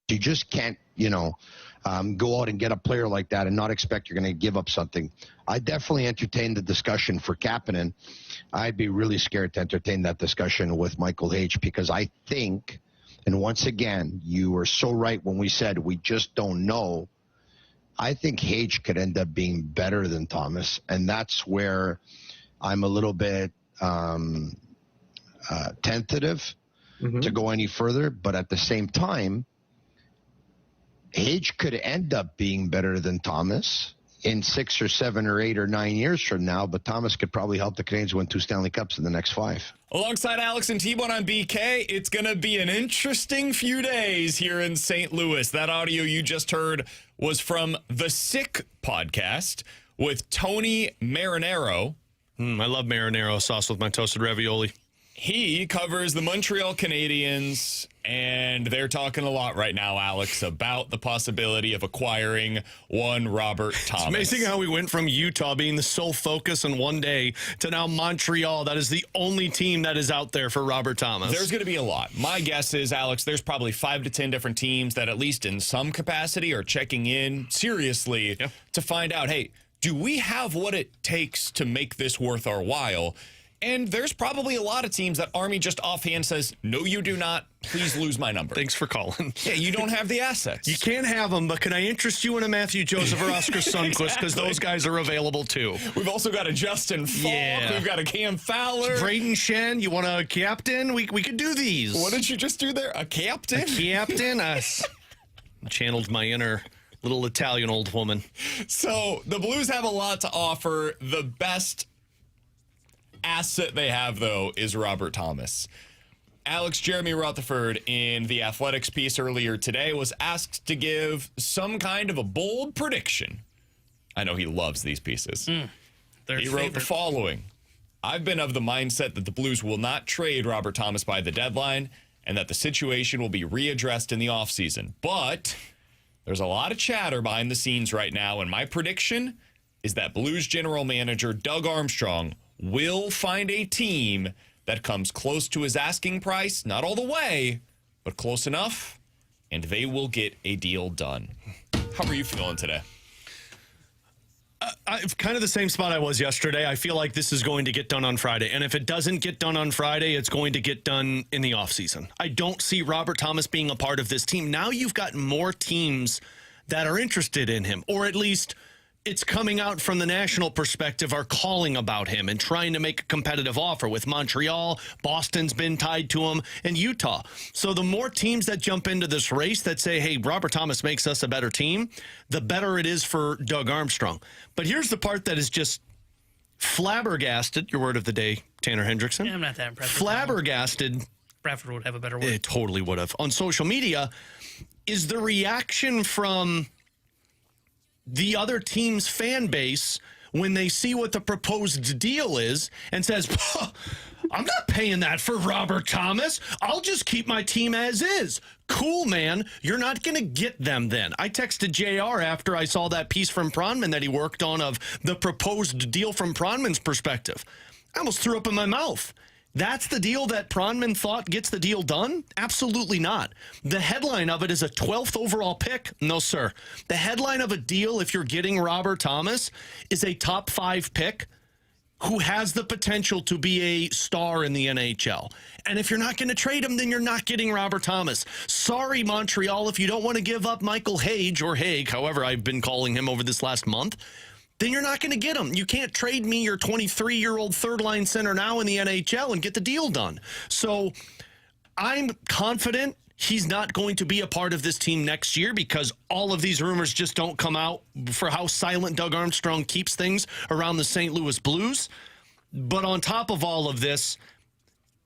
You just can't, go out and get a player like that and not expect you're going to give up something. I definitely entertain the discussion for Kapanen. I'd be really scared to entertain that discussion with Michael H, because I think, and once again, you were so right when we said we just don't know. I think H could end up being better than Thomas, and that's where I'm a little bit tentative to go any further. But at the same time, H could end up being better than Thomas in 6 or 7 or 8 or 9 years from now, but Thomas could probably help the Canadiens win 2 Stanley Cups in the next 5. Alongside Alex and T-Bone on BK, it's going to be an interesting few days here in St. Louis. That audio you just heard was from the Sick podcast with Tony Marinaro. I love marinara sauce with my toasted ravioli. He covers the Montreal Canadiens, and they're talking a lot right now, Alex, about the possibility of acquiring one Robert Thomas. It's amazing how we went from Utah being the sole focus in one day to now Montreal. That is the only team that is out there for Robert Thomas. There's going to be a lot. My guess is, Alex, there's probably 5 to 10 different teams that at least in some capacity are checking in seriously to find out, hey, do we have what it takes to make this worth our while? And there's probably a lot of teams that Army just offhand says, no, you do not. Please lose my number. Thanks for calling. Yeah, you don't have the assets. You can't have them, but can I interest you in a Matthew Joseph or Oscar Sundquist? Because those guys are available too. We've also got a Justin Falk. Yeah. We've got a Cam Fowler. Braden Shen. You want a captain? We could do these. What did you just do there? A captain? A captain? Channeled my inner little Italian old woman. So the Blues have a lot to offer. The best asset they have, though, is Robert Thomas. Alex, Jeremy Rutherford in the Athletics piece earlier today was asked to give some kind of a bold prediction. I know he loves these pieces. He wrote the following. I've been of the mindset that the Blues will not trade Robert Thomas by the deadline and that the situation will be readdressed in the offseason. But there's a lot of chatter behind the scenes right now, and my prediction is that Blues general manager Doug Armstrong will find a team that comes close to his asking price, not all the way, but close enough, and they will get a deal done. How are you feeling today? I'm kind of the same spot I was yesterday. I feel like this is going to get done on Friday. And if it doesn't get done on Friday, it's going to get done in the offseason. I don't see Robert Thomas being a part of this team. Now you've got more teams that are interested in him, or at least it's coming out from the national perspective, are calling about him and trying to make a competitive offer with Montreal. Boston's been tied to him, and Utah. So the more teams that jump into this race that say, hey, Robert Thomas makes us a better team, the better it is for Doug Armstrong. But here's the part that is just flabbergasted. Your word of the day, Tanner Hendrickson. Yeah, I'm not that impressed. Flabbergasted. Bradford would have a better word. It totally would have. On social media, is the reaction from the other team's fan base when they see what the proposed deal is and says, I'm not paying that for Robert Thomas. I'll just keep my team as is. Cool, man. You're not going to get them then. I texted JR after I saw that piece from Pronman that he worked on of the proposed deal from Pronman's perspective. I almost threw up in my mouth. That's the deal that Pronman thought gets the deal done? Absolutely not. The headline of it is a 12th overall pick? No, sir. The headline of a deal, if you're getting Robert Thomas, is a top 5 pick who has the potential to be a star in the NHL. And if you're not going to trade him, then you're not getting Robert Thomas. Sorry, Montreal, if you don't want to give up Michael Hage, or Haig, however I've been calling him over this last month, then you're not going to get him. You can't trade me your 23-year-old third-line center now in the NHL and get the deal done. So I'm confident he's not going to be a part of this team next year because all of these rumors just don't come out for how silent Doug Armstrong keeps things around the St. Louis Blues. But on top of all of this,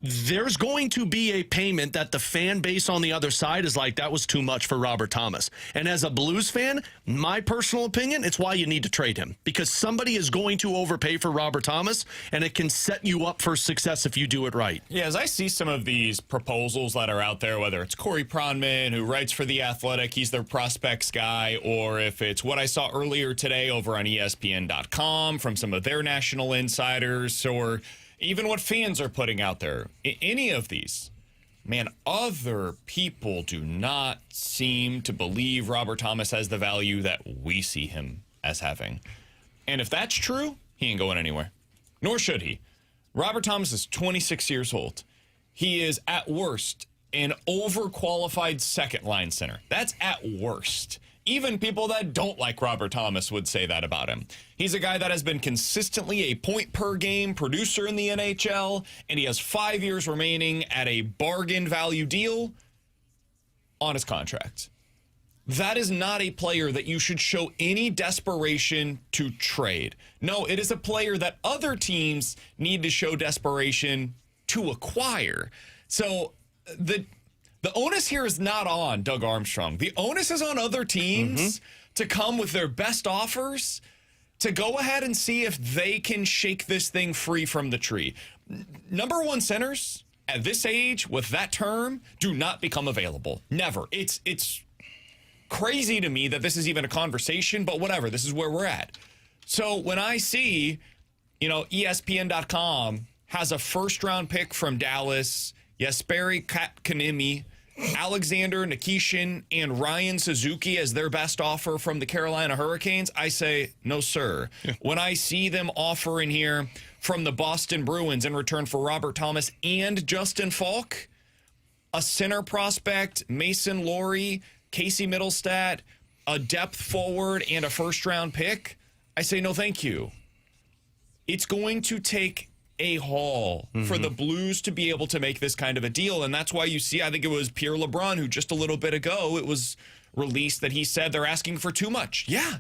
there's going to be a payment that the fan base on the other side is like, that was too much for Robert Thomas. And as a Blues fan, my personal opinion, it's why you need to trade him. Because somebody is going to overpay for Robert Thomas, and it can set you up for success if you do it right. Yeah, as I see some of these proposals that are out there, whether it's Corey Pronman, who writes for The Athletic, he's their prospects guy, or if it's what I saw earlier today over on ESPN.com from some of their national insiders, or even what fans are putting out there, any of these, man, other people do not seem to believe Robert Thomas has the value that we see him as having. And if that's true, he ain't going anywhere. Nor should he. Robert Thomas is 26 years old. He is, at worst, an overqualified second-line center. That's at worst. Even people that don't like Robert Thomas would say that about him. He's a guy that has been consistently a point-per-game producer in the NHL, and he has 5 years remaining at a bargain value deal on his contract. That is not a player that you should show any desperation to trade. No, it is a player that other teams need to show desperation to acquire. So the onus here is not on Doug Armstrong. The onus is on other teams to come with their best offers to go ahead and see if they can shake this thing free from the tree. Number one centers at this age with that term do not become available. Never. It's crazy to me that this is even a conversation, but whatever. This is where we're at. So when I see, ESPN.com has a first-round pick from Dallas, Jesperi Kotkaniemi, Alexander Nikishin, and Ryan Suzuki as their best offer from the Carolina Hurricanes, I say, no, sir. Yeah. When I see them offering here from the Boston Bruins in return for Robert Thomas and Justin Falk, a center prospect, Mason Laurie, Casey Middlestat, a depth forward, and a first-round pick, I say no thank you. It's going to take a haul for the Blues to be able to make this kind of a deal. And that's why you see, I think it was Pierre LeBrun who just a little bit ago, it was released that he said they're asking for too much. Yeah,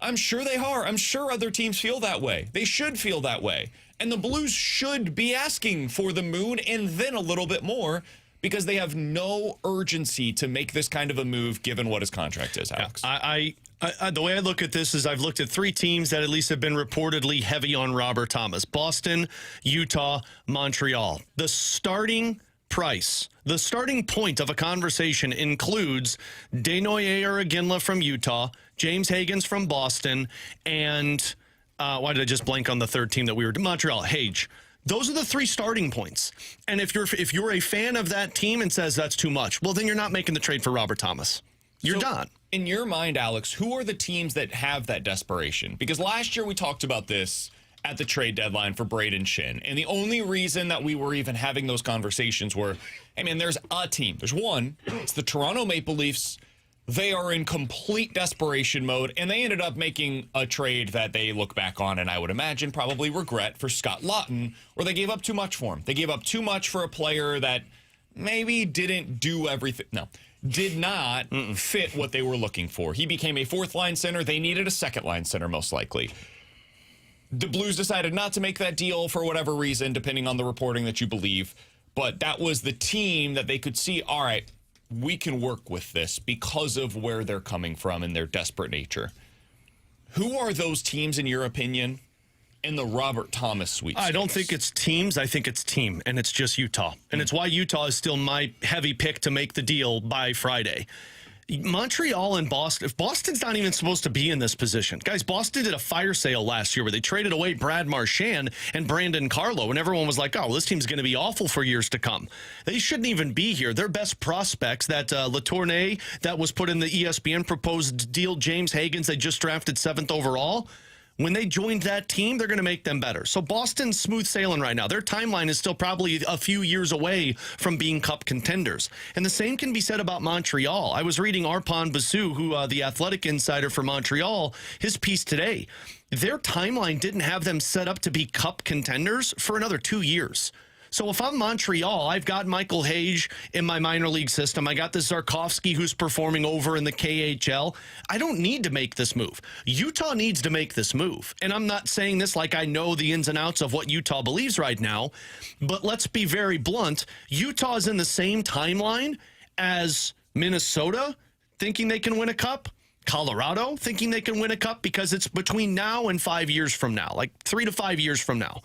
I'm sure they are. I'm sure other teams feel that way. They should feel that way. And the Blues should be asking for the moon and then a little bit more because they have no urgency to make this kind of a move given what his contract is, Alex. The way I look at this is I've looked at three teams that at least have been reportedly heavy on Robert Thomas. Boston, Utah, Montreal. The starting price, the starting point of a conversation includes Desnoyers or Iginla from Utah, James Higgins from Boston, and why did I just blank on the third team that we were... Montreal, Hage. Those are the three starting points. And if you're a fan of that team and says that's too much, well, then you're not making the trade for Robert Thomas. You're done. In your mind, Alex, who are the teams that have that desperation? Because last year we talked about this at the trade deadline for Braden Shin. And the only reason that we were even having those conversations were, there's a team. There's one. It's the Toronto Maple Leafs. They are in complete desperation mode, and they ended up making a trade that they look back on, and I would imagine probably regret, for Scott Laughton, where they gave up too much for him. They gave up too much for a player that maybe didn't do everything. No. Did not fit what they were looking for. He became a fourth-line center. They needed a second-line center, most likely. The Blues decided not to make that deal for whatever reason, depending on the reporting that you believe. But that was the team that they could see, all right, we can work with this because of where they're coming from and their desperate nature. Who are those teams, in your opinion, in the Robert Thomas sweepstakes? I don't think it's teams. I think it's team, and it's just Utah. And it's why Utah is still my heavy pick to make the deal by Friday. Montreal and Boston. If Boston's not even supposed to be in this position. Guys, Boston did a fire sale last year where they traded away Brad Marchand and Brandon Carlo, and everyone was like, oh, this team's going to be awful for years to come. They shouldn't even be here. Their best prospects, that Latourneau that was put in the ESPN proposed deal, James Higgins, they just drafted 7th overall. When they joined that team, they're going to make them better. So Boston's smooth sailing right now. Their timeline is still probably a few years away from being cup contenders. And the same can be said about Montreal. I was reading Arpon Basu, who the athletic insider for Montreal, his piece today. Their timeline didn't have them set up to be cup contenders for another 2 years. So if I'm Montreal, I've got Michael Hage in my minor league system. I got this Zarkovsky who's performing over in the KHL. I don't need to make this move. Utah needs to make this move. And I'm not saying this like I know the ins and outs of what Utah believes right now, but let's be very blunt. Utah is in the same timeline as Minnesota, thinking they can win a cup. Colorado, thinking they can win a cup, because it's between now and 5 years from now, like 3 to 5 years from now.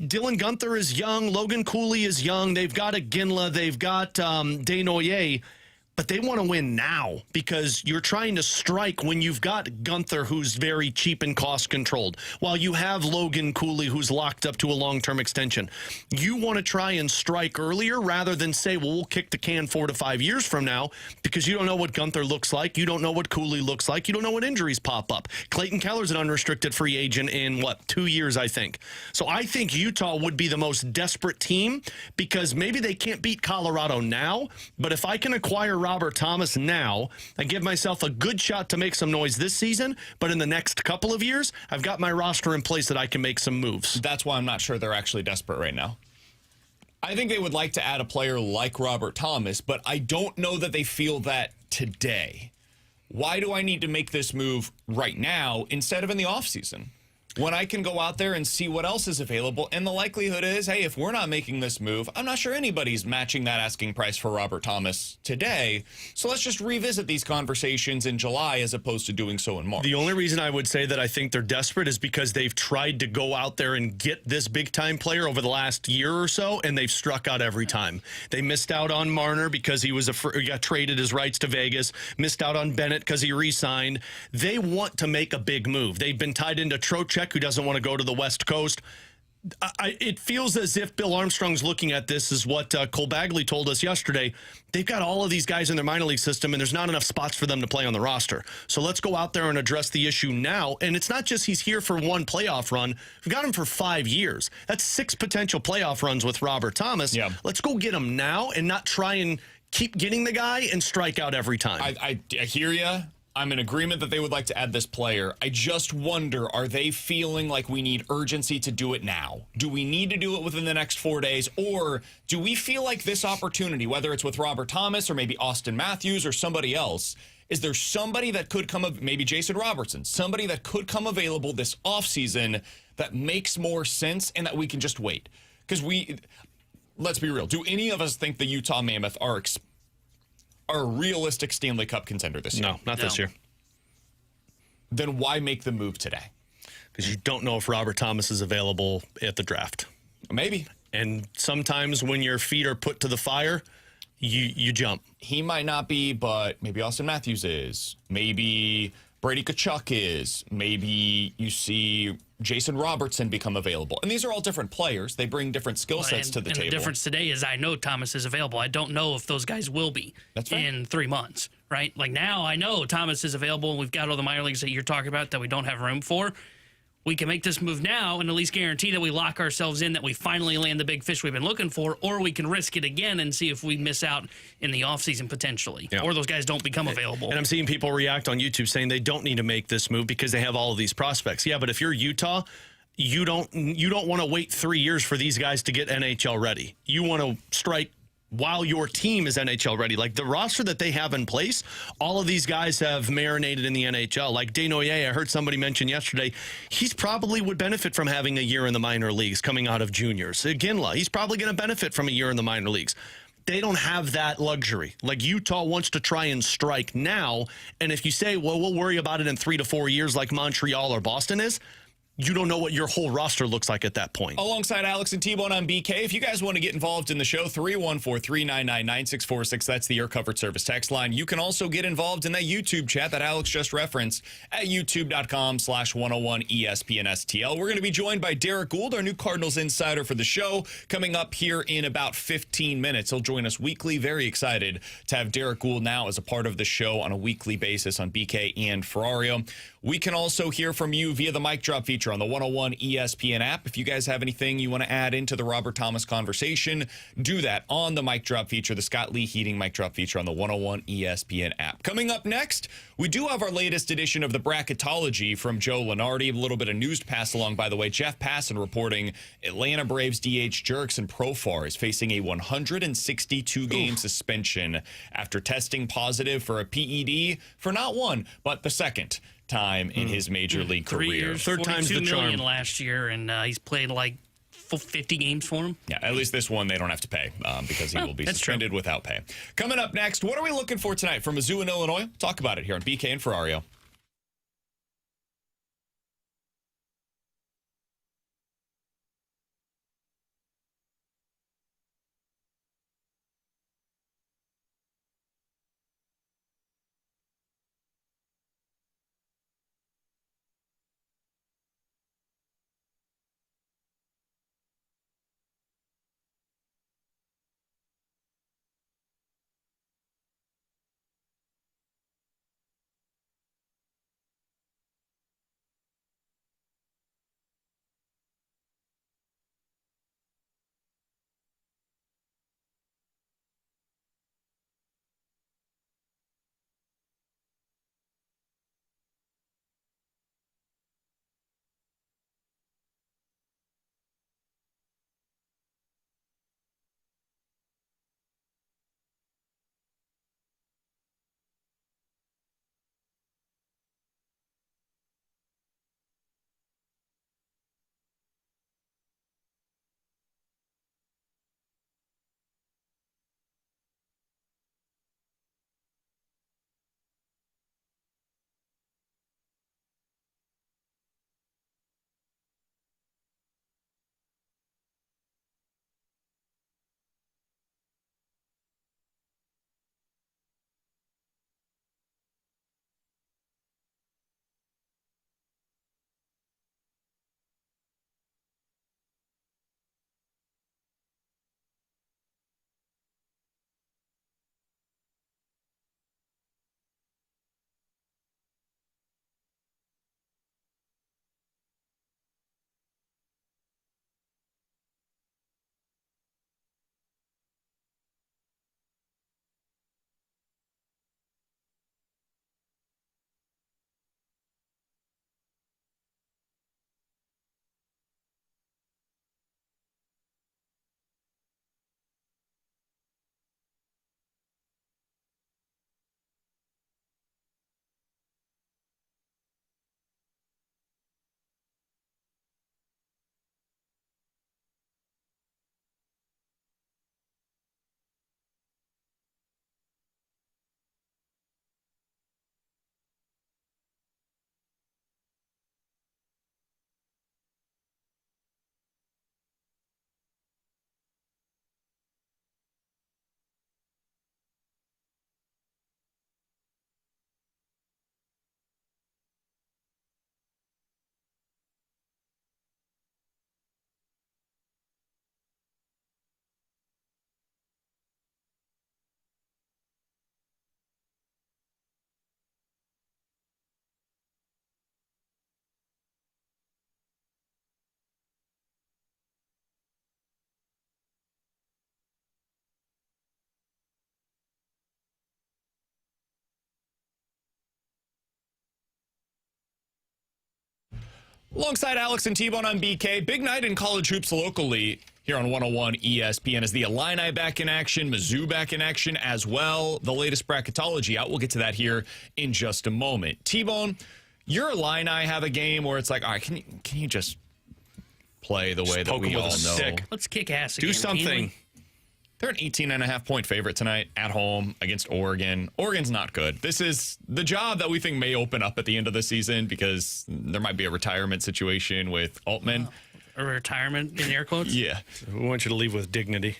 Dylan Guenther is young. Logan Cooley is young. They've got Iginla. They've got Desnoyers. But they want to win now because you're trying to strike when you've got Gunther, who's very cheap and cost controlled, while you have Logan Cooley, who's locked up to a long-term extension. You want to try and strike earlier rather than say, well, we'll kick the can 4 to 5 years from now, because you don't know what Gunther looks like. You don't know what Cooley looks like. You don't know what injuries pop up. Clayton Keller's an unrestricted free agent in, 2 years, I think. So I think Utah would be the most desperate team because maybe they can't beat Colorado now, but if I can acquire Robert Thomas now and give myself a good shot to make some noise this season, but in the next couple of years, I've got my roster in place that I can make some moves. That's why I'm not sure they're actually desperate right now. I think they would like to add a player like Robert Thomas, but I don't know that they feel that today. Why do I need to make this move right now instead of in the offseason? When I can go out there and see what else is available, and the likelihood is, hey, if we're not making this move, I'm not sure anybody's matching that asking price for Robert Thomas today. So let's just revisit these conversations in July as opposed to doing so in March. The only reason I would say that I think they're desperate is because they've tried to go out there and get this big-time player over the last year or so, and they've struck out every time. They missed out on Marner because he got traded his rights to Vegas, missed out on Bennett because he re-signed. They want to make a big move. They've been tied into Trocheck, who doesn't want to go to the West Coast. It feels as if Bill Armstrong's looking at this as what Cole Bagley told us yesterday. They've got all of these guys in their minor league system, and there's not enough spots for them to play on the roster. So let's go out there and address the issue now. And it's not just he's here for one playoff run. We've got him for 5 years. That's 6 potential playoff runs with Robert Thomas. Yeah. Let's go get him now and not try and keep getting the guy and strike out every time. I hear you. I'm in agreement that they would like to add this player. I just wonder, are they feeling like we need urgency to do it now? Do we need to do it within the next 4 days? Or do we feel like this opportunity, whether it's with Robert Thomas or maybe Austin Matthews or somebody else, is there somebody that could come, maybe Jason Robertson, somebody that could come available this offseason that makes more sense and that we can just wait? Because let's be real, do any of us think the Utah Mammoth are a realistic Stanley Cup contender this year? No, not this year. Then why make the move today? Because you don't know if Robert Thomas is available at the draft. Maybe. And sometimes when your feet are put to the fire, you jump. He might not be, but maybe Austin Matthews is. Maybe Brady Tkachuk is. Maybe you see Jason Robertson become available. And these are all different players. They bring different skill sets to the table. The difference today is I know Thomas is available. I don't know if those guys will be in 3 months, right? Like now I know Thomas is available and we've got all the minor leagues that you're talking about that we don't have room for. We can make this move now and at least guarantee that we lock ourselves in, that we finally land the big fish we've been looking for, or we can risk it again and see if we miss out in the offseason potentially, or those guys don't become available. And I'm seeing people react on YouTube saying they don't need to make this move because they have all of these prospects. Yeah, but if you're Utah, you don't want to wait 3 years for these guys to get NHL ready. You want to strike while your team is NHL ready. Like the roster that they have in place, all of these guys have marinated in the NHL. Like Desnoyers, I heard somebody mention yesterday, he's probably would benefit from having a year in the minor leagues coming out of juniors. Ginla, he's probably going to benefit from a year in the minor leagues. They don't have that luxury. Like Utah wants to try and strike now. And if you say, well, we'll worry about it in 3 to 4 years like Montreal or Boston is, you don't know what your whole roster looks like at that point. Alongside Alex and T-Bone on BK, if you guys want to get involved in the show, 314-399-9646. That's the Air Comfort Service text line. You can also get involved in that YouTube chat that Alex just referenced at youtube.com/101ESPNSTL. We're going to be joined by Derrick Goold, our new Cardinals insider for the show, coming up here in about 15 minutes. He'll join us weekly. Very excited to have Derrick Goold now as a part of the show on a weekly basis on BK and Ferrario. We can also hear from you via the mic drop feature on the 101 ESPN app. If you guys have anything you want to add into the Robert Thomas conversation, do that on the mic drop feature, the Scott Lee Heating mic drop feature on the 101 ESPN app. Coming up next, we do have our latest edition of the Bracketology from Joe Lenardi. A little bit of news to pass along, by the way. Jeff Passan reporting Atlanta Braves DH Jurickson Profar is facing a 162-game suspension after testing positive for a PED for not one, but the second time in his major league 3 career. years, Third time's the $42 million charm. last year, and he's played like 50 games for him. Yeah, at least this one they don't have to pay because he will be that's suspended without pay. Coming up next, what are we looking for tonight from Mizzou in Illinois? Talk about it here on BK and Ferrario. Alongside Alex and T-Bone on BK, big night in college hoops locally here on 101 ESPN. Is the Illini back in action, Mizzou back in action as well. The latest bracketology out. We'll get to that here in just a moment. T-Bone, your Illini have a game where it's like, all right, can you just play the way that we all know? Stick. Let's kick ass again. Do something. They're an 18.5-point favorite tonight at home against Oregon. Oregon's not good. This is the job that we think may open up at the end of the season because there might be a retirement situation with Altman. A retirement in air quotes? Yeah. We want you to leave with dignity.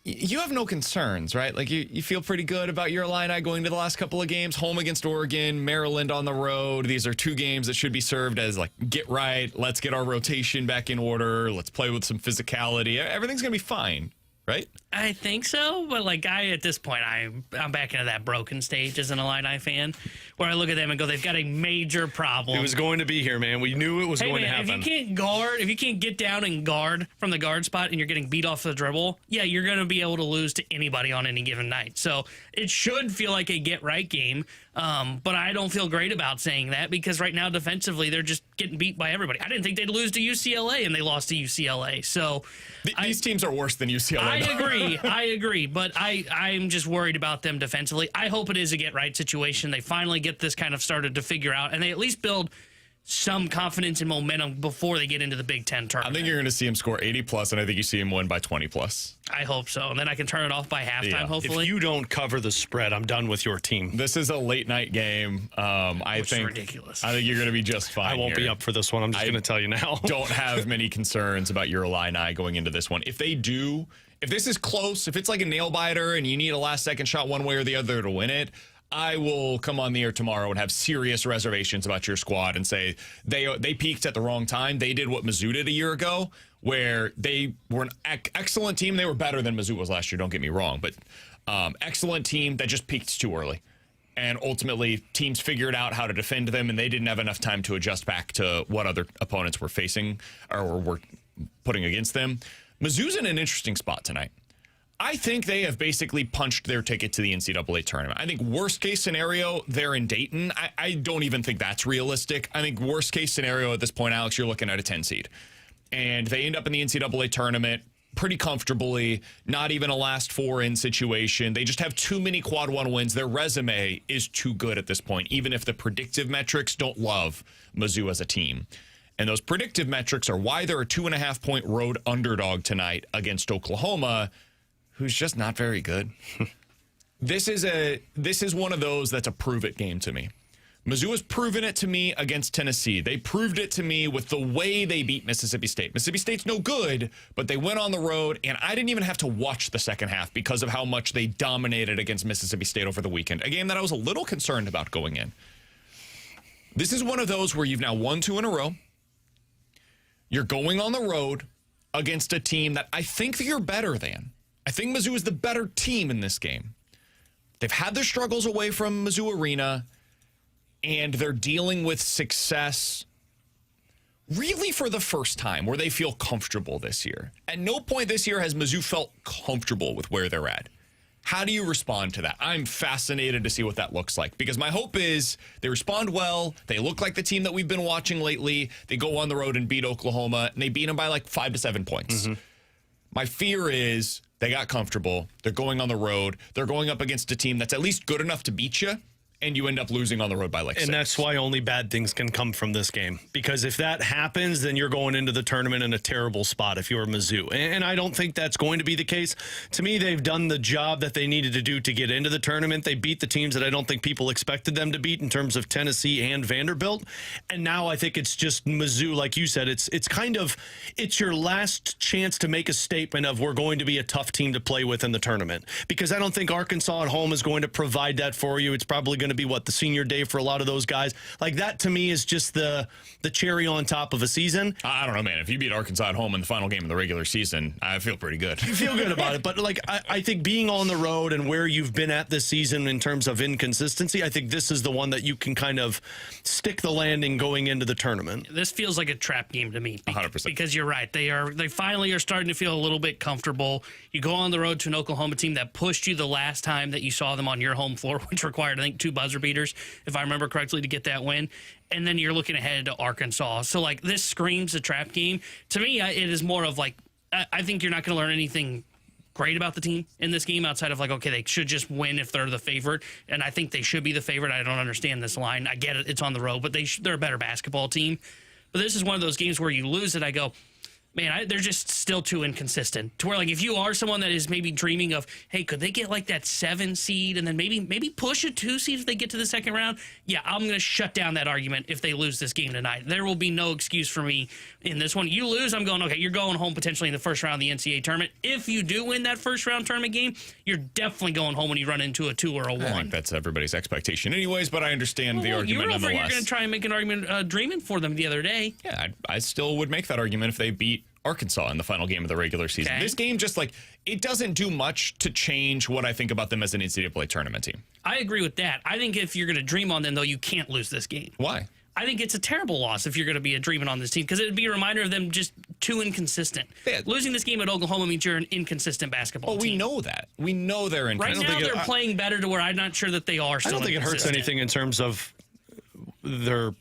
You have no concerns, right? Like you feel pretty good about your Illini going to the last couple of games, home against Oregon, Maryland on the road. These are two games that should be served as like, get right, let's get our rotation back in order, let's play with some physicality. Everything's going to be fine, right? I think so, but like at this point, I'm back into that broken stage as an Illini fan, where I look at them and go, they've got a major problem. It was going to be here, man. We knew it was going to happen. If you can't get down and guard from the guard spot and you're getting beat off the dribble, yeah, you're going to be able to lose to anybody on any given night. So it should feel like a get-right game, but I don't feel great about saying that because right now defensively they're just getting beat by everybody. I didn't think they'd lose to UCLA, and they lost to UCLA. So these teams are worse than UCLA. I agree, but I'm just worried about them defensively. I hope it is a get-right situation. They finally get this kind of started to figure out, and they at least build some confidence and momentum before they get into the Big Ten tournament. I think you're going to see him score 80+, and I think you see him win by 20+. I hope so, and then I can turn it off by halftime, hopefully. If you don't cover the spread, I'm done with your team. This is a late-night game. I think ridiculous. I think you're going to be just fine. I won't be up for this one. I'm just going to tell you now. Don't have many concerns about your Illini going into this one. If this is close, if it's like a nail-biter and you need a last-second shot one way or the other to win it, I will come on the air tomorrow and have serious reservations about your squad and say they peaked at the wrong time. They did what Mizzou did a year ago, where they were an excellent team. They were better than Mizzou was last year, don't get me wrong, but excellent team that just peaked too early. And ultimately, teams figured out how to defend them, and they didn't have enough time to adjust back to what other opponents were facing or were putting against them. Mizzou's in an interesting spot tonight. I think they have basically punched their ticket to the NCAA tournament. I think worst case scenario, they're in Dayton. I don't even think that's realistic. I think worst case scenario at this point, Alex, you're looking at a 10 seed. And they end up in the NCAA tournament pretty comfortably, not even a last four in situation. They just have too many quad one wins. Their resume is too good at this point, even if the predictive metrics don't love Mizzou as a team. And those predictive metrics are why they're a 2.5-point road underdog tonight against Oklahoma, who's just not very good. This is one of those that's a prove it game to me. Mizzou has proven it to me against Tennessee. They proved it to me with the way they beat Mississippi State. Mississippi State's no good, but they went on the road, and I didn't even have to watch the second half because of how much they dominated against Mississippi State over the weekend. A game that I was a little concerned about going in. This is one of those where you've now won 2 in a row. You're going on the road against a team that I think that you're better than. I think Mizzou is the better team in this game. They've had their struggles away from Mizzou Arena, and they're dealing with success really for the first time where they feel comfortable this year. At no point this year has Mizzou felt comfortable with where they're at. How do you respond to that? I'm fascinated to see what that looks like because my hope is they respond well. They look like the team that we've been watching lately. They go on the road and beat Oklahoma, and they beat them by like 5 to 7 points. Mm-hmm. My fear is they got comfortable. They're going on the road. They're going up against a team that's at least good enough to beat you, and you end up losing on the road by like 6. And that's why only bad things can come from this game. Because if that happens, then you're going into the tournament in a terrible spot if you're Mizzou. And I don't think that's going to be the case. To me, they've done the job that they needed to do to get into the tournament. They beat the teams that I don't think people expected them to beat in terms of Tennessee and Vanderbilt. And now I think it's just Mizzou, like you said, it's your last chance to make a statement of we're going to be a tough team to play with in the tournament. Because I don't think Arkansas at home is going to provide that for you. It's probably going to be the senior day for a lot of those guys. Like that to me is just the cherry on top of a season. I don't know, man. If you beat Arkansas at home in the final game of the regular season, I feel pretty good. You feel good about it. But like I think being on the road and where you've been at this season in terms of inconsistency, I think this is the one that you can kind of stick the landing going into the tournament. This feels like a trap game to me. 100%. Because you're right. They finally are starting to feel a little bit comfortable. You go on the road to an Oklahoma team that pushed you the last time that you saw them on your home floor, which required, I think, 2 buzzer beaters, if I remember correctly, to get that win. And then you're looking ahead to Arkansas. So, like, this screams a trap game. To me, it is more of like, I think you're not going to learn anything great about the team in this game outside of like, okay, they should just win if they're the favorite. And I think they should be the favorite. I don't understand this line. I get it. It's on the road, but they're a better basketball team. But this is one of those games where you lose it. I go, man, they're just still too inconsistent. To where, like, if you are someone that is maybe dreaming of, hey, could they get like that 7 seed and then maybe push a 2 seed if they get to the second round? Yeah, I'm going to shut down that argument if they lose this game tonight. There will be no excuse for me in this one. You lose, I'm going, okay, you're going home potentially in the first round of the NCAA tournament. If you do win that first round tournament game, you're definitely going home when you run into a 2 or a 1. I think that's everybody's expectation anyways, but I understand the argument nonetheless. You're going to try and make an argument dreaming for them the other day. Yeah, I still would make that argument if they beat Arkansas in the final game of the regular season. Okay. This game just like it doesn't do much to change what I think about them as an NCAA tournament team. I agree with that. I think if you're going to dream on them, though, you can't lose this game. Why? I think it's a terrible loss if you're going to be dreaming on this team because it would be a reminder of them just too inconsistent. Yeah. Losing this game at Oklahoma means you're an inconsistent basketball team. We know that. We know they're inconsistent. Right now they're playing better to where I'm not sure that they are still I don't think it hurts anything in terms of their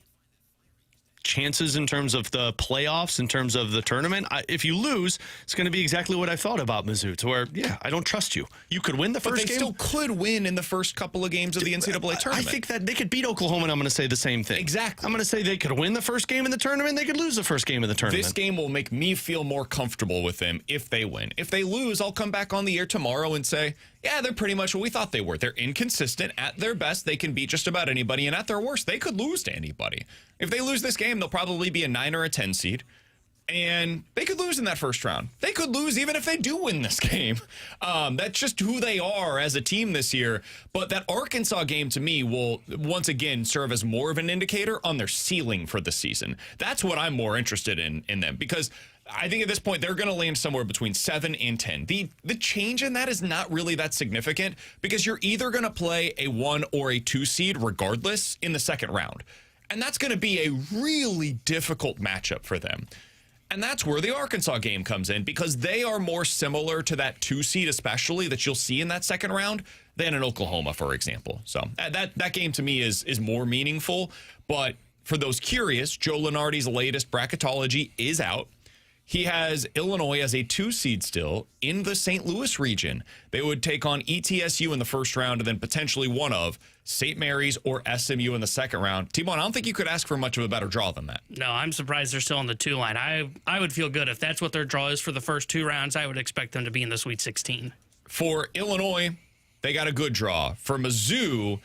chances in terms of the playoffs, in terms of the tournament. If you lose, it's going to be exactly what I thought about Mizzou, to where, yeah, I don't trust you. You could win the first game. But they still could win in the first couple of games of the NCAA tournament. I think that they could beat Oklahoma, and I'm going to say the same thing. Exactly. I'm going to say they could win the first game in the tournament, they could lose the first game of the tournament. This game will make me feel more comfortable with them if they win. If they lose, I'll come back on the air tomorrow and say, yeah, they're pretty much what we thought they were. They're inconsistent. At their best, they can beat just about anybody, and at their worst, they could lose to anybody. If they lose this game, they'll probably be a 9 or a 10 seed, and they could lose in that first round. They could lose even if they do win this game. That's just who they are as a team this year. But that Arkansas game, to me, will once again serve as more of an indicator on their ceiling for the season. That's what I'm more interested in them, because I think at this point they're going to land somewhere between 7 and 10. The change in that is not really that significant because you're either going to play a 1 or a 2 seed regardless in the second round. And that's going to be a really difficult matchup for them. And that's where the Arkansas game comes in because they are more similar to that 2 seed especially that you'll see in that second round than in Oklahoma, for example. So that game to me is more meaningful. But for those curious, Joe Lunardi's latest bracketology is out. He has Illinois as a 2 seed still in the St. Louis region. They would take on ETSU in the first round and then potentially one of St. Mary's or SMU in the second round. T-Bone, I don't think you could ask for much of a better draw than that. No, I'm surprised they're still on the 2 line. I would feel good if that's what their draw is for the first 2 rounds. I would expect them to be in the Sweet 16. For Illinois, they got a good draw. For Mizzou,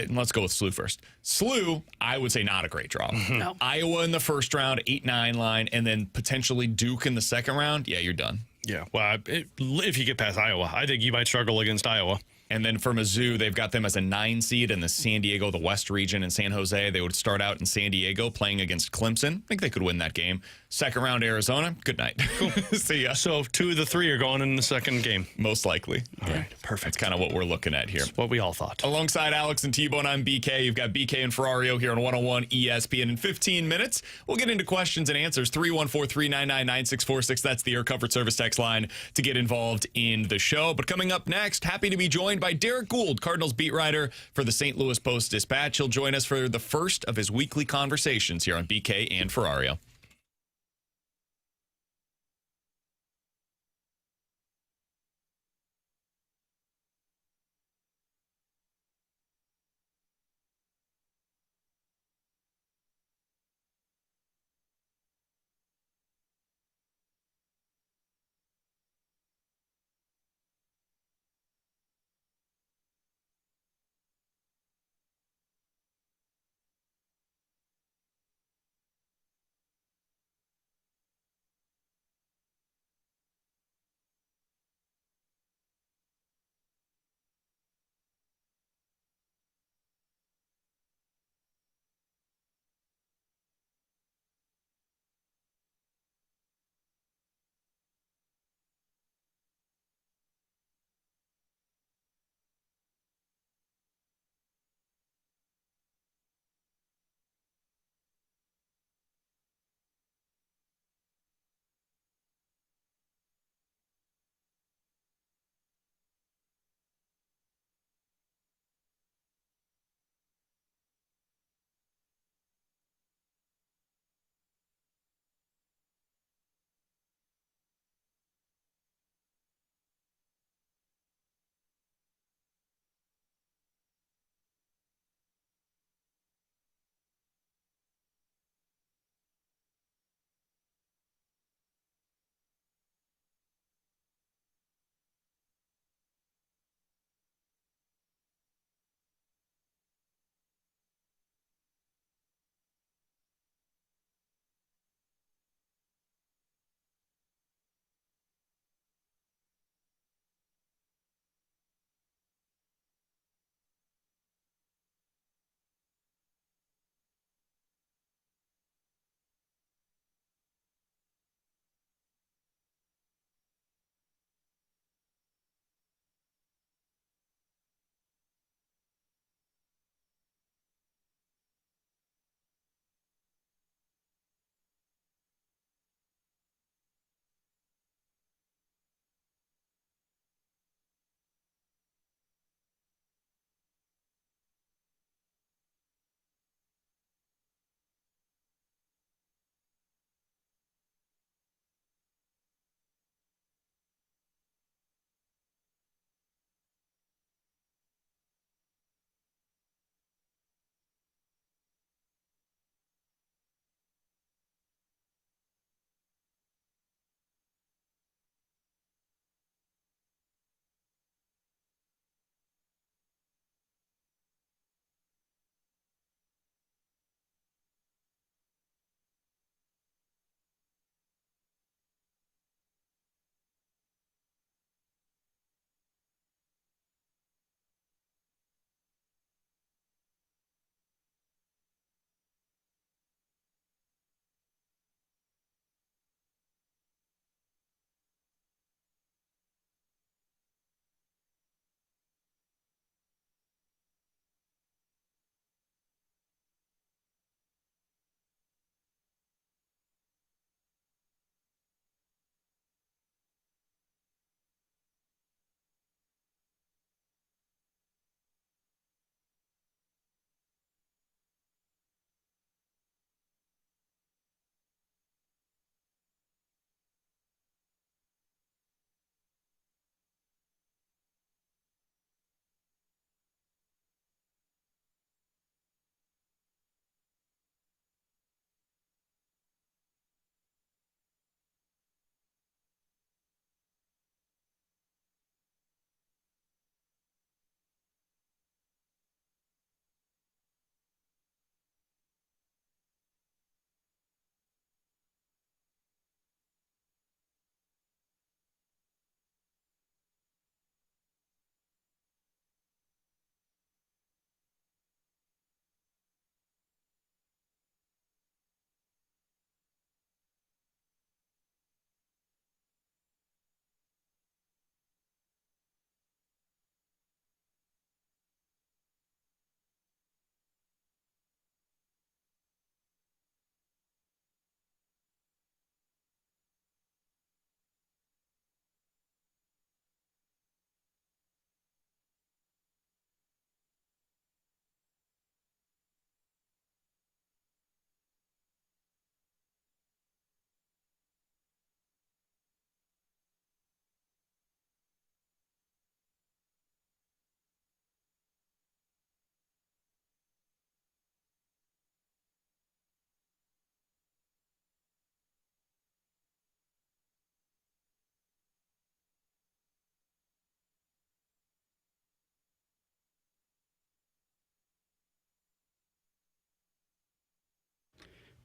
let's go with SLU first. SLU, I would say not a great draw. No. Iowa in the first round, 8-9 line, and then potentially Duke in the second round. Yeah, you're done. Yeah, well, if you get past Iowa, I think you might struggle against Iowa. And then for Mizzou, they've got them as a 9 seed in the San Diego, the West region in San Jose. They would start out in San Diego playing against Clemson. I think they could win that game. Second round, Arizona. Good night. Cool. See ya. So 2 of the 3 are going in the second game. Most likely. All right. Perfect. That's kind of what we're looking at here. That's what we all thought. Alongside Alex and T-Bone, I'm BK. You've got BK and Ferrario here on 101 ESPN. In 15 minutes, we'll get into questions and answers. 314-399-9646. That's the Air Comfort Service text line to get involved in the show. But coming up next, happy to be joined by Derrick Goold, Cardinals beat writer for the St. Louis Post-Dispatch. He'll join us for the first of his weekly conversations here on BK and Ferrario.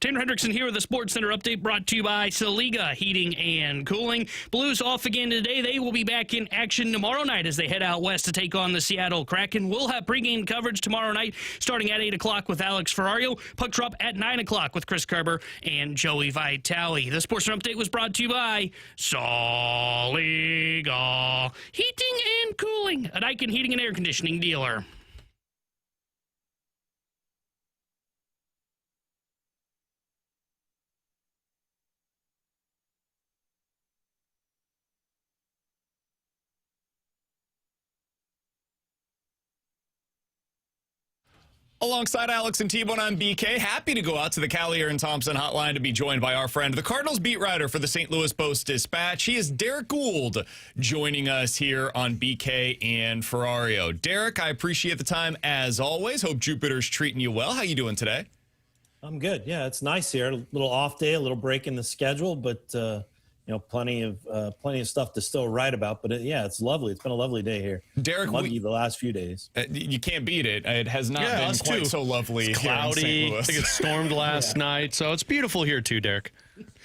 Tanner Hendrickson here with the Sports Center update brought to you by Saliga Heating and Cooling. Blues off again today. They will be back in action tomorrow night as they head out west to take on the Seattle Kraken. We'll have pregame coverage tomorrow night starting at 8 o'clock with Alex Ferrario. Puck drop at 9 o'clock with Chris Kerber and Joey Vitale. The Sports Center update was brought to you by Saliga Heating and Cooling, an Icon Heating and Air Conditioning dealer. Alongside Alex and T-Bone, I'm BK. Happy to go out to the Callier and Thompson hotline to be joined by our friend, the Cardinals beat writer for the St. Louis Post-Dispatch. He is Derrick Goold joining us here on BK and Ferrario. Derrick, I appreciate the time as always. Hope Jupiter's treating you well. How you doing today? I'm good. Yeah, it's nice here. A little off day, a little break in the schedule, but plenty of stuff to still write about. But yeah, it's lovely. It's been a lovely day here. Derrick, muggy the last few days. You can't beat it. It has not been quite so lovely. It's cloudy. Here in St. Louis. I think it stormed last night, so it's beautiful here too, Derrick.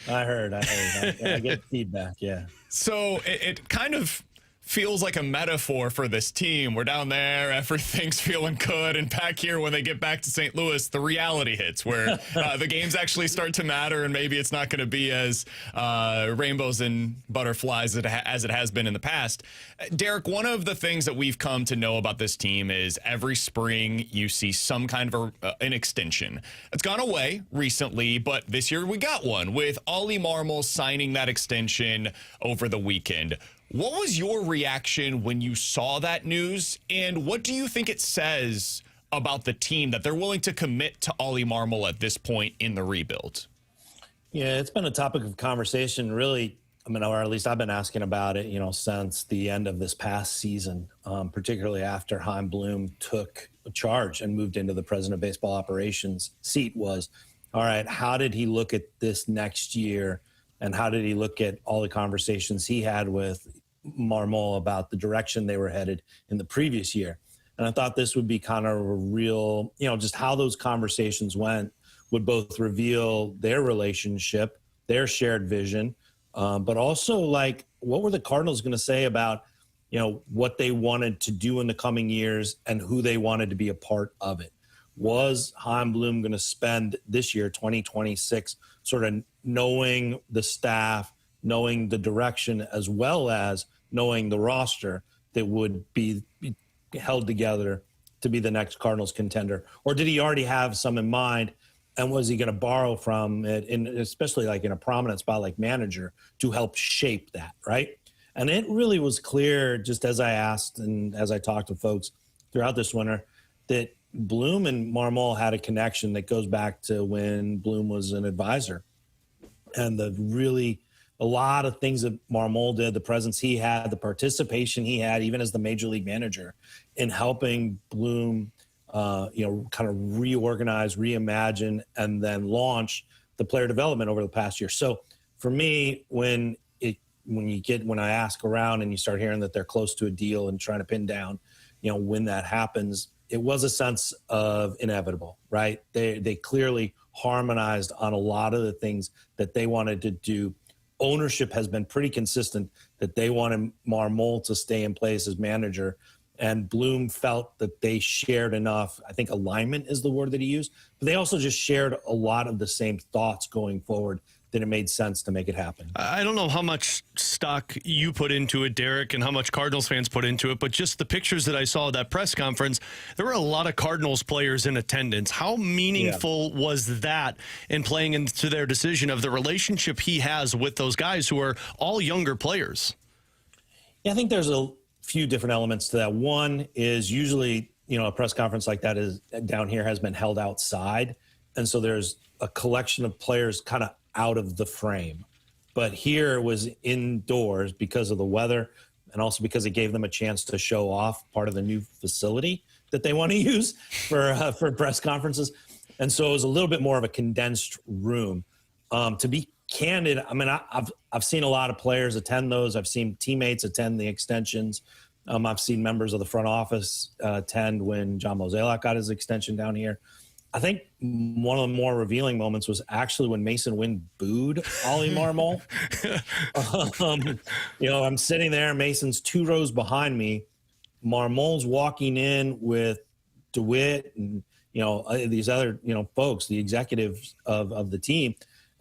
I heard. I get feedback. Yeah. So it kind of feels like a metaphor for this team. We're down there, everything's feeling good, and back here when they get back to St. Louis, the reality hits where the games actually start to matter, and maybe it's not going to be as rainbows and butterflies as it has been in the past. Derrick, one of the things that we've come to know about this team is every spring you see some kind of an extension. It's gone away recently, but this year we got one with Ollie Marmol signing that extension over the weekend. What was your reaction when you saw that news, and what do you think it says about the team that they're willing to commit to Ollie Marmol at this point in the rebuild? Yeah, it's been a topic of conversation, really. I mean, or at least I've been asking about it, since the end of this past season, particularly after Chaim Bloom took charge and moved into the president of baseball operations seat. Was, all right, how did he look at this next year? And how did he look at all the conversations he had with Marmol about the direction they were headed in the previous year? And I thought this would be kind of a real, just how those conversations went would both reveal their relationship, their shared vision, but also like what were the Cardinals going to say about, what they wanted to do in the coming years and who they wanted to be a part of it. Was Chaim Bloom going to spend this year, 2026, sort of knowing the staff, knowing the direction, as well as knowing the roster that would be held together to be the next Cardinals contender? Or did he already have some in mind, and was he going to borrow from it, especially like in a prominent spot like manager, to help shape that, right? And it really was clear, just as I asked and as I talked to folks throughout this winter, that Bloom and Marmol had a connection that goes back to when Bloom was an advisor. And a lot of things that Marmol did, the presence he had, the participation he had, even as the major league manager, in helping Bloom, kind of reorganize, reimagine, and then launch the player development over the past year. So for me, when I ask around and you start hearing that they're close to a deal and trying to pin down, when that happens, it was a sense of inevitable, right? They clearly harmonized on a lot of the things that they wanted to do. Ownership has been pretty consistent that they wanted Marmol to stay in place as manager, and Bloom felt that they shared enough. I think alignment is the word that he used, but they also just shared a lot of the same thoughts going forward, that it made sense to make it happen. I don't know how much stock you put into it, Derrick, and how much Cardinals fans put into it, but just the pictures that I saw at that press conference, there were a lot of Cardinals players in attendance. How meaningful was that in playing into their decision of the relationship he has with those guys who are all younger players? Yeah, I think there's a few different elements to that. One is usually, a press conference like that is down here has been held outside. And so there's a collection of players kind of out of the frame. But here was indoors because of the weather, and also because it gave them a chance to show off part of the new facility that they want to use for press conferences. And so it was a little bit more of a condensed room. To be candid, I mean, I've seen a lot of players attend those. I've seen teammates attend the extensions. I've seen members of the front office attend when John Mozeliak got his extension down here. I think one of the more revealing moments was actually when Mason Wynn booed Ollie Marmol. I'm sitting there, Mason's 2 rows behind me. Marmol's walking in with DeWitt and, these other, folks, the executives of the team.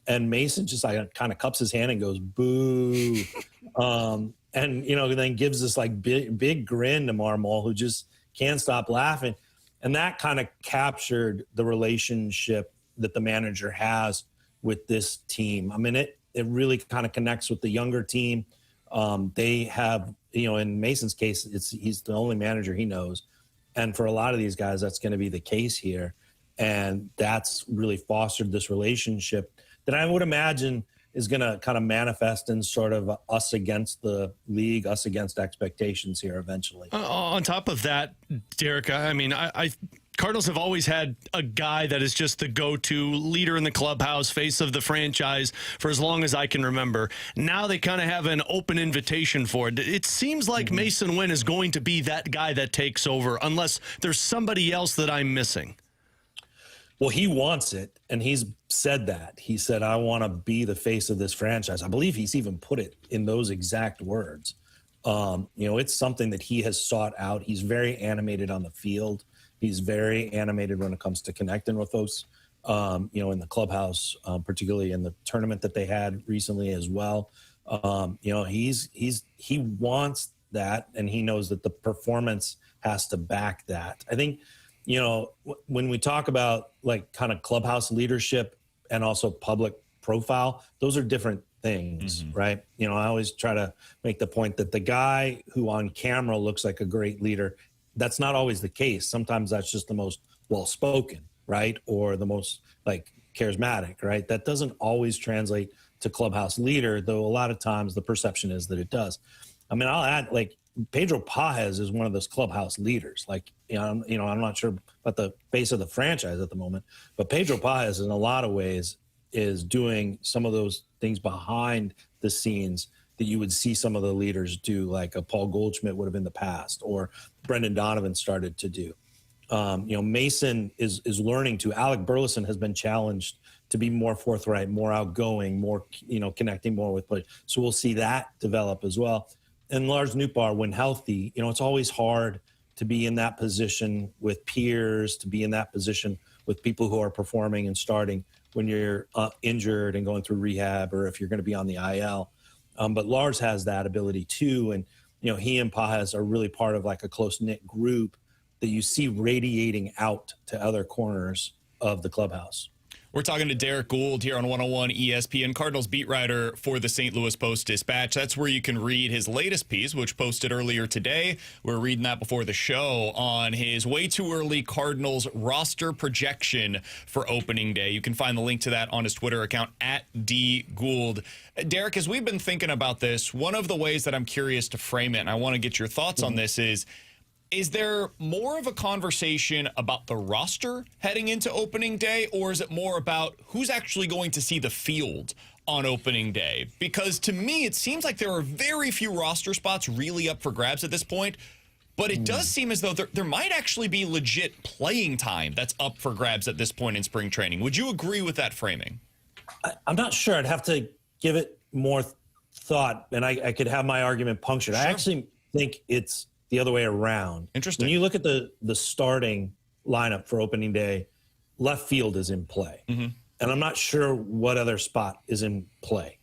And Mason just kind of cups his hand and goes, boo. And then gives this big grin to Marmol, who just can't stop laughing. And that kind of captured the relationship that the manager has with this team. I mean, it really kind of connects with the younger team. They have, in Mason's case, he's the only manager he knows. And for a lot of these guys, that's going to be the case here. And that's really fostered this relationship that I would imagine is going to kind of manifest in sort of us against the league, us against expectations here eventually. On top of that, Derek, I mean, Cardinals have always had a guy that is just the go-to leader in the clubhouse, face of the franchise for as long as I can remember. Now they kind of have an open invitation for it. It seems like Mason Wynn is going to be that guy that takes over unless there's somebody else that I'm missing. Well, he wants it, and he's said that. He said, I want to be the face of this franchise. I believe he's even put it in those exact words. It's something that he has sought out. He's very animated on the field. He's very animated when it comes to connecting with folks, in the clubhouse, particularly in the tournament that they had recently as well. He wants that, and he knows that the performance has to back that. I think, when we talk about kind of clubhouse leadership and also public profile, those are different things, right? I always try to make the point that the guy who on camera looks like a great leader, that's not always the case. Sometimes that's just the most well-spoken, right? Or the most charismatic, right? That doesn't always translate to clubhouse leader, though a lot of times the perception is that it does. I mean, I'll add Pedro Paez is one of those clubhouse leaders. I'm not sure about the face of the franchise at the moment, but Pedro Paez in a lot of ways is doing some of those things behind the scenes that you would see some of the leaders do, like a Paul Goldschmidt would have in the past, or Brendan Donovan started to do. Mason is learning to. Alec Burleson has been challenged to be more forthright, more outgoing, more, connecting more with players. So we'll see that develop as well. And Lars Nootbaar, when healthy, it's always hard to be in that position with peers, to be in that position with people who are performing and starting when you're injured and going through rehab, or if you're going to be on the IL. But Lars has that ability too. And, he and Paez are really part of a close-knit group that you see radiating out to other corners of the clubhouse. We're talking to Derrick Goold here on 101 ESPN, Cardinals beat writer for the St. Louis Post-Dispatch. That's where you can read his latest piece, which posted earlier today. We're reading that before the show on his way too early Cardinals roster projection for opening day. You can find the link to that on his Twitter account, @DGould. Derrick, as we've been thinking about this, one of the ways that I'm curious to frame it, and I want to get your thoughts on this, is there more of a conversation about the roster heading into opening day, or is it more about who's actually going to see the field on opening day? Because to me, it seems like there are very few roster spots really up for grabs at this point, but it does seem as though there might actually be legit playing time that's up for grabs at this point in spring training. Would you agree with that framing? I'm not sure. I'd have to give it more thought, and I could have my argument punctured. Sure. I actually think it's the other way around. Interesting. When you look at the starting lineup for opening day, left field is in play. And I'm not sure what other spot is in play.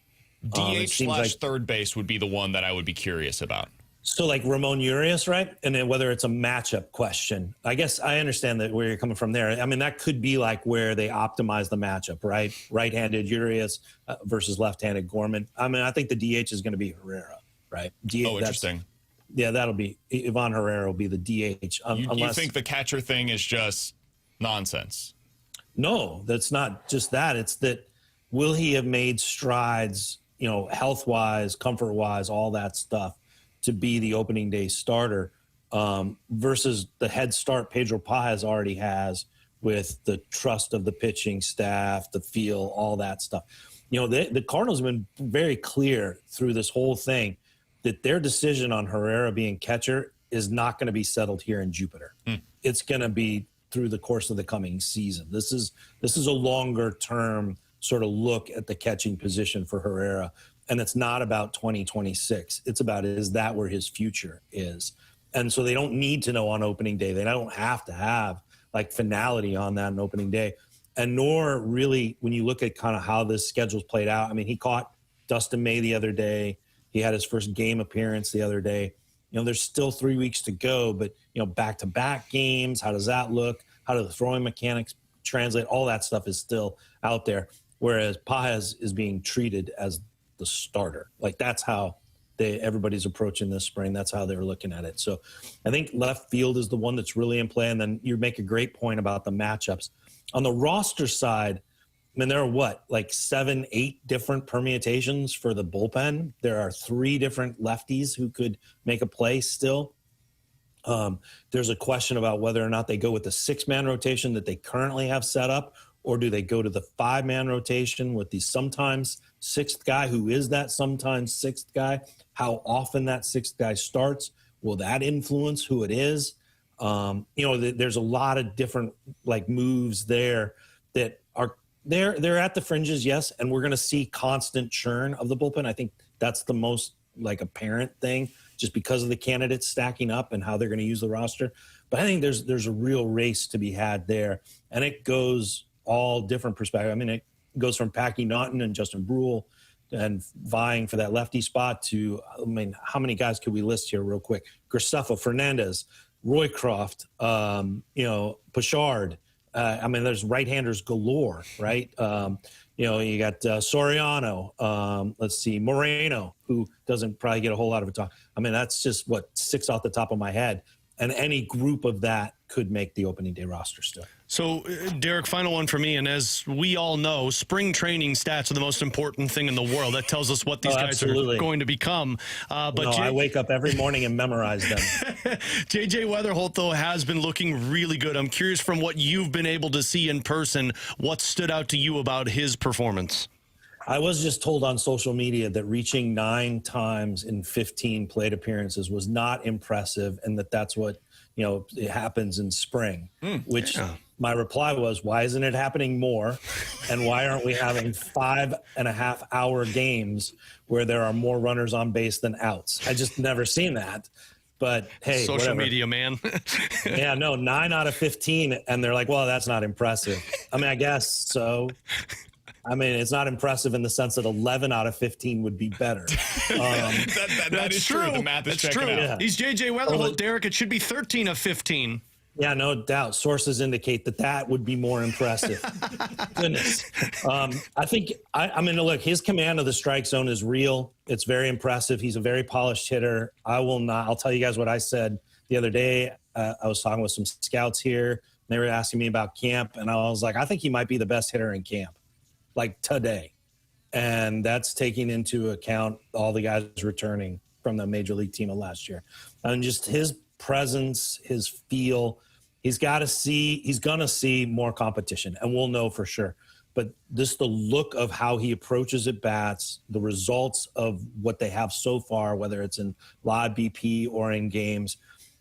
DH/third base would be the one that I would be curious about. So Ramon Urias, right? And then whether it's a matchup question. I guess I understand that where you're coming from there. I mean, that could be where they optimize the matchup, right? Right-handed Urias versus left-handed Gorman. I mean, I think the DH is going to be Herrera, right? Interesting. Yeah, that'll be Ivan Herrera will be the DH. You think the catcher thing is just nonsense? No, that's not just that. It's that will he have made strides, health-wise, comfort-wise, all that stuff to be the opening day starter versus the head start Pedro Paez already has with the trust of the pitching staff, the feel, all that stuff. The Cardinals have been very clear through this whole thing that their decision on Herrera being catcher is not going to be settled here in Jupiter. It's going to be through the course of the coming season. This is a longer term sort of look at the catching position for Herrera. And it's not about 2026. It's about, is that where his future is? And so they don't need to know on opening day. They don't have to have like finality on that on opening day. And nor really when you look at kind of how this schedule's played out. I mean, he caught Dustin May the other day. He had his first game appearance the other day. You know, there's still 3 weeks to go, but, you know, back-to-back games, how does that look? How do the throwing mechanics translate? All that stuff is still out there, whereas Paez is being treated as the starter. Like, that's how everybody's approaching this spring. That's how they're looking at it. So I think left field is the one that's really in play, and then you make a great point about the matchups. On the roster side, I mean, there are like 7, 8 different permutations for the bullpen. There are 3 different lefties who could make a play still. There's a question about whether or not they go with the 6-man rotation that they currently have set up, or do they go to the 5-man rotation with the sometimes 6th guy? Who is that sometimes 6th guy? How often that 6th guy starts? Will that influence who it is? You know, there's a lot of different like moves there that are they're at the fringes, yes, and we're going to see constant churn of the bullpen. I think that's the most like apparent thing, just because of the candidates stacking up and how they're going to use the roster. But I think there's a real race to be had there, and it goes all different perspectives. I mean, it goes from Packy Naughton and Justin Brule and vying for that lefty spot to, I mean, how many guys could we list here real quick? Graceffa, Fernandez, Roycroft, you know, Pashard. I mean, there's right-handers galore, right? You know, you got Soriano. Let's see, Moreno, who doesn't probably get a whole lot of a talk. I mean, that's just 6 off the top of my head. And any group of that could make the opening day roster still. So, Derek, final one for me. And as we all know, spring training stats are the most important thing in the world. That tells us what these guys are going to become. I wake up every morning and memorize them. J.J. Weatherholt, though, has been looking really good. I'm curious, from what you've been able to see in person, what stood out to you about his performance? I was just told on social media that reaching 9 times in 15 plate appearances was not impressive, and that's what, you know, it happens in spring, which my reply was, why isn't it happening more? And why aren't we having 5.5-hour games where there are more runners on base than outs? I just never seen that. But hey, social media, man. Yeah, no, 9 out of 15. And they're like, well, that's not impressive. I mean, I guess so. I mean, it's not impressive in the sense that 11 out of 15 would be better. That is true. The math is checking out. Yeah. He's J.J. Weatherholt, Derek. It should be 13 of 15. Yeah, no doubt. Sources indicate that would be more impressive. Goodness. I mean, look, his command of the strike zone is real. It's very impressive. He's a very polished hitter. I'll tell you guys what I said the other day. I was talking with some scouts here. They were asking me about camp, and I was like, I think he might be the best hitter in camp, like today. And that's taking into account all the guys returning from the major league team of last year. And just his presence, his feel, he's going to see more competition, and we'll know for sure. But just the look of how he approaches at bats, the results of what they have so far, whether it's in live BP or in games,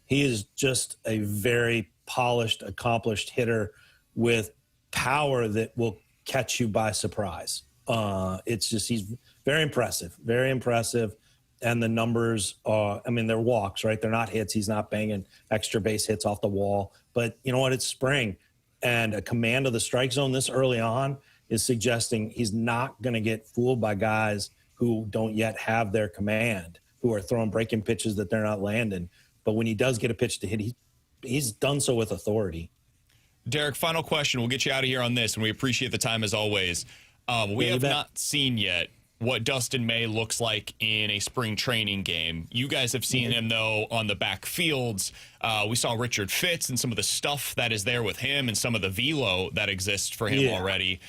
he is just a very polished, accomplished hitter with power that will catch you by surprise. It's just, he's very impressive, very impressive. And the numbers are, I mean, they're walks, right? They're not hits. He's not banging extra base hits off the wall. But you know what? It's spring. And a command of the strike zone this early on is suggesting he's not going to get fooled by guys who don't yet have their command, who are throwing breaking pitches that they're not landing. But when he does get a pitch to hit, he's done so with authority. Derek, final question. We'll get you out of here on this, and we appreciate the time as always. We have not seen yet what Dustin May looks like in a spring training game. You guys have seen him, though, on the back fields. We saw Richard Fitz and some of the stuff that is there with him and some of the velo that exists for him already.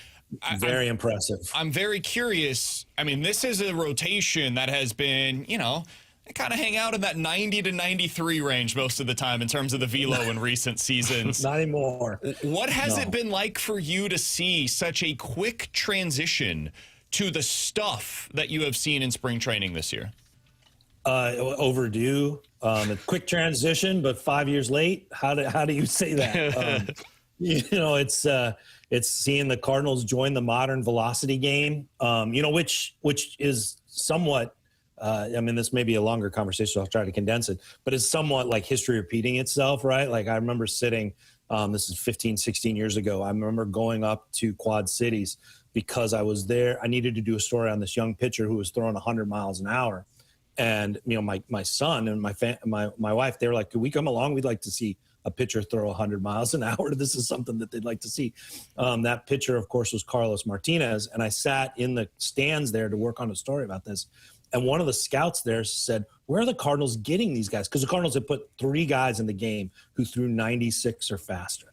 Very impressive. I'm very curious. I mean, this is a rotation that has been, you know, they kind of hang out in that 90 to 93 range most of the time in terms of the velo in recent seasons. Not anymore. What has it been like for you to see such a quick transition to the stuff that you have seen in spring training this year? Overdue. A quick transition, but 5 years late. How do you say that? It's seeing the Cardinals join the modern velocity game, which is somewhat, this may be a longer conversation, so I'll try to condense it, but it's somewhat like history repeating itself, right? Like I remember sitting, this is 15, 16 years ago. I remember going up to Quad Cities because I was there. I needed to do a story on this young pitcher who was throwing 100 miles an hour. And, my son and my wife, they were like, could we come along? We'd like to see a pitcher throw 100 miles an hour. This is something that they'd like to see. That pitcher, of course, was Carlos Martinez. And I sat in the stands there to work on a story about this. And one of the scouts there said, where are the Cardinals getting these guys? Because the Cardinals had put 3 guys in the game who threw 96 or faster.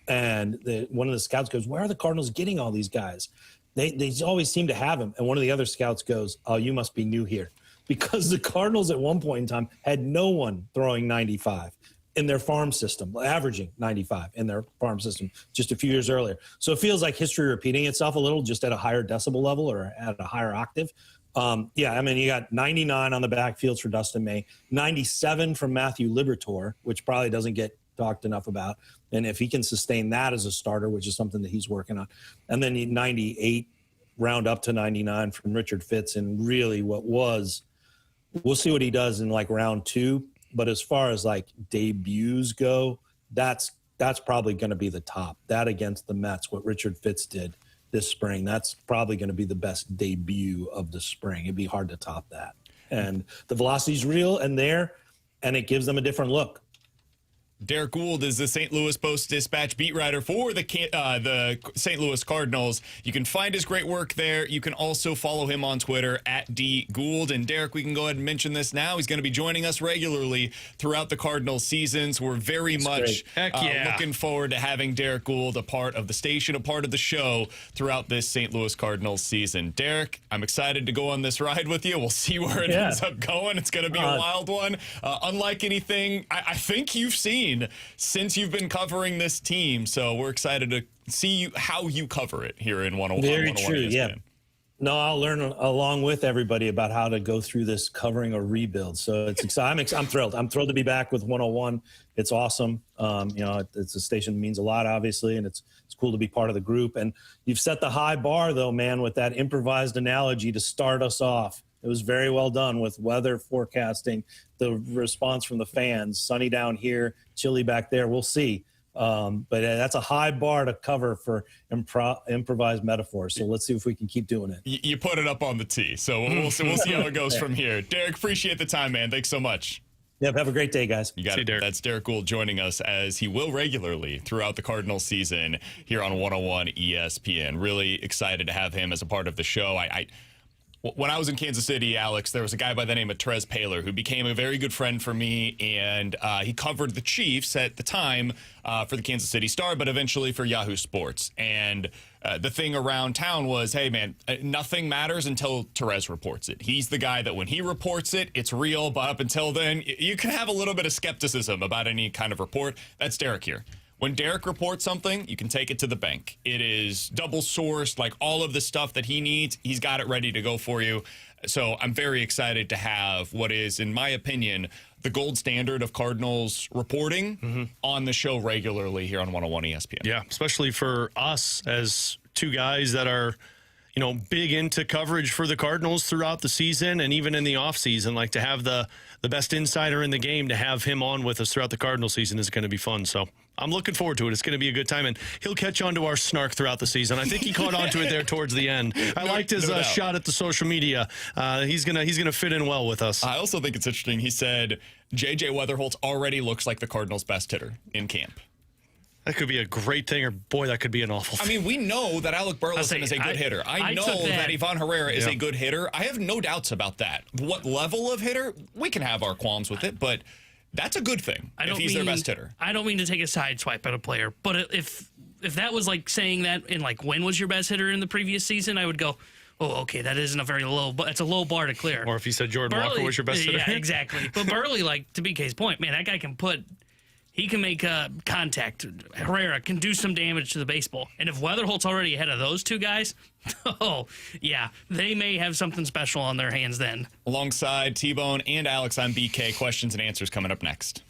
And one of the scouts goes, where are the Cardinals getting all these guys? They always seem to have them. And one of the other scouts goes, oh, you must be new here. Because the Cardinals at one point in time had no one throwing 95 in their farm system, averaging 95 in their farm system just a few years earlier. So it feels like history repeating itself a little, just at a higher decibel level or at a higher octave. You got 99 on the backfields for Dustin May, 97 from Matthew Liberatore, which probably doesn't get talked enough about. And if he can sustain that as a starter, which is something that he's working on, and then 98 round up to 99 from Richard Fitz, and really we'll see what he does in like round 2. But as far as like debuts go, that's probably going to be the top. That against the Mets, what Richard Fitz did this spring, that's probably going to be the best debut of the spring. It'd be hard to top that. And the velocity's real and there, and it gives them a different look. Derrick Goold is the St. Louis Post-Dispatch beat writer for the St. Louis Cardinals. You can find his great work there. You can also follow him on Twitter at @DGould. And Derrick, we can go ahead and mention this now. He's going to be joining us regularly throughout the Cardinals seasons. We're very much looking forward to having Derrick Goold a part of the station, a part of the show throughout this St. Louis Cardinals season. Derrick, I'm excited to go on this ride with you. We'll see where it ends up going. It's going to be a wild one. Unlike anything I think you've seen since you've been covering this team. So we're excited to see how you cover it here in 101. Very true, yeah. No, I'll learn along with everybody about how to go through this covering a rebuild. So it's exciting. I'm thrilled. I'm thrilled to be back with 101. It's awesome. It's a station that means a lot, obviously, and it's cool to be part of the group. And you've set the high bar, though, man, with that improvised analogy to start us off. It was very well done with weather forecasting, the response from the fans, sunny down here, chilly back there. We'll see. But that's a high bar to cover for improvised metaphors. So let's see if we can keep doing it. You put it up on the tee. So we'll see how it goes from here. Derrick, appreciate the time, man. Thanks so much. Yep, have a great day, guys. You got it. Derrick. That's Derrick Goold joining us, as he will regularly throughout the Cardinals season here on 101 ESPN. Really excited to have him as a part of the show. When I was in Kansas City, Alex, there was a guy by the name of Trez Paylor who became a very good friend for me, and he covered the Chiefs at the time for the Kansas City Star, but eventually for Yahoo Sports. And the thing around town was, hey, man, nothing matters until Trez reports it. He's the guy that when he reports it, it's real, but up until then, you can have a little bit of skepticism about any kind of report. That's Derrick here. When Derrick reports something, you can take it to the bank. It is double sourced, like all of the stuff that he needs. He's got it ready to go for you. So I'm very excited to have what is, in my opinion, the gold standard of Cardinals reporting on the show regularly here on 101 ESPN. Yeah, especially for us as two guys that are, big into coverage for the Cardinals throughout the season and even in the offseason. Like, to have the best insider in the game, to have him on with us throughout the Cardinal season is going to be fun. So I'm looking forward to it. It's going to be a good time, and he'll catch on to our snark throughout the season. I think he caught on to it there towards the end. I liked his shot at the social media. He's gonna fit in well with us. I also think it's interesting. He said J.J. Weatherholtz already looks like the Cardinals' best hitter in camp. That could be a great thing, or boy, that could be an awful thing. I mean, we know that Alec Burleson is a good hitter. I know that Ivan Herrera is a good hitter. I have no doubts about that. What level of hitter? We can have our qualms with it, but that's a good thing if he's their best hitter. I don't mean to take a side swipe at a player, but if that was like saying that in like when was your best hitter in the previous season, I would go, oh, okay, that isn't a very low, but it's a low bar to clear. Or if you said Jordan Walker was your best hitter. Yeah, exactly. But Burley, like, to BK's point, man, that guy he can make contact. Herrera can do some damage to the baseball. And if Weatherholt's already ahead of those two guys, oh, yeah, they may have something special on their hands then. Alongside T-Bone and Alex, I'm BK. Questions and answers coming up next.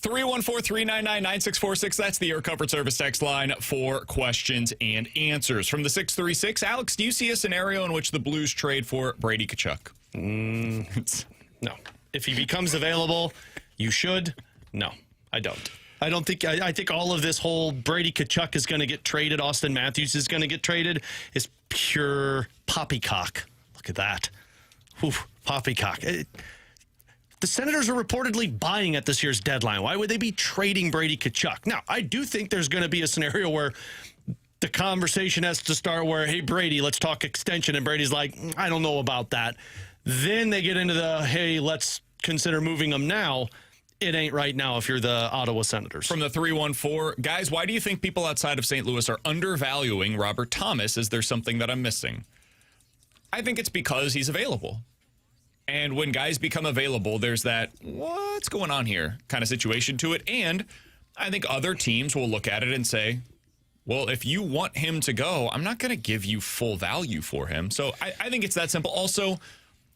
314-399-9646. That's the Air Comfort Service text line for questions and answers. From the 636, Alex, do you see a scenario in which the Blues trade for Brady Tkachuk? No. If he becomes available, you should. No, I don't. I don't think. I think all of this whole Brady Tkachuk is going to get traded, Austin Matthews is going to get traded, is pure poppycock. Look at that. Whew, poppycock. The Senators are reportedly buying at this year's deadline. Why would they be trading Brady Tkachuk? Now, I do think there's going to be a scenario where the conversation has to start where, hey, Brady, let's talk extension. And Brady's like, I don't know about that. Then they get into the, hey, let's consider moving him now. It ain't right now if you're the Ottawa Senators. From the 314, guys, why do you think people outside of St. Louis are undervaluing Robert Thomas? Is there something that I'm missing? I think it's because he's available. And when guys become available, there's that, what's going on here kind of situation to it. And I think other teams will look at it and say, well, if you want him to go, I'm not going to give you full value for him. So I think it's that simple. Also,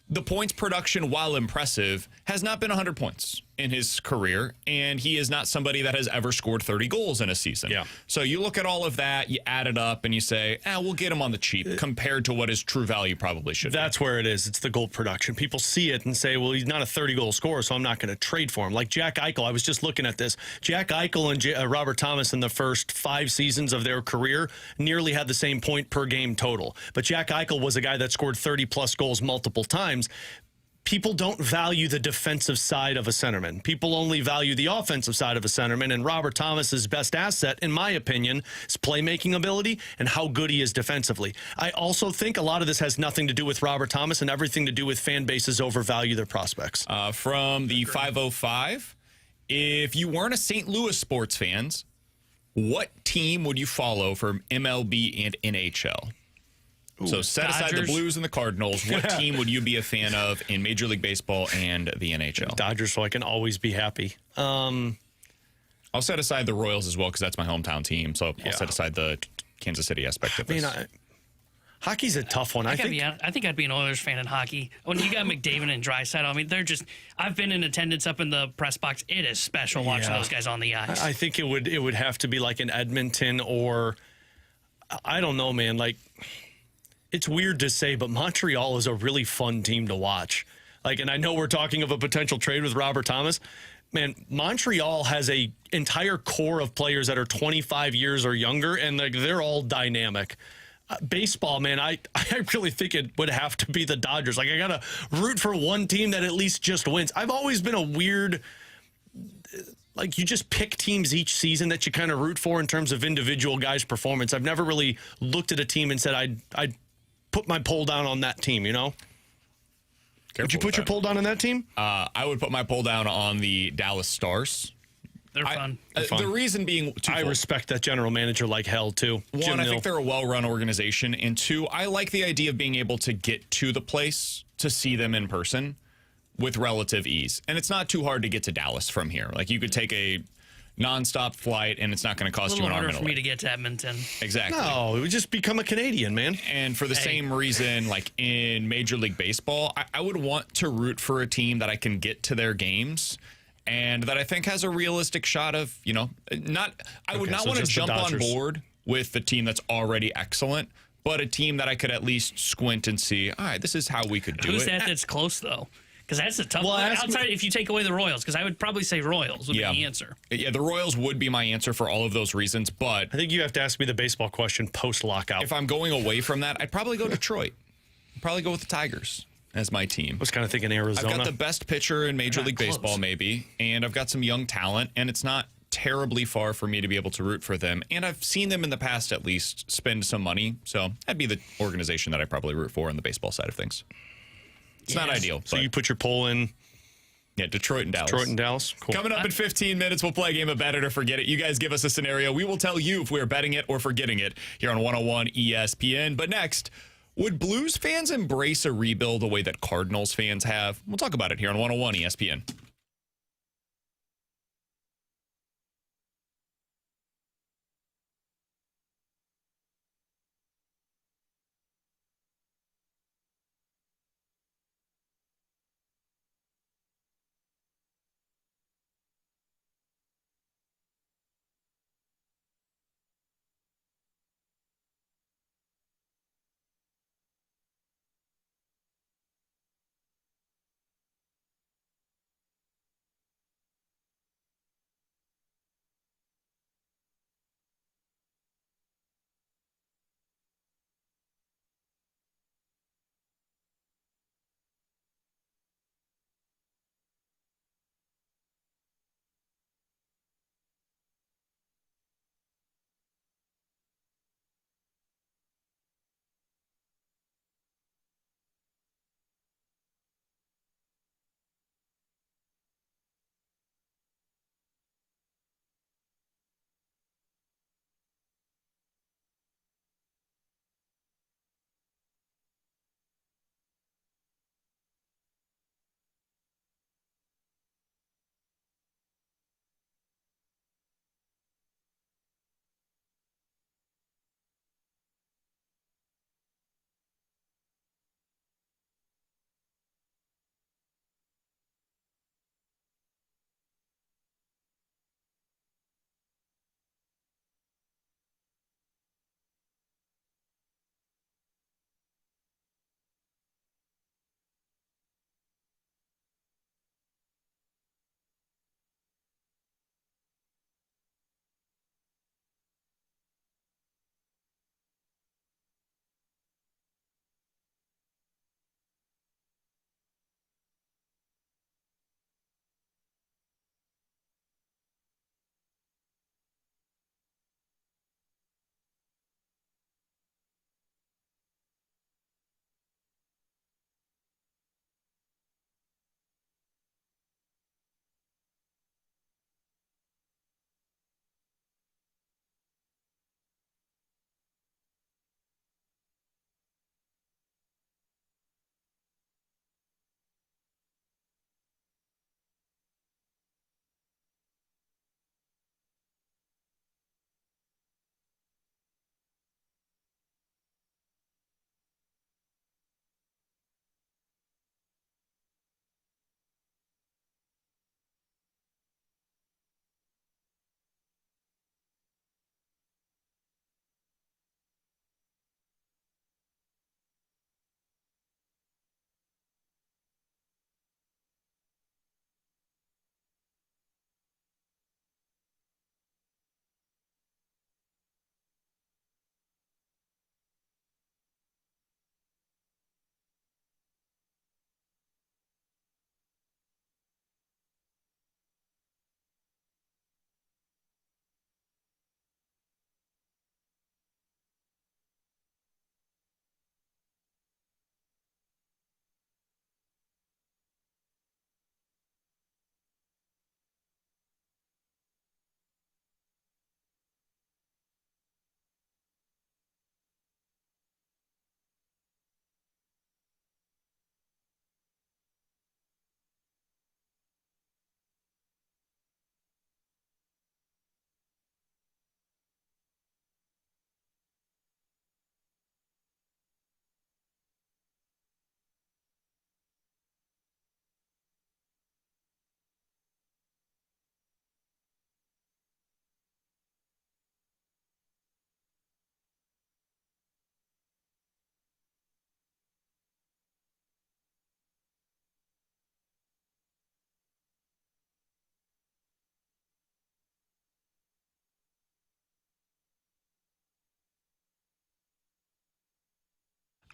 the points production, while impressive, has not been 100 points in his career, and he is not somebody that has ever scored 30 goals in a season. Yeah. So you look at all of that, you add it up, and you say, we'll get him on the cheap compared to what his true value probably should be. That's where it is. It's the goal production. People see it and say, well, he's not a 30-goal scorer, so I'm not going to trade for him. Like Jack Eichel, I was just looking at this. Jack Eichel and Robert Thomas in the first 5 seasons of their career nearly had the same point-per-game total. But Jack Eichel was a guy that scored 30-plus goals multiple times. People don't value the defensive side of a centerman. People only value the offensive side of a centerman, and Robert Thomas's best asset, in my opinion, is playmaking ability and how good he is defensively. I also think a lot of this has nothing to do with Robert Thomas and everything to do with fan bases overvalue their prospects. From the 505, if you weren't a St. Louis sports fans, what team would you follow for MLB and NHL? Ooh, so set aside the Blues and the Cardinals. What team would you be a fan of in Major League Baseball and the NHL? Dodgers, so I can always be happy. I'll set aside the Royals as well because that's my hometown team. So I'll set aside the Kansas City aspect of this. Hockey's a tough one. I think I'd be an Oilers fan in hockey. When you got McDavid and Draisaitl, I mean, they're just. I've been in attendance up in the press box. It is special watching those guys on the ice. I think it would have to be like an Edmonton or I don't know, man. Like. It's weird to say, but Montreal is a really fun team to watch. And I know we're talking of a potential trade with Robert Thomas. Man, Montreal has a entire core of players that are 25 years or younger, and they're all dynamic. Baseball, man, I really think it would have to be the Dodgers. I got to root for one team that at least just wins. I've always been a weird... you just pick teams each season that you kind of root for in terms of individual guys' performance. I've never really looked at a team and said I'd put my poll down on that team, Would you put your poll down on that team? I would put my poll down on the Dallas Stars. They're fun. The reason being twofold. I respect that general manager like hell, too. One, I think they're a well-run organization. And two, I like the idea of being able to get to the place to see them in person with relative ease. And it's not too hard to get to Dallas from here. You could take a nonstop flight, and it's not going to cost you an arm and a leg. For me to get to Edmonton. Exactly. No, it would just become a Canadian, man. And for the same reason, in Major League Baseball, I would want to root for a team that I can get to their games and that I think has a realistic shot of, I would not want to jump on board with the team that's already excellent, but a team that I could at least squint and see, all right, this is how we could do it. Who's that's close, though? Because that's a tough one. Outside, if you take away the Royals, because I would probably say Royals would be the answer. Yeah, the Royals would be my answer for all of those reasons, but... I think you have to ask me the baseball question post-lockout. If I'm going away from that, I'd probably go Detroit. I'd probably go with the Tigers as my team. I was kind of thinking Arizona. I've got the best pitcher in Major League Baseball, maybe, and I've got some young talent, and it's not terribly far for me to be able to root for them. And I've seen them in the past at least spend some money, so that'd be the organization that I probably root for on the baseball side of things. It's not ideal. So you put your poll in... Yeah, Detroit and Dallas. Detroit and Dallas. Cool. Coming up in 15 minutes, we'll play a game of Bet It or Forget It. You guys give us a scenario. We will tell you if we're betting it or forgetting it here on 101 ESPN. But next, would Blues fans embrace a rebuild the way that Cardinals fans have? We'll talk about it here on 101 ESPN.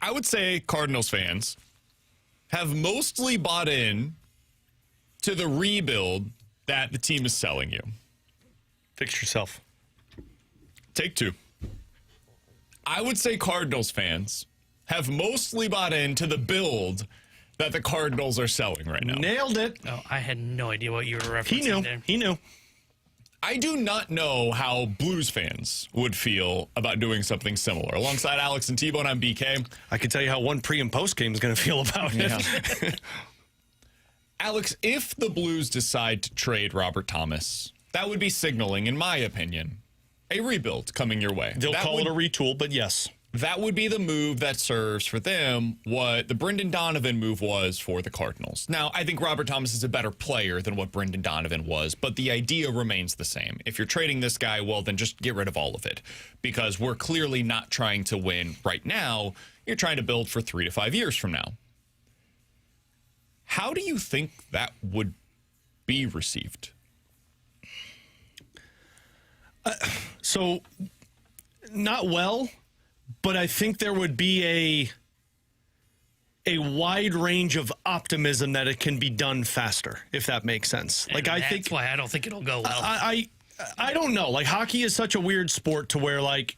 I would say Cardinals fans have mostly bought in to the rebuild that the team is selling you. Fix yourself. Take two. I would say Cardinals fans have mostly bought into the build that the Cardinals are selling right now. Nailed it. Oh, I had no idea what you were referencing there. He knew. I do not know how Blues fans would feel about doing something similar. Alongside Alex and T-Bone, I'm BK. I can tell you how one pre and post game is going to feel about it. Alex, if the Blues decide to trade Robert Thomas, that would be signaling, in my opinion, a rebuild coming your way. They'll call it a retool, but yes. That would be the move that serves for them what the Brendan Donovan move was for the Cardinals. Now, I think Robert Thomas is a better player than what Brendan Donovan was, but the idea remains the same. If you're trading this guy, well, then just get rid of all of it, because we're clearly not trying to win right now. You're trying to build for 3 to 5 years from now. How do you think that would be received? So, not well. But I think there would be a wide range of optimism that it can be done faster, if that makes sense. And that's why I don't think it'll go well. I don't know. Like, hockey is such a weird sport to where, like,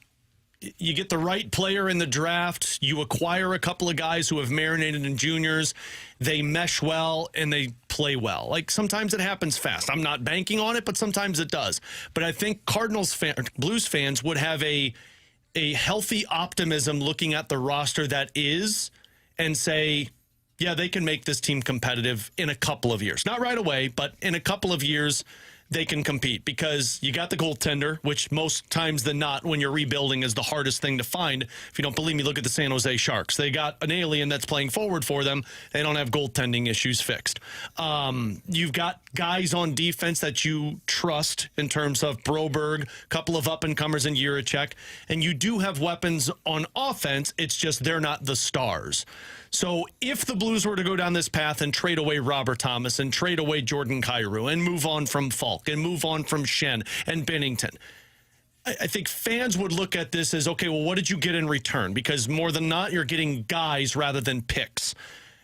you get the right player in the draft, you acquire a couple of guys who have marinated in juniors, they mesh well, and they play well. Like, sometimes it happens fast. I'm not banking on it, but sometimes it does. But I think Blues fans would have a healthy optimism looking at the roster that is and say, yeah, they can make this team competitive in a couple of years. Not right away, but in a couple of years, they can compete because you got the goaltender, which most times than not, when you're rebuilding, is the hardest thing to find. If you don't believe me, look at the San Jose Sharks. They got an alien that's playing forward for them. They don't have goaltending issues fixed. You've got guys on defense that you trust in terms of Broberg, a couple of up-and-comers in Jiricek, and you do have weapons on offense. It's just they're not the stars. So if the Blues were to go down this path and trade away Robert Thomas and trade away Jordan Kyrou and move on from Falk and move on from Shen and Bennington, I think fans would look at this as, okay, well, what did you get in return? Because more than not, you're getting guys rather than picks.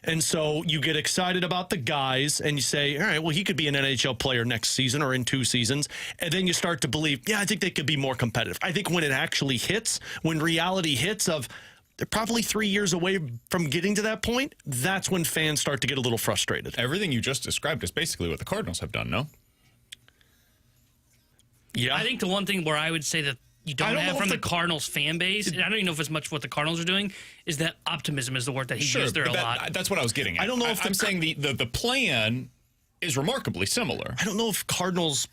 And so you get excited about the guys and you say, all right, well, he could be an NHL player next season or in 2 seasons. And then you start to believe, yeah, I think they could be more competitive. I think when it actually hits, when reality hits of, they're probably 3 years away from getting to that point, that's when fans start to get a little frustrated. Everything you just described is basically what the Cardinals have done, no? Yeah. I think the one thing where I would say that you don't have from the Cardinals fan base, and I don't even know if it's much what the Cardinals are doing, is that optimism is the word that he used there a lot. That's what I was getting at. I don't know if I'm saying the plan is remarkably similar. I don't know if Cardinals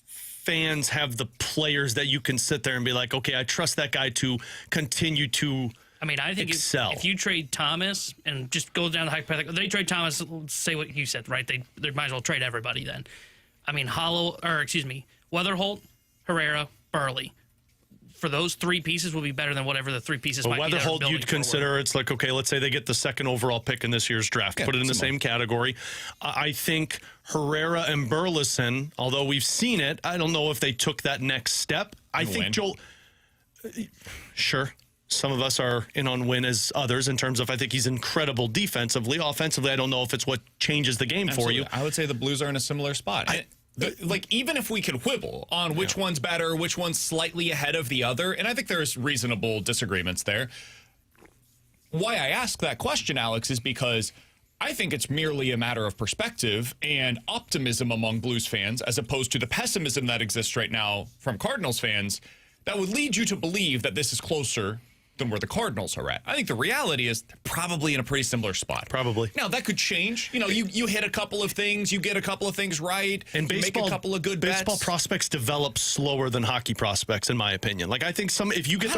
fans have the players that you can sit there and be like, okay, I trust that guy to continue to I mean, I think if you trade Thomas and just go down the hypothetical, they trade Thomas, say what you said, right? They might as well trade everybody then. I mean, Weatherholt, Herrera, Burley. For those 3 pieces will be better than whatever the 3 pieces might be. Weatherholt, you'd consider it's like, okay, let's say they get the 2nd overall pick in this year's draft. Put it in the same category. I think Herrera and Burleson, although we've seen it, I don't know if they took that next step. I think Joel... Sure. Some of us are in on win as others in terms of I think he's incredible defensively. Offensively, I don't know if it's what changes the game for you. I would say the Blues are in a similar spot. Even if we could quibble on which one's better, which one's slightly ahead of the other, and I think there's reasonable disagreements there. Why I ask that question, Alex, is because I think it's merely a matter of perspective and optimism among Blues fans as opposed to the pessimism that exists right now from Cardinals fans that would lead you to believe that this is closer than where the Cardinals are at. I think the reality is they're probably in a pretty similar spot. Probably. Now, that could change. You know, you hit a couple of things, you get a couple of things right, and baseball, make a couple of good bets. Baseball prospects develop slower than hockey prospects, in my opinion. Like, I think if you get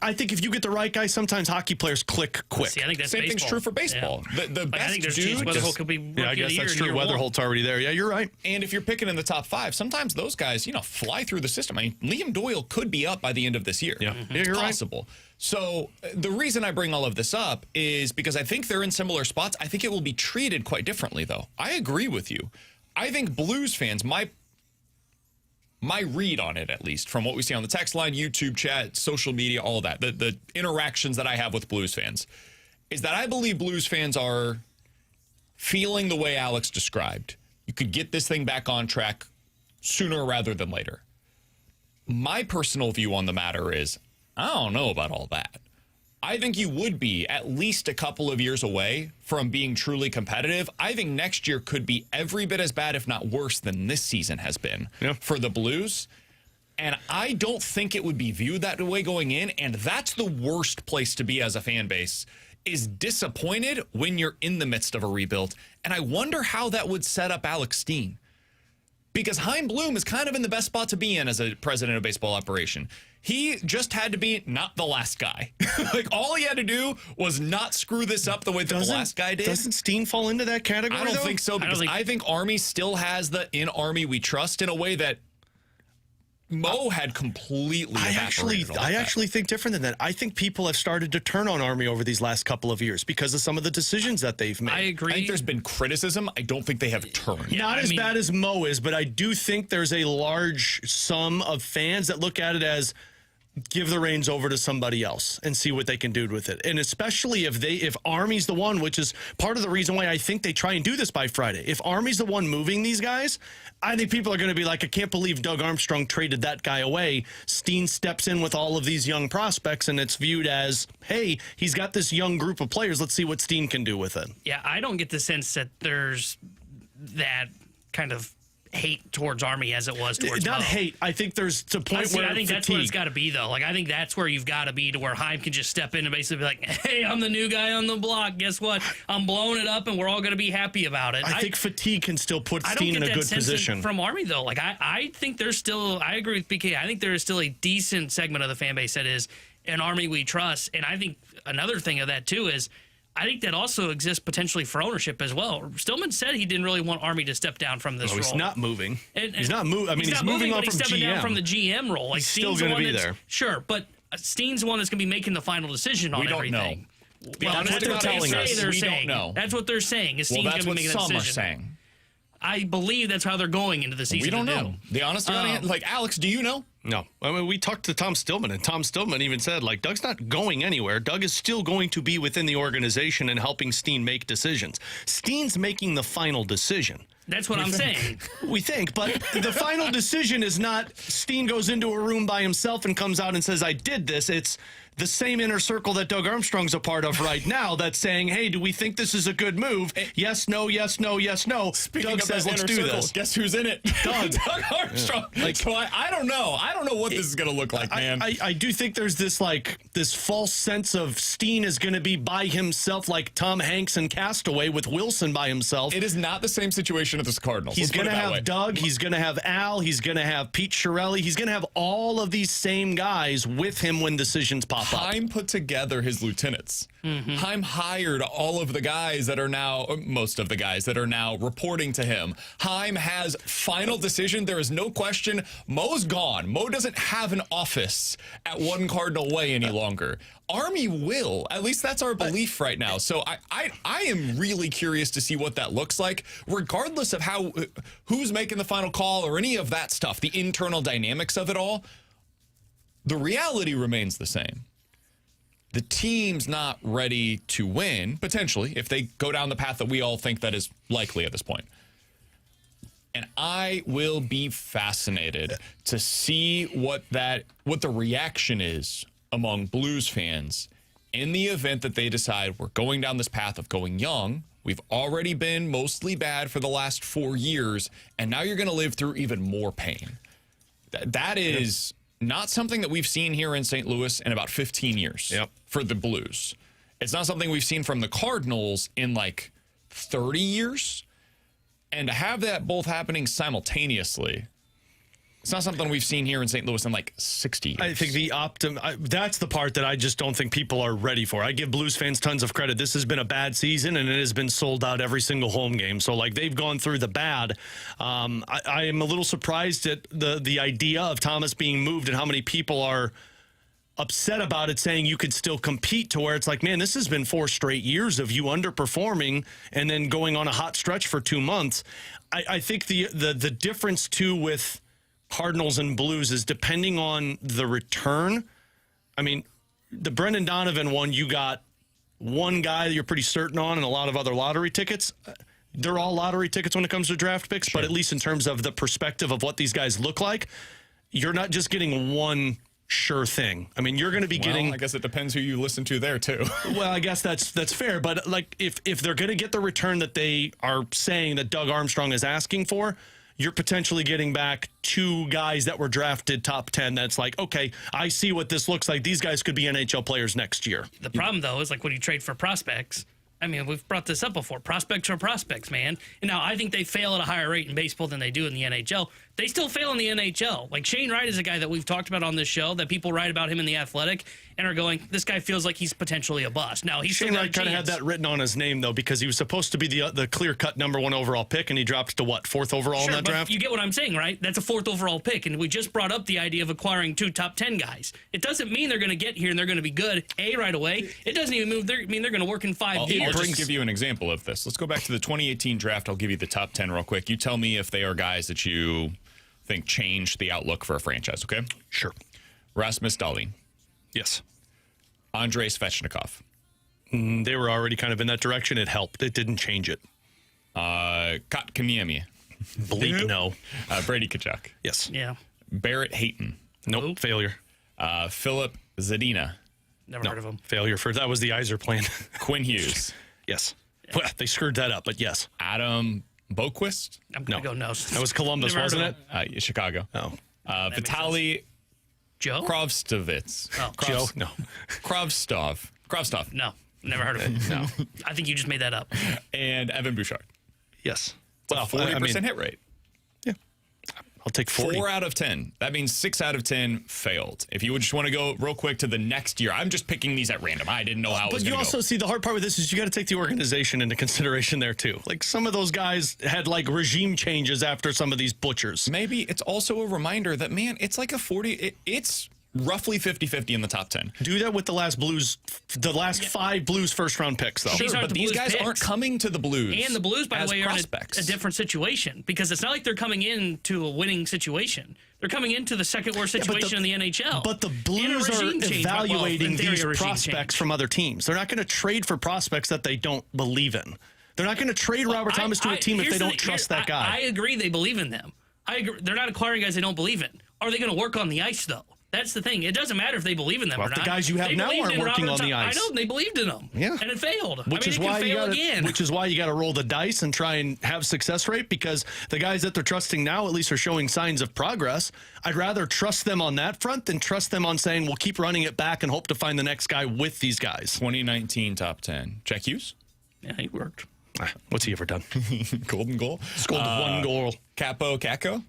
I think if you get the right guy, sometimes hockey players click quick. See, I think that's Same baseball. thing's true for baseball. Yeah. The best I think there's dude... Weatherholt could be I guess that's true. Weatherholt's already there. Yeah, you're right. And if you're picking in the top 5, sometimes those guys, fly through the system. I mean, Liam Doyle could be up by the end of this year. Yeah, It's you're possible. Right. So the reason I bring all of this up is because I think they're in similar spots. I think it will be treated quite differently, though. I agree with you. I think Blues fans, my my read on it, at least, from what we see on the text line, YouTube chat, social media, all that, the interactions that I have with Blues fans, is that I believe Blues fans are feeling the way Alex described. You could get this thing back on track sooner rather than later. My personal view on the matter is, I don't know about all that. I think you would be at least a couple of years away from being truly competitive. I think next year could be every bit as bad, if not worse, than this season has been for the Blues. And I don't think it would be viewed that way going in. And that's the worst place to be as a fan base, is disappointed when you're in the midst of a rebuild. And I wonder how that would set up Alex Steen. Because Chaim Bloom is kind of in the best spot to be in as a president of baseball operation. He just had to be not the last guy. Like, all he had to do was not screw this up the way that the last guy did. Doesn't Steen fall into that category, I don't think so, because I think Army still has the in Army we trust in a way that Mo had completely evaporated. I actually think different than that. I think people have started to turn on Army over these last couple of years because of some of the decisions that they've made. I agree. I think there's been criticism. I don't think they have turned. Yeah, Not as bad as Mo is, but I do think there's a large sum of fans that look at it as give the reins over to somebody else and see what they can do with it. And especially if Army's the one, which is part of the reason why I think they try and do this by Friday. If Army's the one moving these guys, I think people are going to be like, I can't believe Doug Armstrong traded that guy away. Steen steps in with all of these young prospects, and it's viewed as, hey, he's got this young group of players. Let's see what Steen can do with it. Yeah, I don't get the sense that there's that kind of hate towards Army as it was towards Not Mo. hate. I think there's to a point where I think that's where it's got to be, though. Like, I think that's where you've got to be, to where Chaim can just step in and basically be like, hey, I'm the new guy on the block. Guess what? I'm blowing it up, and we're all going to be happy about it. I think fatigue can still put Steen in a good position. From Army, though. Like, I think there's still, I agree with BK, I think there is still a decent segment of the fan base that is an Army we trust. And I think another thing of that, too, is I think that also exists potentially for ownership as well. Stillman said he didn't really want Army to step down from this role. He's not moving. He's not moving. I mean, he's moving on from stepping GM. down from the GM role. Like, he's still going to be there. Sure, but Steen's the one that's going to be making the final decision on everything. Well, that's what they're telling us. We don't know. That's what they're saying. Is Steen's going to be making that decision. Some are saying. I believe that's how they're going into the season. We don't know. The honest like, Alex, do you know? No. I mean, we talked to Tom Stillman, and Tom Stillman even said, like, Doug's not going anywhere. Doug is still going to be within the organization and helping Steen make decisions. Steen's making the final decision. That's what I'm saying. We think, but the final decision is not Steen goes into a room by himself and comes out and says, I did this. It's the same inner circle that Doug Armstrong's a part of right now that's saying, hey, do we think this is a good move? Yes, no, yes, no, yes, no. Speaking Doug of says, let's do this. Guess who's in it? Doug. Doug Armstrong. Like, so I don't know. I don't know what this is going to look like, man. I do think there's this false sense of Steen is going to be by himself, like Tom Hanks in Castaway with Wilson by himself. It is not the same situation as the Cardinals. He's going to have Doug. He's going to have Al. He's going to have Pete Chiarelli. He's going to have all of these same guys with him when decisions pop up. Chaim put together his lieutenants. Chaim hired all of the guys that are now, most of the guys that are now reporting to him. Chaim has final decision. There is no question. Mo's gone. Mo doesn't have an office at One Cardinal Way any longer. Army will. At least that's our belief right now. So I am really curious to see what that looks like, regardless of who's making the final call or any of that stuff, the internal dynamics of it all. The reality remains the same. The team's not ready to win, potentially, if they go down the path that we all think that is likely at this point. And I will be fascinated to see what the reaction is among Blues fans in the event that they decide we're going down this path of going young. We've already been mostly bad for the last 4 years, and now you're going to live through even more pain. That is not something that we've seen here in St. Louis in about 15 years for the Blues. It's not something we've seen from the Cardinals in like 30 years. And to have that both happening simultaneously, it's not something we've seen here in St. Louis in like 60 years. I think that's the part that I just don't think people are ready for. I give Blues fans tons of credit. This has been a bad season, and it has been sold out every single home game. So, like, they've gone through the bad. I am a little surprised at the idea of Thomas being moved and how many people are upset about it, saying you could still compete, to where it's like, man, this has been 4 straight years of you underperforming and then going on a hot stretch for 2 months. I think the difference, too, with Cardinals and Blues is depending on the return. I mean, the Brendan Donovan one, you got one guy that you're pretty certain on and a lot of other lottery tickets. They're all lottery tickets when it comes to draft picks, but at least in terms of the perspective of what these guys look like, you're not just getting one sure thing. I mean, you're going to be getting... I guess it depends who you listen to there, too. Well, I guess that's fair, but like if they're going to get the return that they are saying that Doug Armstrong is asking for, you're potentially getting back 2 guys that were drafted top 10. That's like, okay, I see what this looks like. These guys could be NHL players next year. The problem, though, is like when you trade for prospects. I mean, we've brought this up before. Prospects are prospects, man. And now I think they fail at a higher rate in baseball than they do in the NHL. They still fail in the NHL. Like Shane Wright is a guy that we've talked about on this show that people write about him in the Athletic and are going, this guy feels like he's potentially a bust. Now, he's Shane Wright kind of had that written on his name, though, because he was supposed to be the clear-cut number 1 overall pick, and he drops to, what, 4th overall in that draft? You get what I'm saying, right? That's a 4th overall pick, and we just brought up the idea of acquiring 2 top 10 guys. It doesn't mean they're going to get here and they're going to be good, right away. It doesn't even mean they're going to work in 5 years. I'll just give you an example of this. Let's go back to the 2018 draft. I'll give you the top 10 real quick. You tell me if they are guys that you think change the outlook for a franchise, okay? Sure. Rasmus Dahlin. Yes. Andrei Svechnikov. They were already kind of in that direction. It helped. It didn't change it. Kotkaniemi. Bleep no. Brady Tkachuk. Yes. Yeah. Barrett Hayton. Nope. Failure. Philip Zadina. Never heard of him. Failure. That was the Yzer plan. Quinn Hughes. Yes. Well, they screwed that up, but yes. Adam Boquist. I'm going to go no. That was Columbus, wasn't it? Chicago. Oh. Vitaly Joe? Kravstovitz. Oh. Joe? No. Kravstov. No. Never heard of him. No. I think you just made that up. And Evan Bouchard. Yes. Well, 40% hit rate. Yeah. I'll take 40. 4 out of 10. That means 6 out of 10 failed. If you would just want to go real quick to the next year, I'm just picking these at random. I didn't know how it was going to go. But you also see the hard part with this is you got to take the organization into consideration there too. Like some of those guys had like regime changes after some of these butchers. Maybe it's also a reminder that, man, it's like a 40. It's roughly 50-50 in the top 10. Do that with the last Blues, the last 5 Blues first-round picks, though. Sure, but these guys aren't coming to the Blues. And the Blues, by the way, are in prospects. a different situation because it's not like they're coming into a winning situation. They're coming into the second-worst situation in the NHL. But the Blues are evaluating these prospects from other teams. They're not going to trade for prospects that they don't believe in. They're not going to trade Robert Thomas to a team if they don't trust that guy. I agree they believe in them. I agree. They're not acquiring guys they don't believe in. Are they going to work on the ice, though? That's the thing. It doesn't matter if they believe in them or not. The guys you have now aren't working on the ice. I know they believed in them. Yeah, and it failed. Which is why you got to roll the dice and try and have success rate because the guys that they're trusting now at least are showing signs of progress. I'd rather trust them on that front than trust them on saying we'll keep running it back and hope to find the next guy with these guys. 2019 top 10. Jack Hughes. Yeah, he worked. What's he ever done? Golden goal. Scored 1 goal. Capo Caco.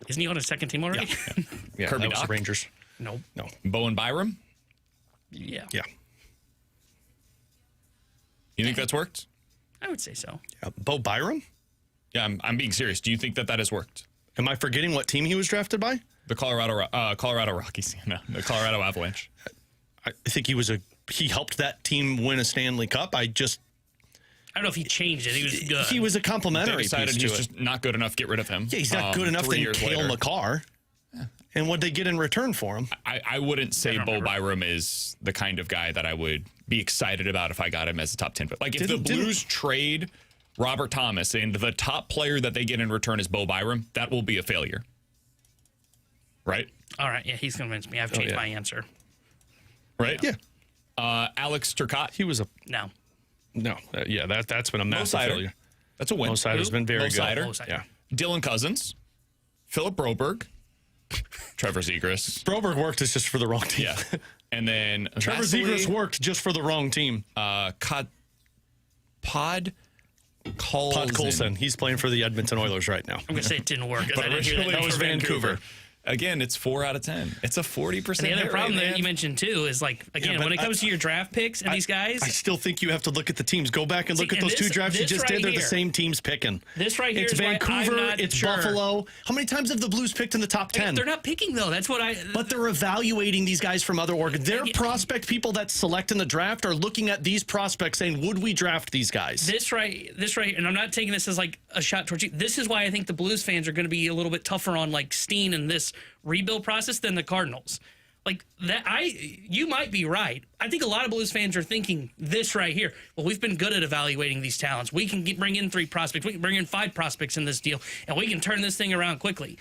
Isn't he on his second team already? Yeah. Kirby Doc. Rangers. No. Bowen Byram. Yeah. You think that's worked? I would say so. Bo Byram? Yeah, I'm being serious. Do you think that has worked? Am I forgetting what team he was drafted by? The Colorado Rockies. No, the Colorado Avalanche. I think he helped that team win a Stanley Cup. I don't know if he changed it. He was good. He was a complimentary They decided piece to he's just not good enough. Get rid of him. Yeah, he's not good enough than Cale Makar. Yeah. And what'd they get in return for him? I wouldn't say Bo Byram is the kind of guy that I would be excited about if I got him as a top 10 pick. Like if the Blues trade Robert Thomas and the top player that they get in return is Bo Byram, that will be a failure. Right? All right. Yeah, he's convinced me. I've changed my answer. Right? Yeah. Alex Turcotte. He was a... No. That's been a massive failure. That's a win. Mo Sider's been very good. Sider. Yeah. Dylan Cousins. Philip Broberg. Trevor Zegras. Broberg worked just for the wrong team. Yeah. And then Trevor Zegras worked just for the wrong team. Colson. He's playing for the Edmonton Oilers right now. I'm going to say it didn't work. But originally that was Vancouver. Again, it's 4 out of 10. It's a 40%. And the other problem rate, that you mentioned too is like, again, when it comes to your draft picks and these guys, I still think you have to look at the teams. Go back and look at those two drafts you just did. They're the same teams picking. This right here it's is Vancouver, it's Buffalo. How many times have the Blues picked in the top 10? They're not picking though. That's what But they're evaluating these guys from other organs. Their prospect people that select in the draft are looking at these prospects saying, would we draft these guys? This right, and I'm not taking this as like a shot towards you. This is why I think the Blues fans are going to be a little bit tougher on like Steen and this rebuild process than the Cardinals. Like that, you might be right. I think a lot of Blues fans are thinking this right here. Well, we've been good at evaluating these talents. We can bring in 3 prospects. We can bring in 5 prospects in this deal, and we can turn this thing around quickly.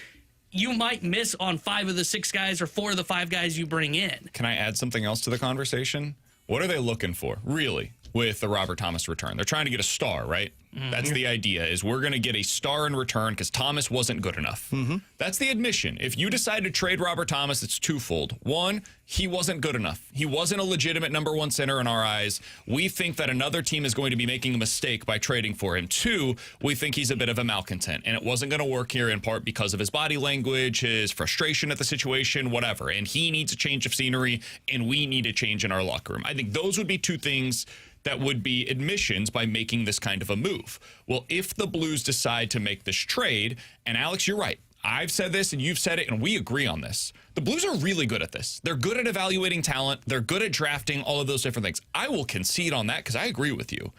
You might miss on 5 of the 6 guys or 4 of the 5 guys you bring in. Can I add something else to the conversation? What are they looking for, really, with the Robert Thomas return? They're trying to get a star, right? Mm-hmm. That's the idea, is we're going to get a star in return because Thomas wasn't good enough. Mm-hmm. That's the admission. If you decide to trade Robert Thomas, it's twofold. One, he wasn't good enough. He wasn't a legitimate number 1 center in our eyes. We think that another team is going to be making a mistake by trading for him. 2, we think he's a bit of a malcontent, and it wasn't going to work here in part because of his body language, his frustration at the situation, whatever. And he needs a change of scenery, and we need a change in our locker room. I think those would be 2 things that would be admissions by making this kind of a move. Well, if the Blues decide to make this trade, and Alex, you're right. I've said this and you've said it, and we agree on this. The Blues are really good at this. They're good at evaluating talent. They're good at drafting, all of those different things. I will concede on that because I agree with you.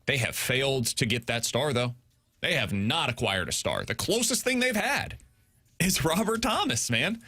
They have failed to get that star, though. They have not acquired a star. The closest thing they've had is Robert Thomas, man.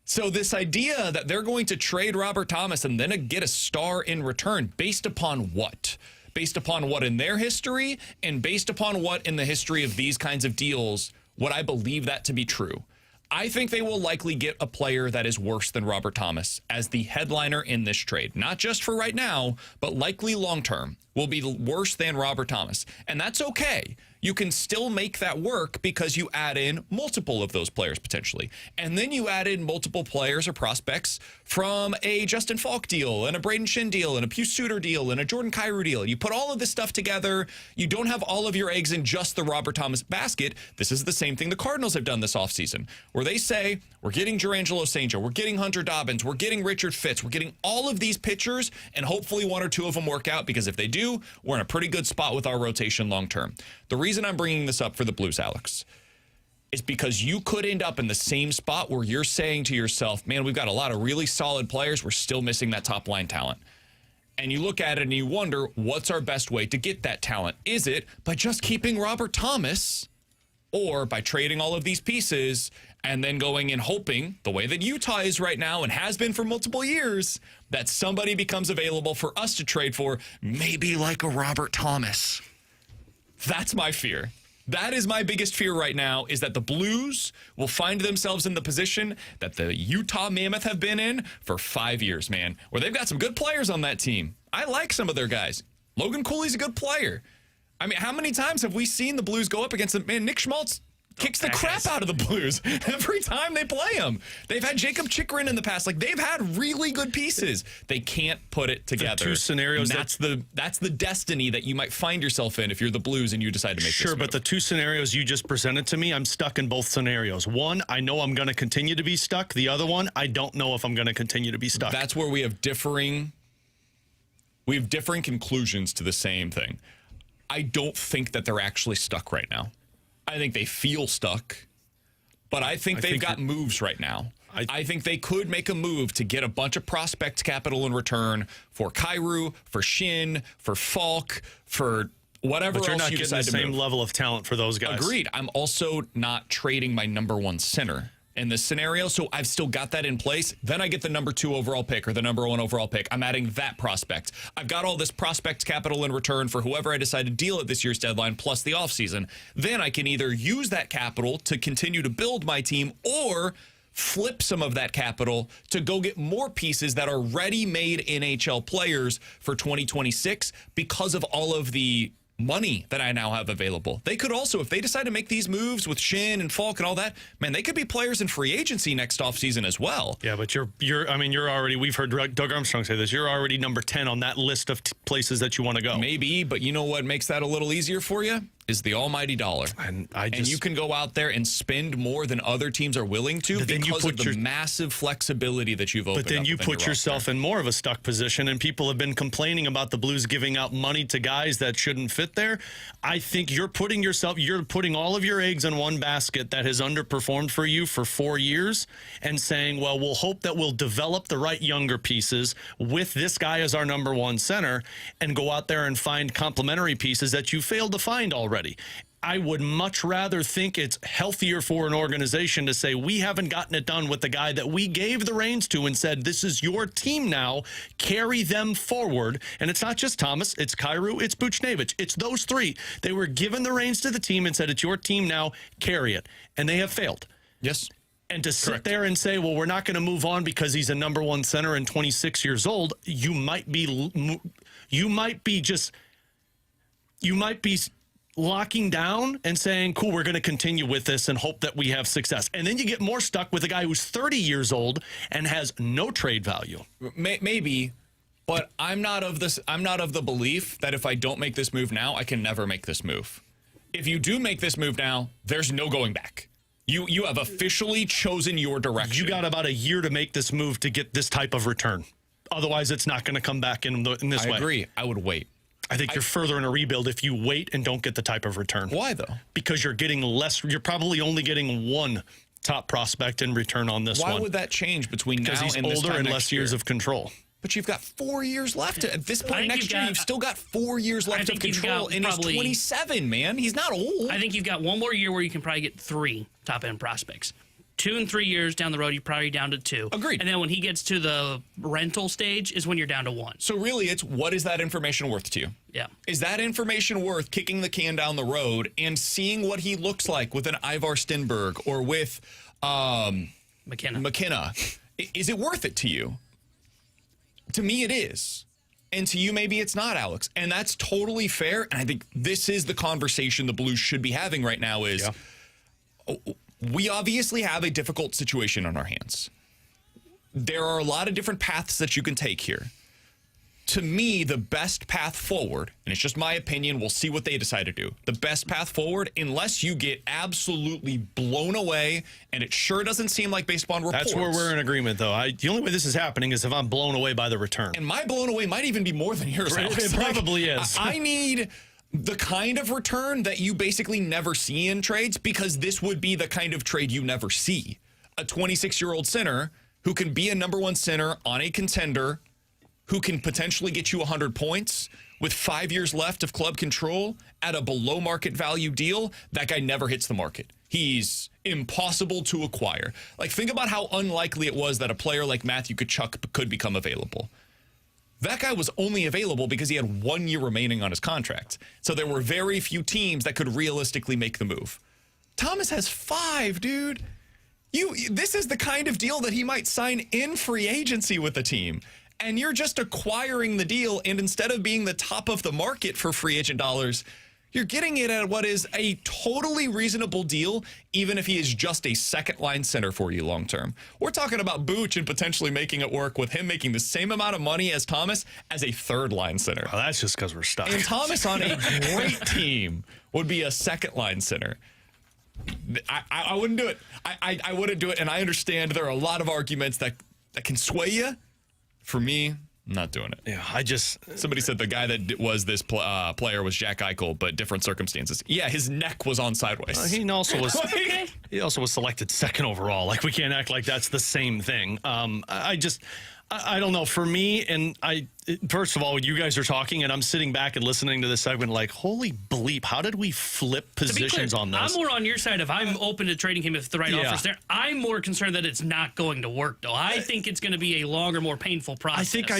So this idea that they're going to trade Robert Thomas and then get a star in return, based upon what? Based upon what in their history and based upon what in the history of these kinds of deals would I believe that to be true? I think they will likely get a player that is worse than Robert Thomas as the headliner in this trade. Not just for right now, but likely long-term will be worse than Robert Thomas. And that's okay. You can still make that work because you add in multiple of those players potentially. And then you add in multiple players or prospects from a Justin Falk deal and a Braden Shin deal and a Pius Suter deal and a Jordan Kyrou deal. You put all of this stuff together. You don't have all of your eggs in just the Robert Thomas basket. This is the same thing the Cardinals have done this offseason, where they say, we're getting Jurangelo St. Joe, we're getting Hunter Dobbins, we're getting Richard Fitz, we're getting all of these pitchers, and hopefully 1 or 2 of them work out, because if they do, we're in a pretty good spot with our rotation long term. The reason I'm bringing this up for the Blues, Alex, is because you could end up in the same spot where you're saying to yourself, man, we've got a lot of really solid players. We're still missing that top line talent. And you look at it and you wonder, what's our best way to get that talent? Is it by just keeping Robert Thomas, or by trading all of these pieces and then going and hoping, the way that Utah is right now and has been for multiple years, that somebody becomes available for us to trade for, maybe like a Robert Thomas? That's my fear. That is my biggest fear right now, is that the Blues will find themselves in the position that the Utah Mammoth have been in for 5 years, man, where they've got some good players on that team. I like some of their guys. Logan Cooley's a good player. I mean, how many times have we seen the Blues go up against them? Man, Nick Schmaltz kicks the crap out of the Blues every time they play them. They've had Jacob Chikrin in the past. Like, they've had really good pieces. They can't put it together. The 2 scenarios. That's the destiny that you might find yourself in if you're the Blues and you decide to make this move. But the 2 scenarios you just presented to me, I'm stuck in both scenarios. One, I know I'm going to continue to be stuck. The other one, I don't know if I'm going to continue to be stuck. That's where we have differing conclusions to the same thing. I don't think that they're actually stuck right now. I think they feel stuck, but I think they've got moves right now. I think they could make a move to get a bunch of prospect capital in return for Kyrou, for Shin, for Falk, for whatever else you decide to move. But you're not getting the same level of talent for those guys. Agreed. I'm also not trading my number 1 center in this scenario, so I've still got that in place. Then I get the number 2 overall pick or the number 1 overall pick. I'm adding that prospect. I've got all this prospect capital in return for whoever I decide to deal at this year's deadline, plus the offseason. Then I can either use that capital to continue to build my team, or flip some of that capital to go get more pieces that are ready-made NHL players for 2026 because of all of the money that I now have available. They could also, if they decide to make these moves with Shin and Falk and all that, man, they could be players in free agency next offseason as well. Yeah, but you're already, we've heard Doug Armstrong say this, you're already number 10 on that list of places that you want to go. Maybe, but you know what makes that a little easier for you? is the almighty dollar. And you can go out there and spend more than other teams are willing to because of the massive flexibility that you've opened up. But then you put yourself in more of a stuck position, and people have been complaining about the Blues giving out money to guys that shouldn't fit there. I think you're putting all of your eggs in one basket that has underperformed for you for 4 years and saying, well, we'll hope that we'll develop the right younger pieces with this guy as our number one center and go out there and find complementary pieces that you failed to find already. I would much rather think it's healthier for an organization to say we haven't gotten it done with the guy that we gave the reins to and said, this is your team now, carry them forward. And it's not just Thomas, it's Kyrou, it's Buchnevich. It's those three. They were given the reins to the team and said, it's your team now, carry it. And they have failed. Yes. And to sit there and say, well, we're not going to move on because he's a number one center and 26 years old, you might be locking down and saying, cool, we're going to continue with this and hope that we have success. And then you get more stuck with a guy who's 30 years old and has no trade value. Maybe, but I'm not of the belief that if I don't make this move now, I can never make this move. If you do make this move now, there's no going back. You have officially chosen your direction. You got about a year to make this move to get this type of return. Otherwise, it's not going to come back in this way. I agree. I would wait. I think you're further in a rebuild if you wait and don't get the type of return. Why, though? Because you're getting less. You're probably only getting one top prospect in return on this one. Why would that change between now and this time Because he's older and less year? years of control. But you've got 4 years left. At this point next year, you've still got 4 years left of control. And he's 27, man. He's not old. I think you've got one more year where you can probably get 3 top-end prospects. 2 and 3 years down the road, you're probably down to 2. Agreed. And then when he gets to the rental stage is when you're down to 1. So really, it's what is that information worth to you? Yeah. Is that information worth kicking the can down the road and seeing what he looks like with an Ivar Stenberg or with McKenna? Is it worth it to you? To me, it is. And to you, maybe it's not, Alex. And that's totally fair. And I think this is the conversation the Blues should be having right now is we obviously have a difficult situation on our hands. There are a lot of different paths that you can take here. To me, the best path forward, and it's just my opinion, we'll see what they decide to do. The best path forward, unless you get absolutely blown away, and it sure doesn't seem like based on reports. That's where we're in agreement, though. The only way this is happening is if I'm blown away by the return. And my blown away might even be more than yours, Alex. It probably is. I need the kind of return that you basically never see in trades, because this would be the kind of trade you never see. A 26-year-old center who can be a number one center on a contender, who can potentially get you 100 points with 5 years left of club control at a below market value deal. That guy never hits the market. He's impossible to acquire. Like, think about how unlikely it was that a player like Matthew Tkachuk could become available. That guy was only available because he had 1 year remaining on his contract. So there were very few teams that could realistically make the move. Thomas has 5, dude. This is the kind of deal that he might sign in free agency with the team. And you're just acquiring the deal, and instead of being the top of the market for free agent dollars, you're getting it at what is a totally reasonable deal, even if he is just a second-line center for you long-term. We're talking about Booch and potentially making it work with him making the same amount of money as Thomas as a third-line center. Well, that's just because we're stuck. And Thomas on a great team would be a second-line center. I wouldn't do it. I wouldn't do it, and I understand there are a lot of arguments that can sway you. For me, I'm not doing it. Yeah, Somebody said the guy that was this player was Jack Eichel, but different circumstances. Yeah, his neck was on sideways. He also was selected second overall. Like, we can't act like that's the same thing. I don't know. For me, and first of all, you guys are talking, and I'm sitting back and listening to this segment like, holy bleep, how did we flip positions on this? I'm more on your side if I'm open to trading him if the right offer's there. I'm more concerned that it's not going to work, though. I think it's going to be a longer, more painful process. I think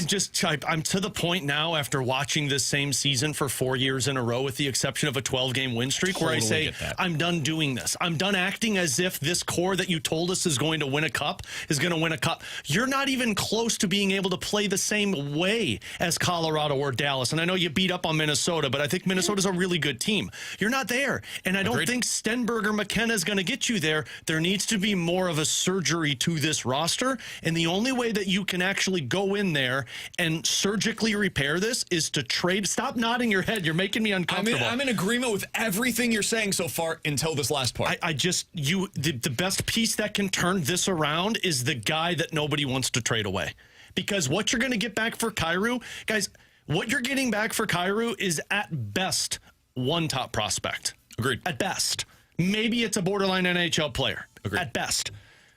I'm to the point now after watching this same season for 4 years in a row, with the exception of a 12-game win streak, where I say, I'm done doing this. I'm done acting as if this core that you told us is going to win a cup is going to win a cup. You're not even close to being able to play the same way A as Colorado or Dallas. And I know you beat up on Minnesota, but I think Minnesota's a really good team. You're not there. And I don't think Stenberger McKenna is going to get you there. There needs to be more of a surgery to this roster. And the only way that you can actually go in there and surgically repair this is to trade. Stop nodding your head. You're making me uncomfortable. I'm in agreement with everything you're saying so far until this last part. The best piece that can turn this around is the guy that nobody wants to trade away. Because what you're going to get back for Kyrou, guys, what you're getting back for Kyrou is at best one top prospect. Agreed. At best. Maybe it's a borderline NHL player. Agreed. At best.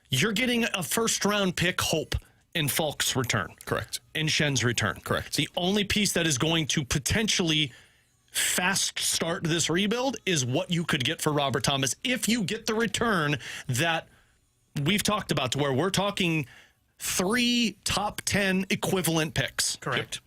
You're getting a first-round pick hope in Falk's return. Correct. In Schen's return. Correct. The only piece that is going to potentially fast start this rebuild is what you could get for Robert Thomas if you get the return that we've talked about, to where we're talking 3 top 10 equivalent picks. Correct.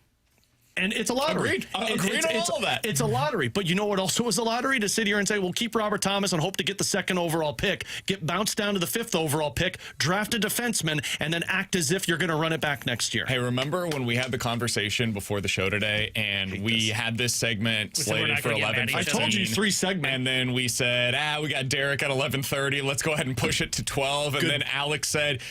And it's a lottery. Agreed. Agreed on all of that. It's a lottery. But you know what also is a lottery? To sit here and say, we'll keep Robert Thomas and hope to get the 2nd overall pick, get bounced down to the 5th overall pick, draft a defenseman, and then act as if you're going to run it back next year. Hey, remember when we had the conversation before the show today, and we had this segment slated for 11:15? I told you 3 segments. And then we said, we got Derek at 11:30. Let's go ahead and push it to 12. And then Alex said,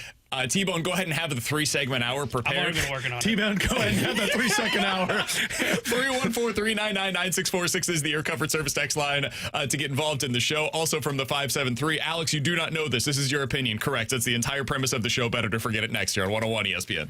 T-Bone, go ahead and have the 3-segment hour prepared. I've already been working on it. T-Bone, go ahead and have the 3-second hour. 314-399-9646 is the Air Comfort Service text line to get involved in the show. Also from the 573. Alex, you do not know this. This is your opinion. Correct. That's the entire premise of the show. Better to forget it next year on 101 ESPN.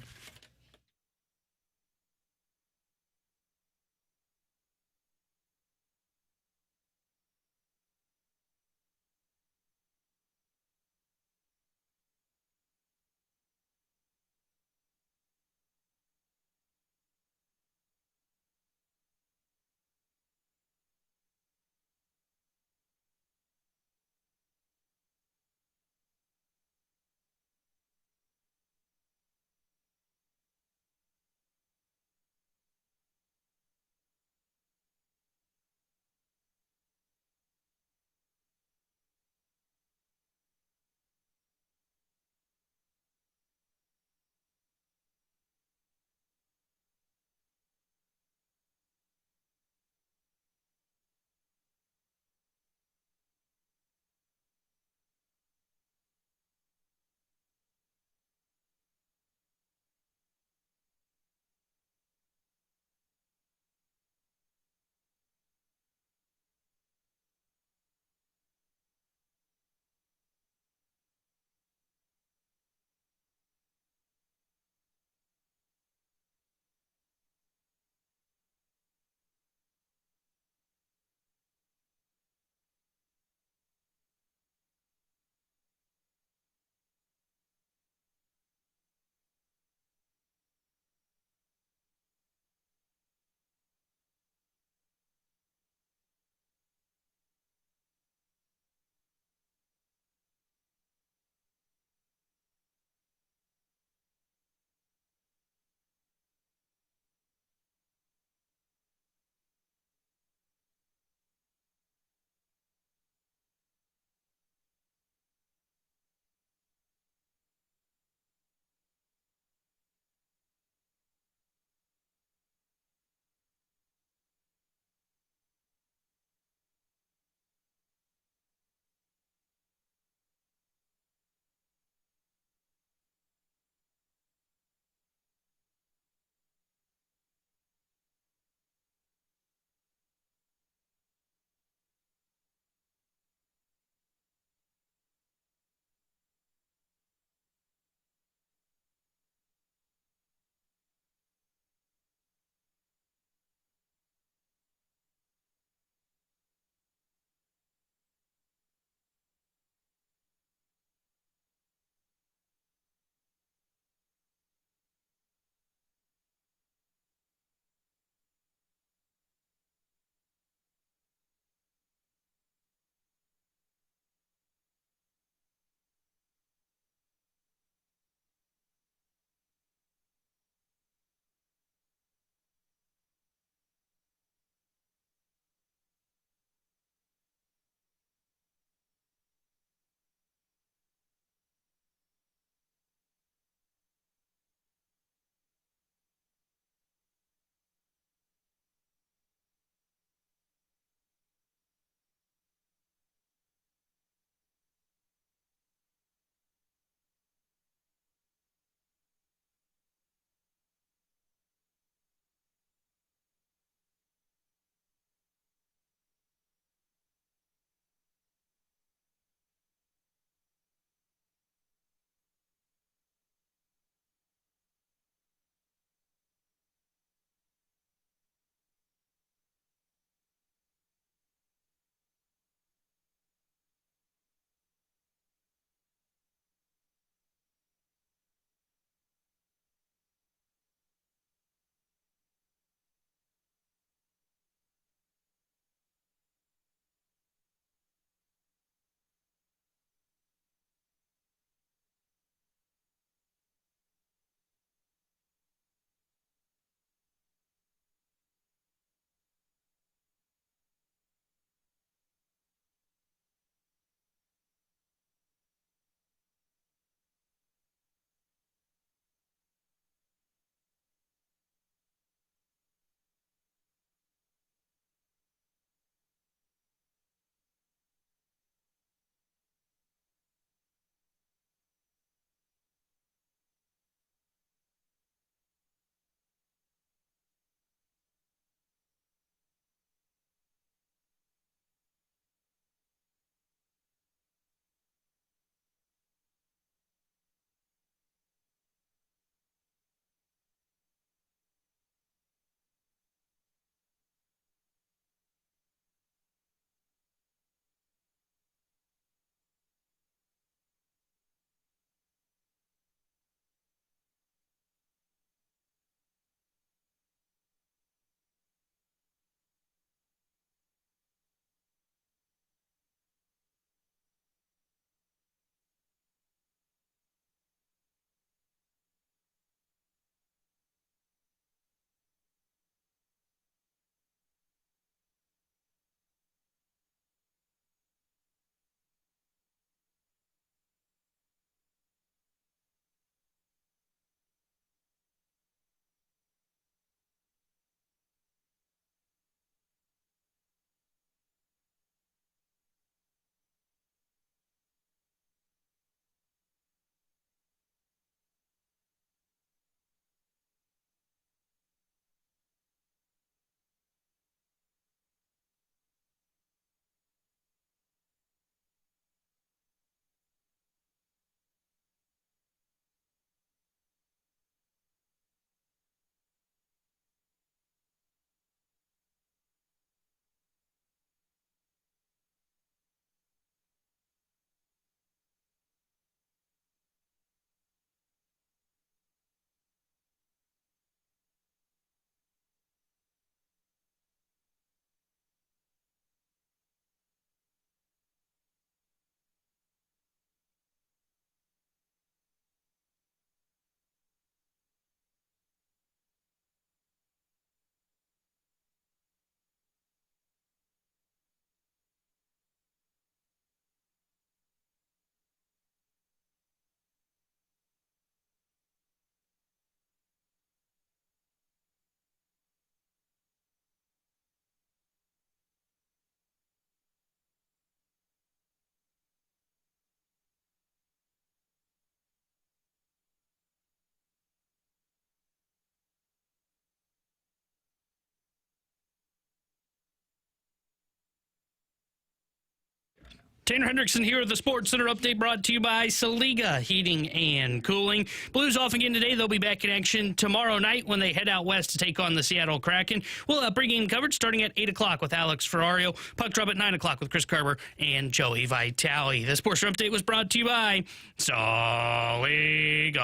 Tanner Hendrickson here with the Sports Center update brought to you by Saliga Heating and Cooling. Blues off again today. They'll be back in action tomorrow night when they head out west to take on the Seattle Kraken. We'll have pregame coverage starting at 8 o'clock with Alex Ferrario. Puck drop at 9 o'clock with Chris Carver and Joey Vitale. The Sports Center update was brought to you by Saliga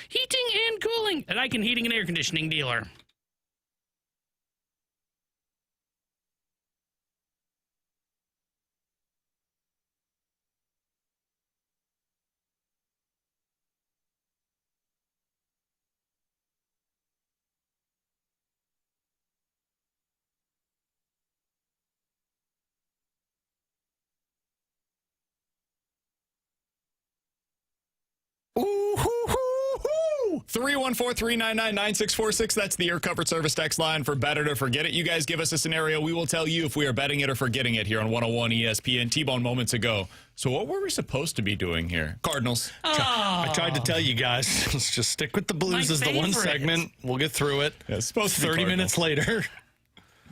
Heating and Cooling, an Icon Heating and Air Conditioning dealer. Ooh, 314-399-9646. That's the Air Comfort Service text line for Bet It or Forget It. You guys give us a scenario. We will tell you if we are betting it or forgetting it here on 101 ESPN. T-Bone moments ago. So what were we supposed to be doing here? Cardinals. I tried to tell you guys, let's just stick with the Blues as the one segment. We'll get through it. Yeah, it's supposed to be 30 minutes later.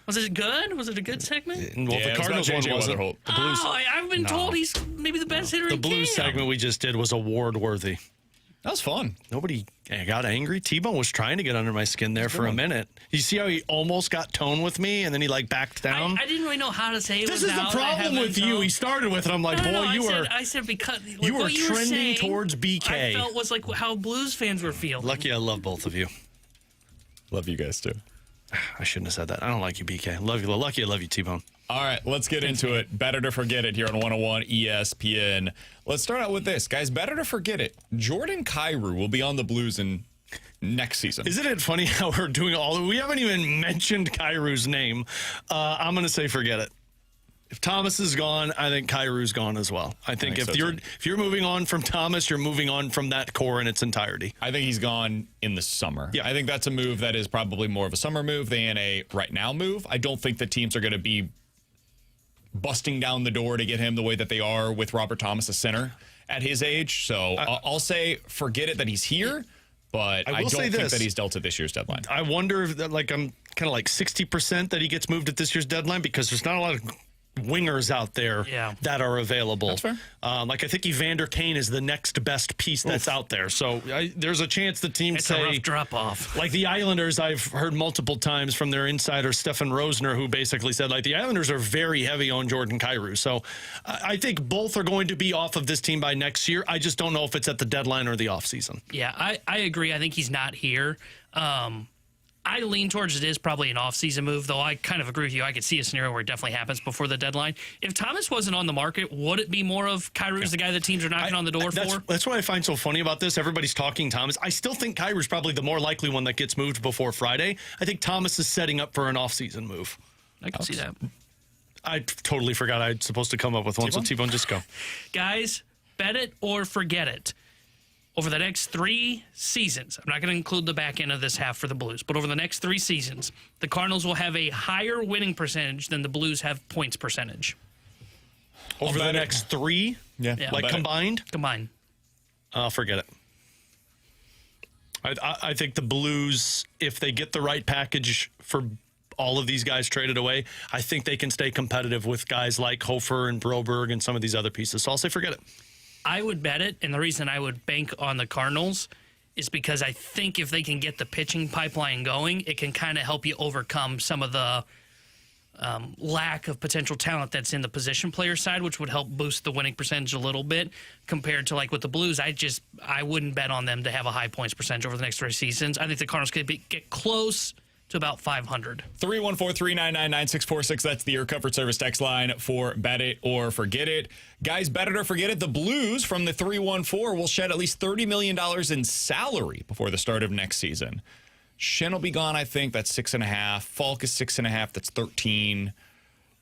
Was it good? Was it a good segment? Well, Yeah, the Cardinals one wasn't. Weatherholt. The Blues, I've been told he's maybe the best hitter the in Blues camp. segment we just did was award-worthy. That was fun. Nobody got angry. T-Bone was trying to get under my skin there for a minute. You see how he almost got tone with me, and then he backed down? I didn't really know how to say it. This is the problem with you. He started with it. I'm like, I said because you were what you trending saying, towards BK. I felt was like how Blues fans were feeling. Lucky I love both of you. Love you guys, too. I shouldn't have said that. I don't like you, BK. Love you. Lucky I love you, T-Bone. All right, let's get into it. Bet It or Forget It here on 101 ESPN. Let's start out with this. Guys, bet it or forget it. Jordan Kyrou will be on the Blues in next season. Isn't it funny how we're doing we haven't even mentioned Kyrou's name. I'm going to say forget it. If Thomas is gone, I think Kyrou's gone as well. I think if you're moving on from Thomas, you're moving on from that core in its entirety. I think he's gone in the summer. Yeah. I think that's a move that is probably more of a summer move than a right now move. I don't think the teams are going to be busting down the door to get him the way that they are with Robert Thomas, a center at his age. So I'll say forget it that he's here, but I don't think that he's dealt at this year's deadline. I wonder if I'm kind of like 60% that he gets moved at this year's deadline because there's not a lot of wingers out there that are available. That's fair. I think Evander Kane is the next best piece that's out there. So there's a chance the team It's a rough drop-off. Like the Islanders, I've heard multiple times from their insider, Stefan Rosner, who basically said, the Islanders are very heavy on Jordan Kyrou. So I think both are going to be off of this team by next year. I just don't know if it's at the deadline or the offseason. Yeah, I agree. I think he's not here. I lean towards it is probably an off-season move, though I kind of agree with you. I could see a scenario where it definitely happens before the deadline. If Thomas wasn't on the market, would it be more of Kyrou's the guy that teams are knocking on the door for? That's what I find so funny about this. Everybody's talking Thomas. I still think Kyrou's probably the more likely one that gets moved before Friday. I think Thomas is setting up for an off-season move. I can see that. I totally forgot I was supposed to come up with one, so T-Bone, just go. Guys, bet it or forget it. Over the next 3 seasons, I'm not going to include the back end of this half for the Blues, but over the next 3 seasons, the Cardinals will have a higher winning percentage than the Blues have points percentage. Over the next 3? Yeah. Combined? Combined. Forget it. I think the Blues, if they get the right package for all of these guys traded away, I think they can stay competitive with guys like Hofer and Broberg and some of these other pieces. So I'll say forget it. I would bet it, and the reason I would bank on the Cardinals is because I think if they can get the pitching pipeline going, it can kind of help you overcome some of the lack of potential talent that's in the position player side, which would help boost the winning percentage a little bit compared to with the Blues. I wouldn't bet on them to have a high points percentage over the next 3 seasons. I think the Cardinals could get close to about 500. 314-399-9646. That's the Air Comfort Service text line for Bet It or Forget It. Guys, bet it or forget it. The Blues from the 314 will shed at least $30 million in salary before the start of next season. Shen will be gone, I think. That's 6.5. Falk is 6.5. That's 13.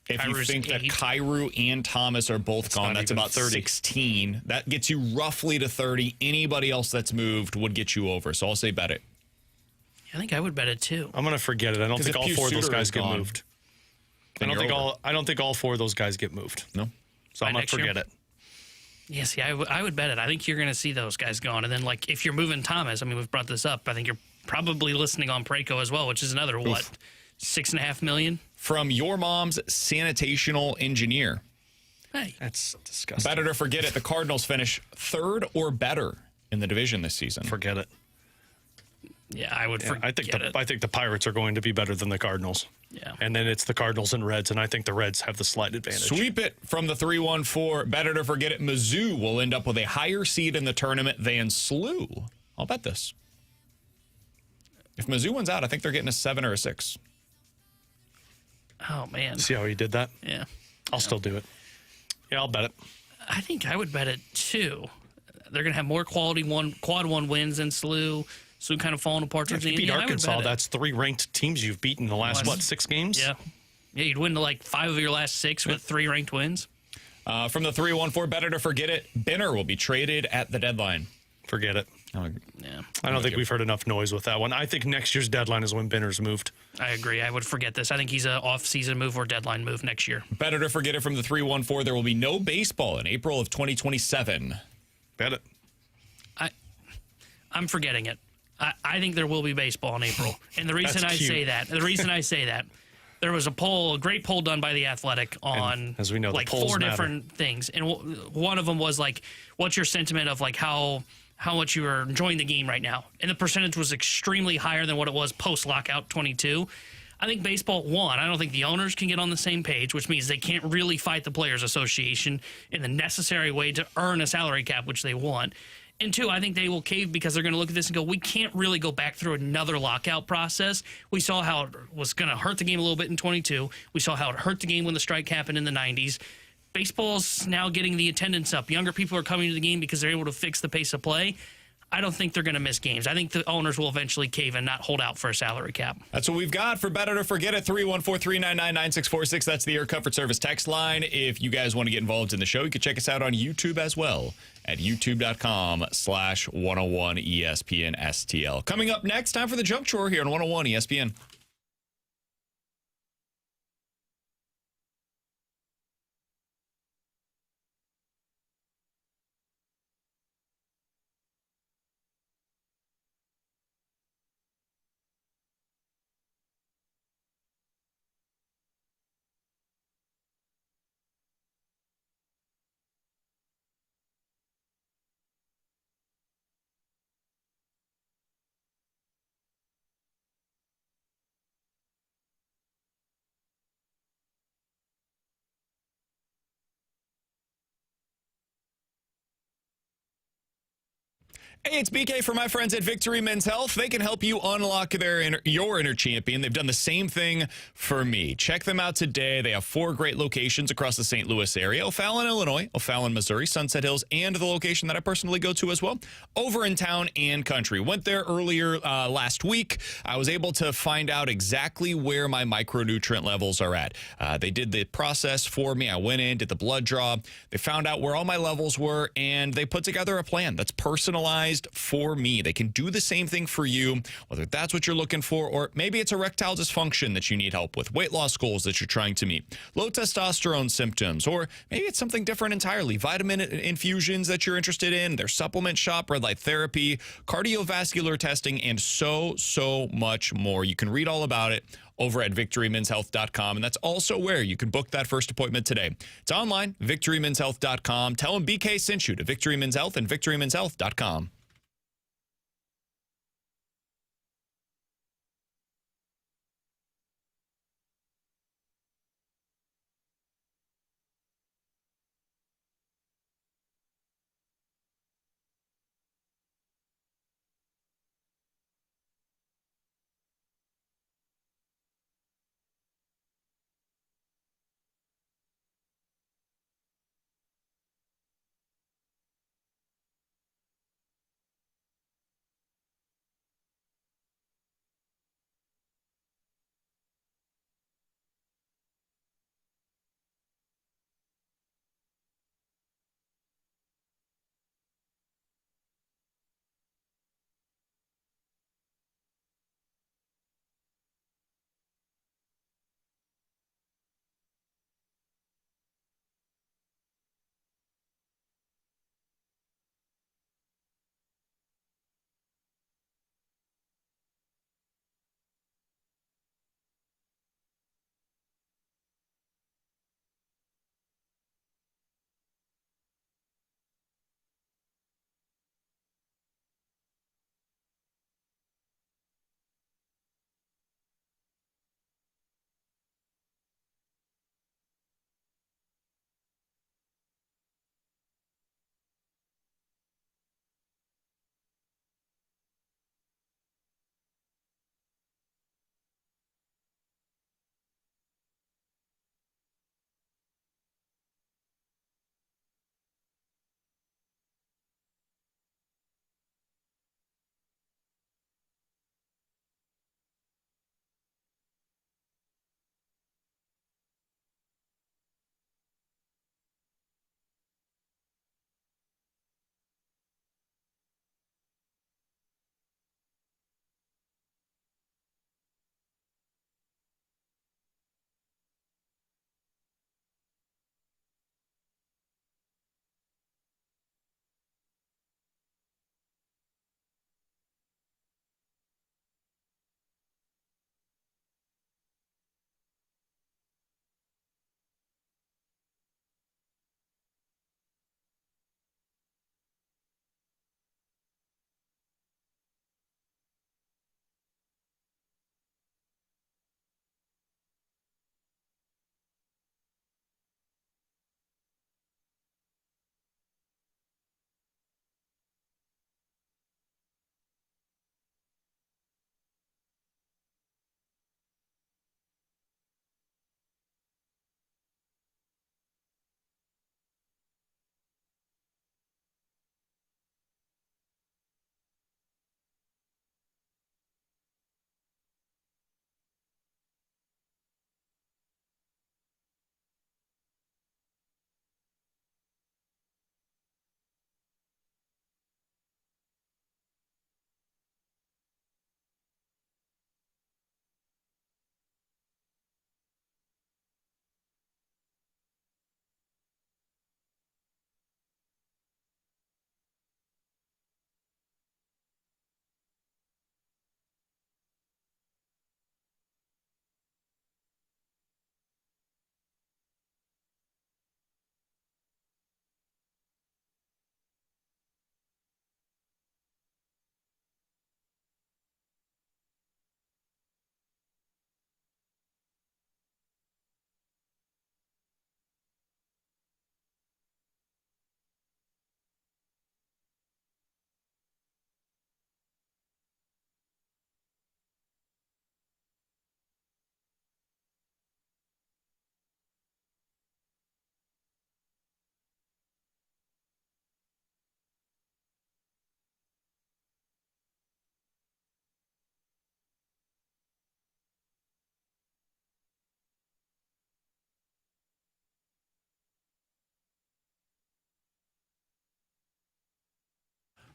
If Kyrou's you think that 8. Kyrou and Thomas are both gone, that's about 16. That gets you roughly to 30. Anybody else that's moved would get you over. So I'll say bet it. I think I would bet it too. I'm going to forget it. I don't think all 4 of those guys get moved. I don't think all 4 of those guys get moved. No. So I'm going to forget it. Yeah, see, I would bet it. I think you're going to see those guys gone. And then, if you're moving Thomas, we've brought this up. I think you're probably listening on Parayko as well, which is another, $6.5 million? From your mom's sanitational engineer. Hey, That's disgusting. Better to forget it. The Cardinals finish third or better in the division this season. Forget it. yeah, I would forget it. I think the Pirates are going to be better than the Cardinals. Yeah. And then it's the Cardinals and Reds, and I think the Reds have the slight advantage. Sweep it from the 3-1-4. Better to forget it. Mizzou will end up with a higher seed in the tournament than SLU. I'll bet this. If Mizzou wins out, I think they're getting a 7 or a 6. Oh, man. See how he did that? Yeah. I'll still do it. Yeah, I'll bet it. I think I would bet it, too. They're going to have more quality quad one wins than SLU. SLU kind of falling apart If towards you the beat end. Yeah, Arkansas, that's 3 ranked teams you've beaten in the last, 6 games? Yeah. Yeah, you'd win like 5 of your last 6 with 3 ranked wins. From the 3-1-4, better to forget it. Binner will be traded at the deadline. Forget it. Yeah. I don't think we've heard enough noise with that one. I think next year's deadline is when Binner's moved. I agree. I would forget this. I think he's an off-season move or deadline move next year. Better to forget it from the 3-1-4. There will be no baseball in April of 2027. Bet it. I'm forgetting it. I think there will be baseball in April. And the reason I say that, there was a great poll done by The Athletic on, and as we know, like, the polls 4 matter. different things. And one of them was, like, what's your sentiment of, like, how much you are enjoying the game right now? And the percentage was extremely higher than what it was post-lockout 22. I think baseball, one, I don't think the owners can get on the same page, which means they can't really fight the Players Association in the necessary way to earn a salary cap, which they want. And 2, I think they will cave because they're going to look at this and go, we can't really go back through another lockout process. We saw how it was going to hurt the game a little bit in 22. We saw how it hurt the game when the strike happened in the 90s. Baseball's now getting the attendance up. Younger people are coming to the game because they're able to fix the pace of play. I don't think they're going to miss games. I think the owners will eventually cave and not hold out for a salary cap. That's what we've got for Better to Forget it. 314-399-9646. That's the Air Comfort Service text line. If you guys want to get involved in the show, you can check us out on YouTube as well at youtube.com/101ESPN-STL. Coming up next, time for the Junk Drawer here on 101 ESPN. Hey, it's BK for my friends at Victory Men's Health. They can help you unlock your inner champion. They've done the same thing for me. Check them out today. They have 4 great locations across the St. Louis area: O'Fallon, Illinois; O'Fallon, Missouri; Sunset Hills; and the location that I personally go to as well, over in Town and Country. Went there earlier last week. I was able to find out exactly where my micronutrient levels are at. They did the process for me. I went in, did the blood draw. They found out where all my levels were, and they put together a plan that's personalized for me. They can do the same thing for you, whether that's what you're looking for, or maybe it's erectile dysfunction that you need help with, weight loss goals that you're trying to meet, low testosterone symptoms, or maybe it's something different entirely, vitamin infusions that you're interested in, their supplement shop, red light therapy, cardiovascular testing, and so much more. You can read all about it over at victorymenshealth.com, and that's also where you can book that first appointment today. It's online, victorymenshealth.com. Tell them BK sent you to Victory Men's Health and victorymenshealth.com.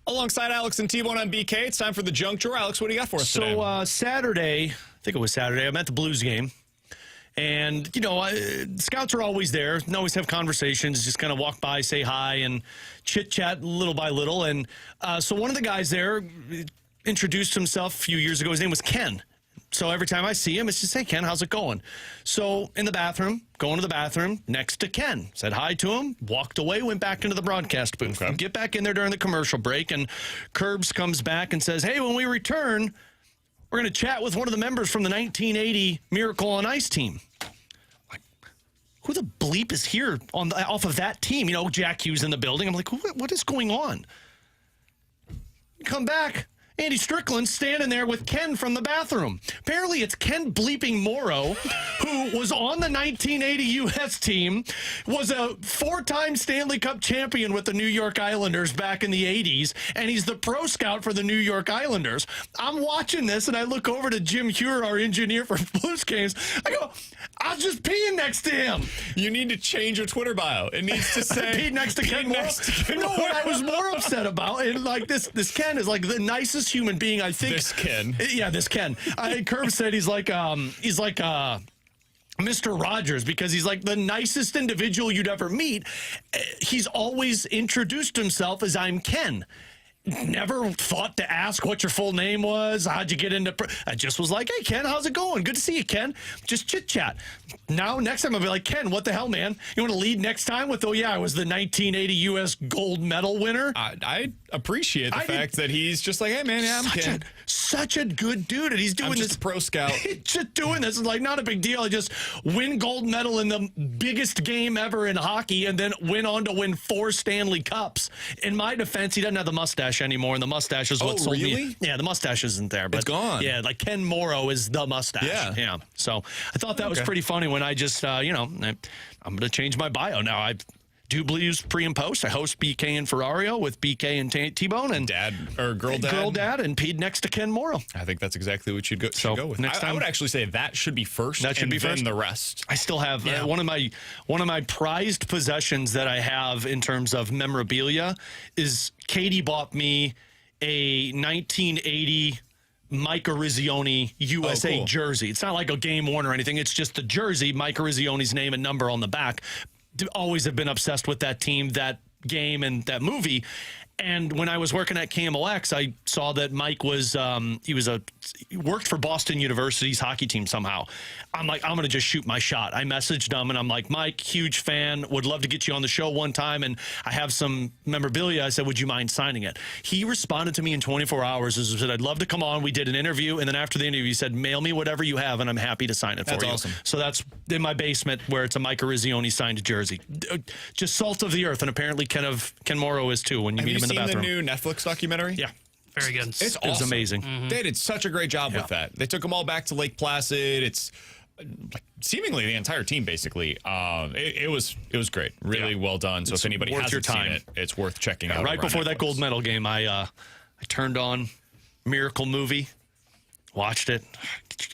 Alongside Alex and T-Bone on BK, it's time for the junk drawer. Alex, what do you got for us today? So Saturday, I think it was Saturday, I'm at the Blues game. And, scouts are always there and always have conversations, just kind of walk by, say hi, and chit-chat little by little. And so one of the guys there introduced himself a few years ago. His name was Ken. So every time I see him, it's just, hey, Ken, how's it going? So in the bathroom, going to the bathroom next to Ken. Said hi to him, walked away, went back into the broadcast booth. Okay. Get back in there during the commercial break, and Curbs comes back and says, hey, when we return, we're going to chat with one of the members from the 1980 Miracle on Ice team. Like, who the bleep is here off of that team? Jack Hughes in the building. I'm like, what is going on? Come back. Andy Strickland standing there with Ken from the bathroom. Apparently, it's Ken bleeping Morrow, who was on the 1980 U.S. team, was a 4-time Stanley Cup champion with the New York Islanders back in the 80s, and he's the pro scout for the New York Islanders. I'm watching this, and I look over to Jim Hure, our engineer for Blues games. I go, I was just peeing next to him. You need to change your Twitter bio. It needs to say peed next to Ken Morrow. No, what I was more upset about, and this Ken is like the nicest human being, I think. This Ken. Yeah, this Ken. Curb said he's like Mr. Rogers, because he's like the nicest individual you'd ever meet. He's always introduced himself as I'm Ken. Never thought to ask what your full name was. How'd you get into... I just was like, hey, Ken, how's it going? Good to see you, Ken. Just chit-chat. Now, next time I'll be like, Ken, what the hell, man? You want to lead next time with, oh, yeah, I was the 1980 U.S. gold medal winner? I appreciate the fact that he's just like, hey, man, yeah, I'm Ken. Such a good dude, and he's doing I'm this... just a pro scout. Just doing this is like not a big deal. I just win gold medal in the biggest game ever in hockey, and then went on to win 4 Stanley Cups. In my defense, he doesn't have the mustache anymore, and the mustache is what sold me. Yeah, the mustache isn't there, but it's gone. Yeah, like Ken Morrow is the mustache. Yeah. So I thought that was pretty funny when I just, I'm going to change my bio now. I do Blues pre and post. I host BK and Ferrario with BK and T-Bone and Girl Dad, and peed next to Ken Morrow. I think that's exactly what you'd go with. Next time, I would actually say that should be first. That should be first. Then the rest. I still have one of my prized possessions that I have in terms of memorabilia is Katie bought me a 1980 Mike Erizzione USA jersey. It's not like a game worn or anything. It's just the jersey, Mike Erizione's name and number on the back. Always have been obsessed with that team, that game, and that movie. And when I was working at KMOX, I saw that Mike was he worked for Boston University's hockey team somehow. I'm like, I'm going to just shoot my shot. I messaged him, and I'm like, Mike, huge fan, would love to get you on the show one time, and I have some memorabilia. I said, would you mind signing it? He responded to me in 24 hours and said, I'd love to come on. We did an interview, and then after the interview, he said, mail me whatever you have, and I'm happy to sign it for you. That's awesome. So that's in my basement where it's a Mike Erizzione signed jersey. Just salt of the earth, and apparently Ken Morrow is too when you meet him in the bathroom. Have you seen the new Netflix documentary? Yeah. Very good. It's awesome. It was amazing. Mm-hmm. They did such a great job with that. They took them all back to Lake Placid. It's seemingly the entire team, basically. It was great. Really well done. So if anybody hasn't seen it, it's worth checking out. Right before that gold medal game, I turned on Miracle Movie, watched it,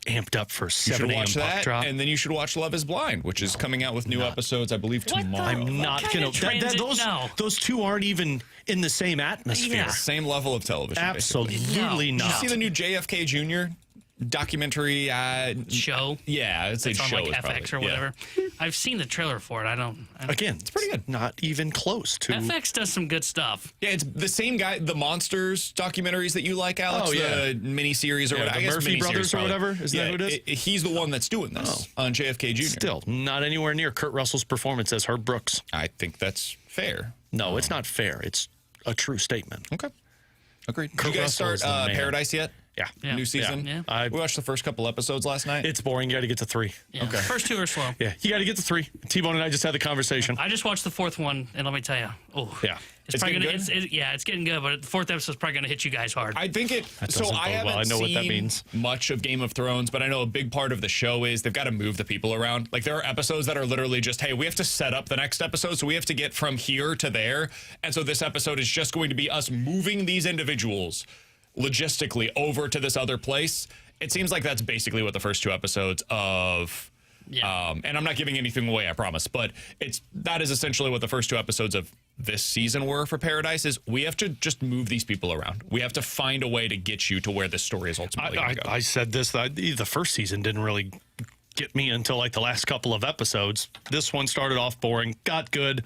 amped up for 7 a.m. puck drop. And then you should watch Love is Blind, which is coming out with new episodes, I believe, tomorrow. I'm not going to. Those two aren't even in the same atmosphere. Yeah. Same level of television. Absolutely not. Did you see the new JFK Jr. documentary show? Yeah, it's a show. On like FX or whatever. I've seen the trailer for it. Again, it's pretty good. Not even close to. FX does some good stuff. Yeah, it's the same guy. The Monsters documentaries that you like, Alex. The miniseries or whatever. The Murphy Brothers or whatever. Is that who it is? He's the one that's doing this on JFK Jr. Still not anywhere near Kurt Russell's performance as Herb Brooks. I think that's fair. No, it's not fair. It's a true statement. Okay. Agreed. Did you guys start Paradise yet? Yeah. New season? Yeah. We watched the first couple episodes last night. It's boring. You got to get to 3. Yeah. Okay. First 2 are slow. Yeah. You got to get to 3. T-Bone and I just had the conversation. I just watched the 4th one, and let me tell you. It's probably gonna. It's getting good, but the 4th episode's probably gonna hit you guys hard. I think it. So I haven't seen much of Game of Thrones, but I know a big part of the show is they've got to move the people around. Like there are episodes that are literally just, hey, we have to set up the next episode, so we have to get from here to there, and so this episode is just going to be us moving these individuals logistically over to this other place. It seems like that's basically what the first 2 episodes of. And I'm not giving anything away, I promise, but that is essentially what the first 2 episodes of this season were for Paradise is we have to just move these people around. We have to find a way to get you to where the story is ultimately going to go. I said this, the first season didn't really get me until like the last couple of episodes. This one started off boring, got good.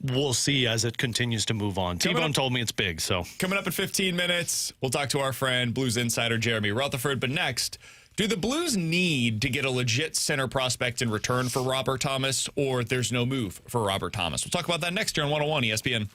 We'll see as it continues to move on. T-Bone told me it's big, so. Coming up in 15 minutes, we'll talk to our friend, Blues insider Jeremy Rutherford. But next, do the Blues need to get a legit center prospect in return for Robert Thomas, or there's no move for Robert Thomas? We'll talk about that next year on 101 ESPN.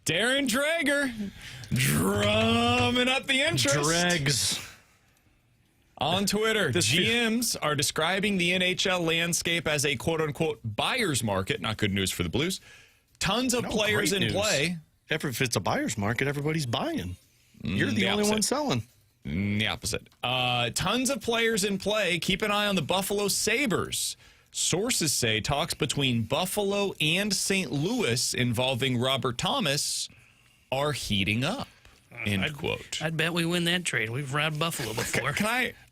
Darren Drager drumming up the interest. Dregs. On Twitter, GMs are describing the NHL landscape as a quote-unquote buyer's market. Not good news for the Blues. Tons of players in play. If it's a buyer's market, everybody's buying. You're the only one selling. The opposite. Tons of players in play. Keep an eye on the Buffalo Sabres. Sources say talks between Buffalo and St. Louis involving Robert Thomas are heating up. End quote. I'd bet we win that trade. We've robbed Buffalo before.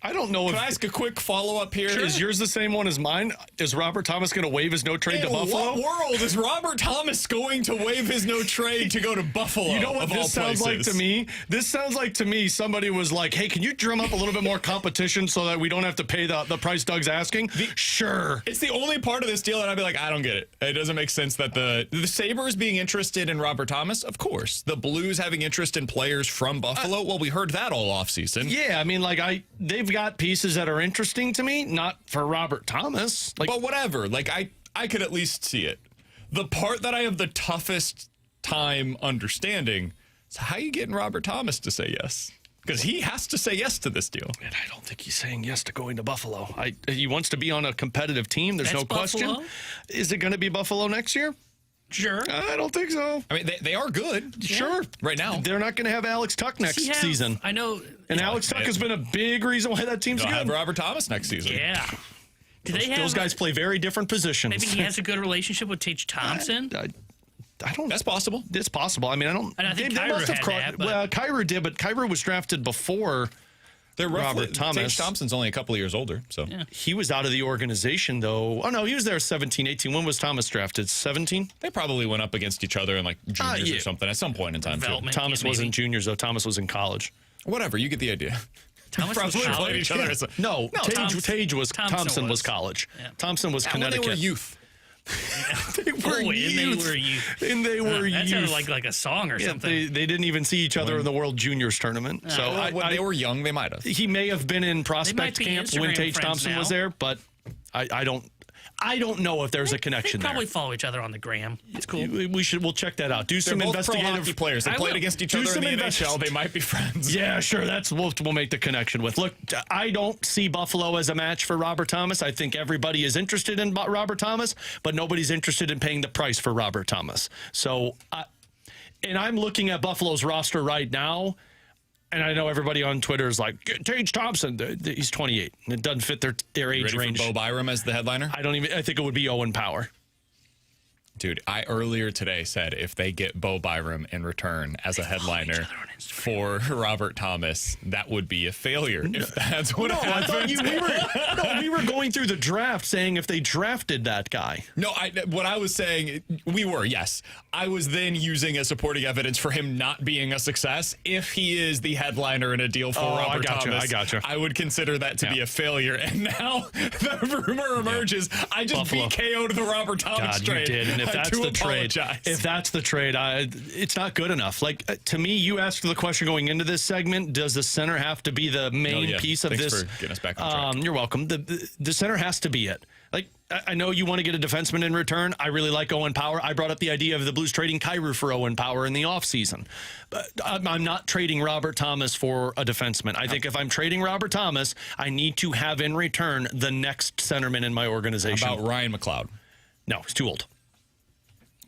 I don't know. Can I ask a quick follow-up here? Sure. Is yours the same one as mine? Is Robert Thomas going to waive his no trade to Buffalo? In what world is Robert Thomas going to waive his no trade to go to Buffalo? You know what this sounds like to me? This sounds like to me somebody was like, hey, can you drum up a little bit more competition so that we don't have to pay the price Doug's asking? Sure. It's the only part of this deal that I'd be like, I don't get it. It doesn't make sense that the Sabres being interested in Robert Thomas, of course. The Blues having interest in players from Buffalo, well, we heard that all offseason. Yeah, I mean, they've got pieces that are interesting to me, not for Robert Thomas. But whatever. I could at least see it. The part that I have the toughest time understanding is how you getting Robert Thomas to say yes. Because he has to say yes to this deal. And I don't think he's saying yes to going to Buffalo. He wants to be on a competitive team. There's no question. Is it going to be Buffalo next year? Sure. I don't think so. I mean, they are good. Yeah. Sure. Right now. They're not going to have Alex Tuck next season. I know. And Alex Tuck has been a big reason why that team's They'll good. have Robert Thomas next season. Yeah. Those guys play very different positions. Maybe he has a good relationship with Tage Thompson. I don't. That's possible. It's possible. I mean, I don't. And I think they must have had that, well, Kyrou did, but Kyrou was drafted before. Robert Thomas. Tage Thompson's only a couple of years older, so he was out of the organization though. Oh no, he was there 17, 18. When was Thomas drafted? 17? They probably went up against each other in juniors or something at some point in time. Thomas wasn't juniors though. Thomas was in college. Whatever, you get the idea. Thomas probably played each other. No, Thompson was college. Yeah. Thompson was Connecticut. When they were youth. They were youth. And they were that youth. sounded like a song or something. They didn't even see each other in the World Juniors tournament. So when they were young, they might have. He may have been in prospect camp when Tage Thompson was there, but I don't know if there's a connection they probably there. Follow each other on the gram. It's cool. We'll check that out. Do some investigative hockey players. They played against each other in the NHL. They might be friends. Yeah, sure. We'll make the connection with. Look, I don't see Buffalo as a match for Robert Thomas. I think everybody is interested in Robert Thomas, but nobody's interested in paying the price for Robert Thomas. So, and I'm looking at Buffalo's roster right now. And I know everybody on Twitter is like, Tage Thompson, he's 28. And it doesn't fit their age range. Bo Byram as the headliner? I think it would be Owen Power. Dude, I earlier today said if they get Bo Byram in return as a headliner for Robert Thomas, that would be a failure. If that's what happens. I thought we were going through the draft saying if they drafted that guy. No, what I was saying, we were, yes. I was then using as supporting evidence for him not being a success. If he is the headliner in a deal for Robert Thomas, I would consider that to be a failure. And now the rumor emerges, I just beat KO to the Robert Thomas trade. You did. And if that's the trade, it's not good enough. To me, you asked the question going into this segment: does the center have to be the main piece of this? Thanks for getting us back on track. You're welcome. The center has to be it. I know you want to get a defenseman in return. I really like Owen Power. I brought up the idea of the Blues trading Kyrou for Owen Power in the offseason. But I'm not trading Robert Thomas for a defenseman. I think if I'm trading Robert Thomas, I need to have in return the next centerman in my organization. How about Ryan McLeod? No, he's too old.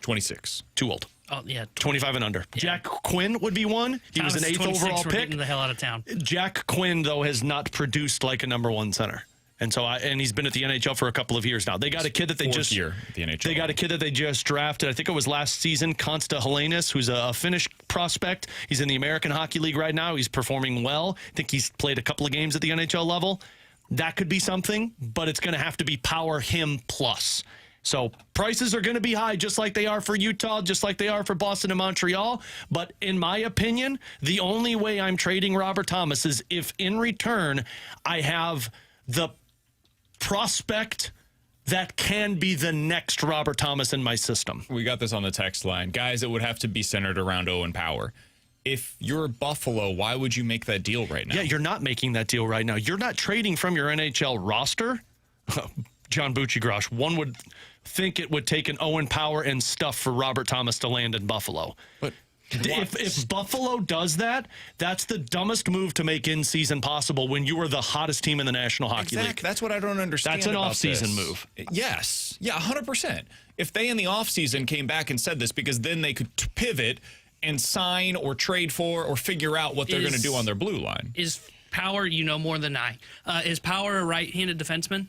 26. Too old. Oh, yeah. 25 and under. Yeah. Jack Quinn would be one. He was an 8th overall pick. Getting the hell out of town. Jack Quinn, though, has not produced like a number one center. And so, and he's been at the NHL for a couple of years now. They got a kid that they just year at the NHL. They got a kid that they just drafted. I think it was last season, Konsta Helenius, who's a Finnish prospect. He's in the American Hockey League right now. He's performing well. I think he's played a couple of games at the NHL level. That could be something, but it's going to have to be power him plus. So prices are going to be high, just like they are for Utah, just like they are for Boston and Montreal. But in my opinion, the only way I'm trading Robert Thomas is if in return I have the prospect that can be the next Robert Thomas in my system. We got this on the text line. Guys, it would have to be centered around Owen Power. If you're Buffalo, why would you make that deal right now? Yeah, you're not making that deal right now. You're not trading from your NHL roster. John Bucci-Grosh, one would think it would take an Owen Power and stuff for Robert Thomas to land in Buffalo. But If Buffalo does that, that's the dumbest move to make in season possible when you are the hottest team in the National Hockey League. That's what I don't understand. That's an about off-season this. move. Yes. Yeah, 100%. If they in the offseason came back and said this, because then they could pivot and sign or trade for or figure out what they're going to do on their blue line. Is Power, you know more than I, is Power a right-handed defenseman?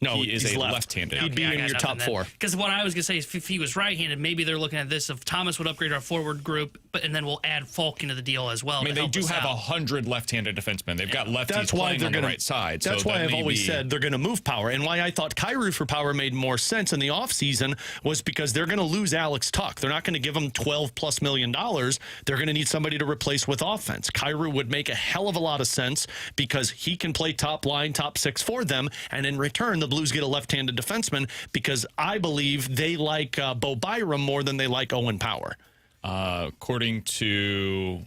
No, he is a left-handed. He'd be in your top four. Because what I was going to say is if he was right-handed, maybe they're looking at this if Thomas would upgrade our forward group, and then we'll add Falk into the deal as well. I mean, they do have 100 left-handed defensemen. They've got lefties playing on the right side. That's why I've always said they're going to move Power. And why I thought Kyrou for Power made more sense in the offseason was because they're going to lose Alex Tuck. They're not going to give him $12+ million. They're going to need somebody to replace with offense. Kyrou would make a hell of a lot of sense because he can play top line, top six for them. And in return, the Blues get a left-handed defenseman because I believe they like Bo Byram more than they like Owen Power. According to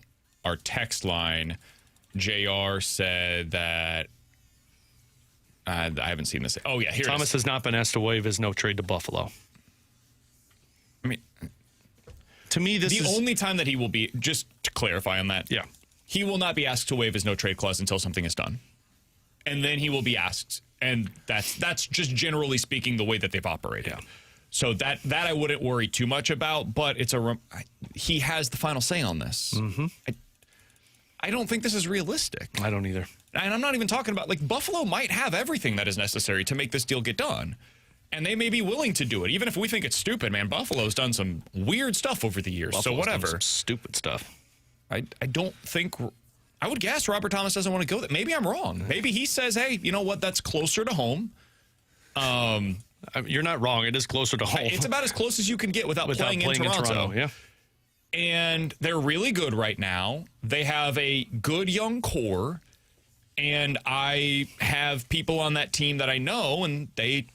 our text line, JR said that I haven't seen this. Oh, yeah, here Thomas has not been asked to waive his no trade to Buffalo. I mean, to me, this is the only time that he will be, just to clarify on that, yeah, he will not be asked to waive his no trade clause until something is done. And then he will be asked. And that's just generally speaking the way that they've operated. Yeah. So that I wouldn't worry too much about, but he has the final say on this. Mm-hmm. I don't think this is realistic. I don't either. And I'm not even talking about, like, Buffalo might have everything that is necessary to make this deal get done. And they may be willing to do it. Even if we think it's stupid, man, Buffalo's done some weird stuff over the years. Buffalo's so whatever. done some stupid stuff. I don't think... I would guess Robert Thomas doesn't want to go there. Maybe I'm wrong. Maybe he says, hey, you know what? That's closer to home. You're not wrong. It is closer to home. It's about as close as you can get without playing in Toronto. Yeah. And they're really good right now. They have a good young core. And I have people on that team that I know, and they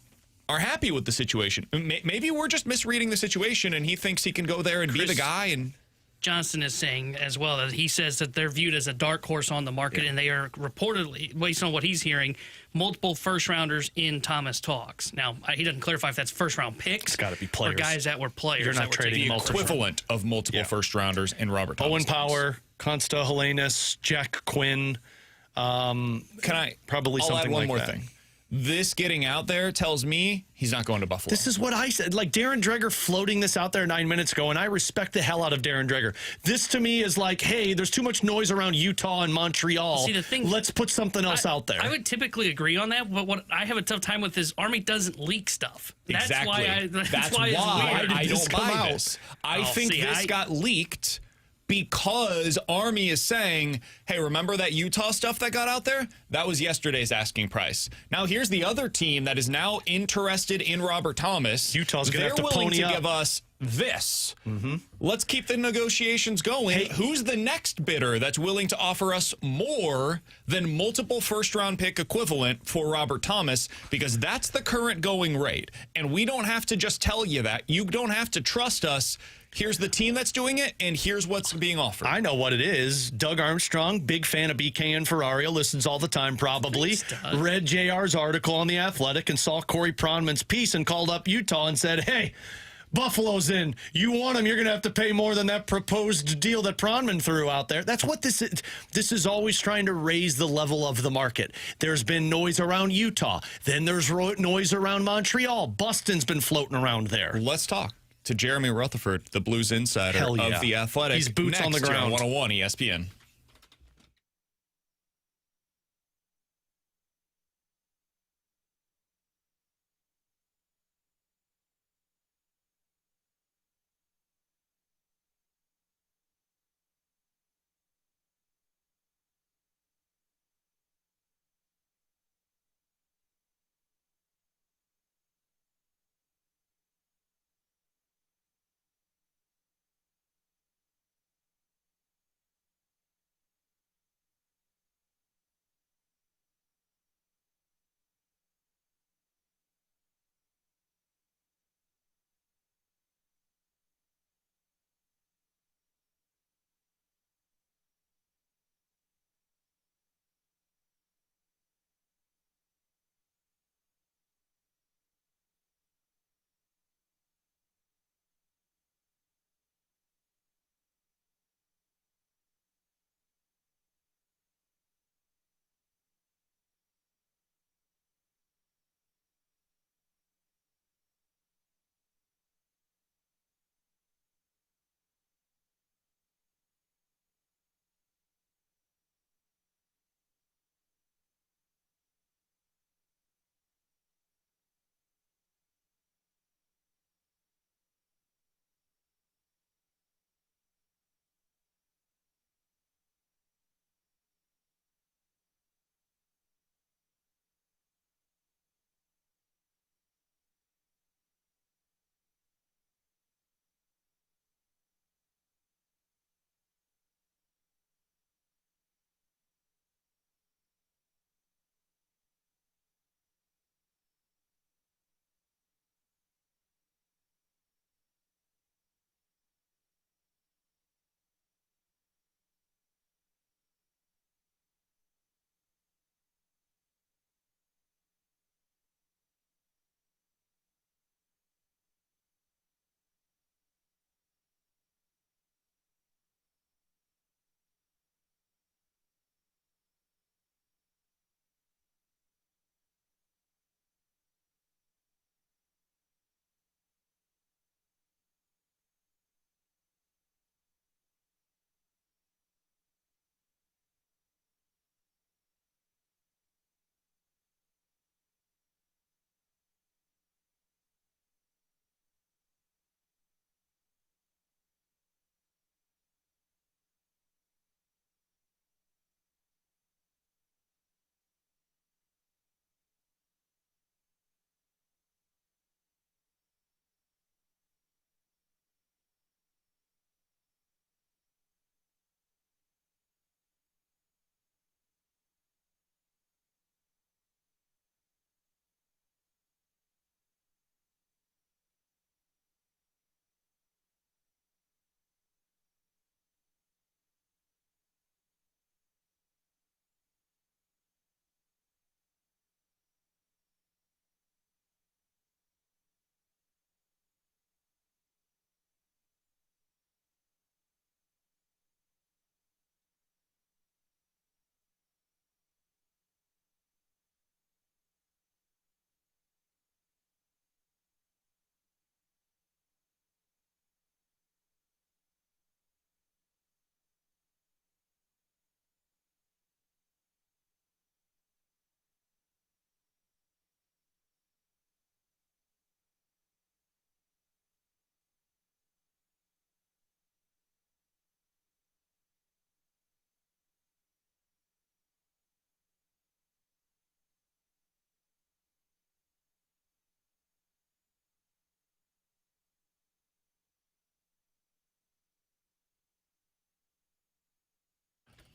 are happy with the situation. Maybe we're just misreading the situation, and he thinks he can go there and be the guy and... Johnson is saying as well that he says that they're viewed as a dark horse on the market, and they are reportedly, based on what he's hearing, multiple first-rounders in Thomas talks. Now, he doesn't clarify if that's first-round picks. It's got to be players. Or guys that were players. You're not that were trading the equivalent of multiple first-rounders in Robert Thomas. Owen Power, Consta Helenis, Jack Quinn. Can I probably I'll something add one like more that. thing. This getting out there tells me he's not going to Buffalo. This is what I said. Like Darren Dreger floating this out there 9 minutes ago, and I respect the hell out of Darren Dreger. This to me is like, hey, there's too much noise around Utah and Montreal. See, the thing, let's put something else out there. I would typically agree on that, but what I have a tough time with is Army doesn't leak stuff. Exactly. That's why I don't buy this. I think this got leaked because Army is saying, hey, remember that Utah stuff that got out there? That was yesterday's asking price. Now, here's the other team that is now interested in Robert Thomas. Utah's going to have to willing pony to up. give us this. Mm-hmm. Let's keep the negotiations going. Hey, who's the next bidder that's willing to offer us more than multiple first-round pick equivalent for Robert Thomas? Because that's the current going rate. And we don't have to just tell you that. You don't have to trust us. Here's the team that's doing it, and here's what's being offered. I know what it is. Doug Armstrong, big fan of BK and Ferrario, listens all the time probably. Thanks, read JR's article on The Athletic and saw Corey Pronman's piece and called up Utah and said, hey, Buffalo's in. You want him, you're going to have to pay more than that proposed deal that Pronman threw out there. That's what this is. This is always trying to raise the level of the market. There's been noise around Utah. Then there's noise around Montreal. Boston's been floating around there. Let's talk to Jeremy Rutherford, the Blues insider of The Athletic. He's boots on the next ground. On 101 ESPN.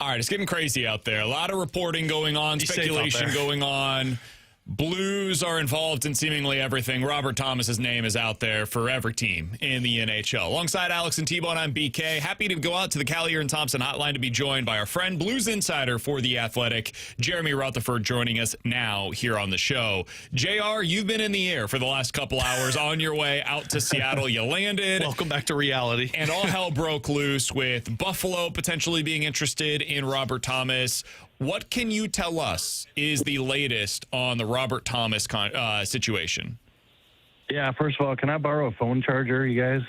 All right, it's getting crazy out there. A lot of reporting going on, speculation going on. Blues are involved in seemingly everything. Robert Thomas's name is out there for every team in the NHL. Alongside Alex and T-Bone, I'm BK. Happy to go out to the Callier and Thompson hotline to be joined by our friend, Blues insider for The Athletic, Jeremy Rutherford, joining us now here on the show. JR, you've been in the air for the last couple hours on your way out to Seattle. You landed. Welcome back to reality. And all hell broke loose with Buffalo potentially being interested in Robert Thomas. What can you tell us is the latest on the Robert Thomas situation? Yeah, first of all, can I borrow a phone charger, you guys?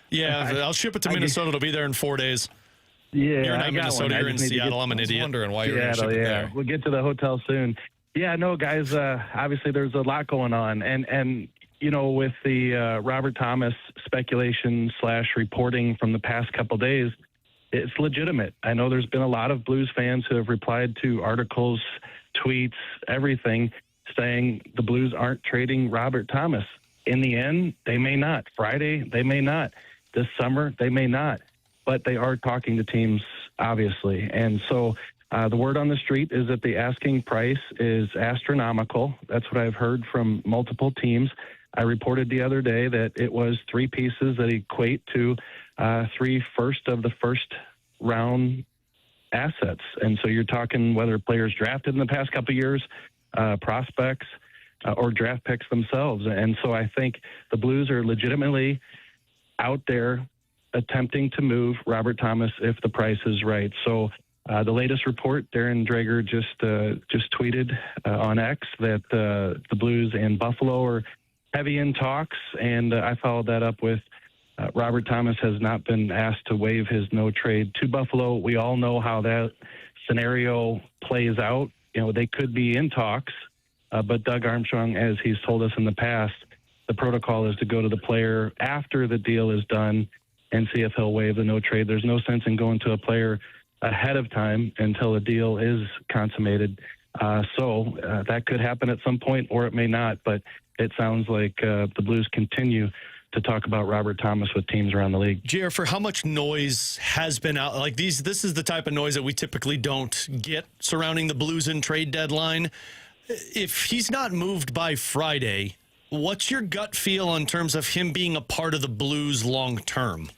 Yeah, I'll ship it to Minnesota. It'll be there in 4 days. Yeah, you're not in Minnesota. You're in Seattle. I'm an idiot. Wondering why you're going to ship it there. We'll get to the hotel soon. Yeah, no, guys, obviously there's a lot going on. And you know, with the Robert Thomas speculation / reporting from the past couple days, it's legitimate. I know there's been a lot of Blues fans who have replied to articles, tweets, everything, saying the Blues aren't trading Robert Thomas. In the end, they may not. Friday, they may not. This summer, they may not. But they are talking to teams, obviously. And so the word on the street is that the asking price is astronomical. That's what I've heard from multiple teams. I reported the other day that it was 3 pieces that equate to 3 first of the first round assets. And so you're talking whether players drafted in the past couple of years, prospects, or draft picks themselves. And so I think the Blues are legitimately out there attempting to move Robert Thomas if the price is right. So the latest report, Darren Dreger just tweeted on X that the Blues and Buffalo are heavy in talks, and I followed that up with Robert Thomas has not been asked to waive his no trade to Buffalo. We all know how that scenario plays out. You know, they could be in talks, but Doug Armstrong, as he's told us in the past, the protocol is to go to the player after the deal is done and see if he'll waive the no trade. There's no sense in going to a player ahead of time until a deal is consummated. So that could happen at some point, or it may not, but it sounds like the Blues continue to talk about Robert Thomas with teams around the league. JR, for how much noise has been out? Like this is the type of noise that we typically don't get surrounding the Blues and trade deadline. If he's not moved by Friday, what's your gut feel in terms of him being a part of the Blues long term?